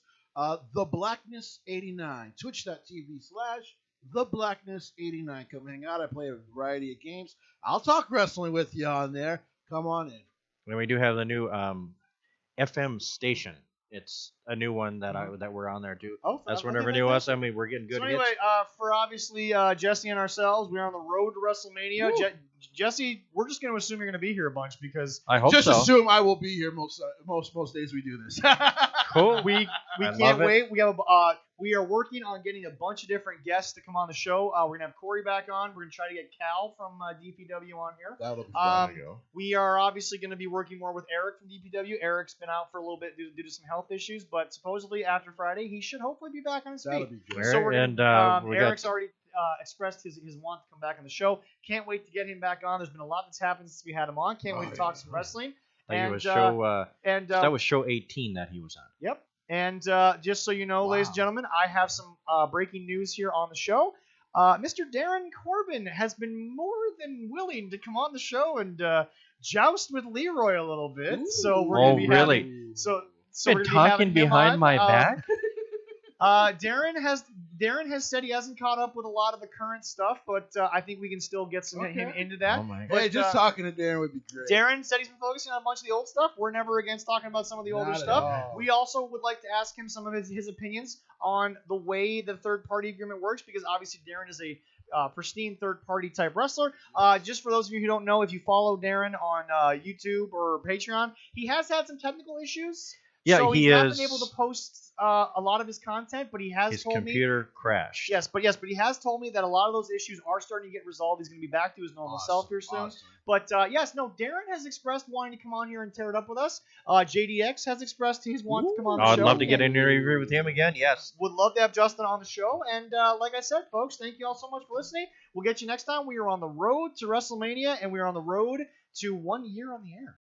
The Blackness 89. Twitch.tv/The Blackness 89. Come hang out. I play a variety of games. I'll talk wrestling with you on there. Come on in. And we do have the new FM station. It's a new one that we're on there too. Oh, that's whenever new us. I mean, we're getting good. So anyway, for obviously Jesse and ourselves, we're on the road to WrestleMania. Jesse, we're just going to assume you're going to be here a bunch because I hope just assume I will be here most days we do this. Cool. We can't wait. We are working on getting a bunch of different guests to come on the show. We're gonna have Corey back on. We're gonna try to get Cal from DPW on here. That'll be fun to go. We are obviously going to be working more with Eric from DPW. Eric's been out for a little bit due to some health issues, but supposedly after Friday he should hopefully be back on his feet. That'll be good. So we're Eric's already expressed his want to come back on the show. Can't wait to get him back on. There's been a lot that's happened since we had him on. Can't wait to talk some wrestling. That was show 18 that he was on. Yep. And just so you know, ladies and gentlemen, I have some breaking news here on the show. Mr. Darren Corbin has been more than willing to come on the show and joust with Leroy a little bit. Ooh. So we're going to be really? having, so been we're talking behind my back. Darren has said he hasn't caught up with a lot of the current stuff, but I think we can still get him into that. Oh my God. Hey, just talking to Darren would be great. Darren said he's been focusing on a bunch of the old stuff. We're never against talking about some of the older stuff. We also would like to ask him some of his opinions on the way the third-party agreement works, because obviously Darren is a pristine third-party type wrestler. Just for those of you who don't know, if you follow Darren on YouTube or Patreon, he has had some technical issues. Yeah, so he's not been able to post a lot of his content, but he has told me his computer crashed. Yes, but he has told me that a lot of those issues are starting to get resolved. He's going to be back to his normal self here soon. Awesome. But Darren has expressed wanting to come on here and tear it up with us. JDX has expressed he's wanting to come on the show. I'd love to get in an interview with him again. Yes. Would love to have Justin on the show. And like I said, folks, thank you all so much for listening. We'll get you next time. We are on the road to WrestleMania, and we are on the road to 1 year on the air.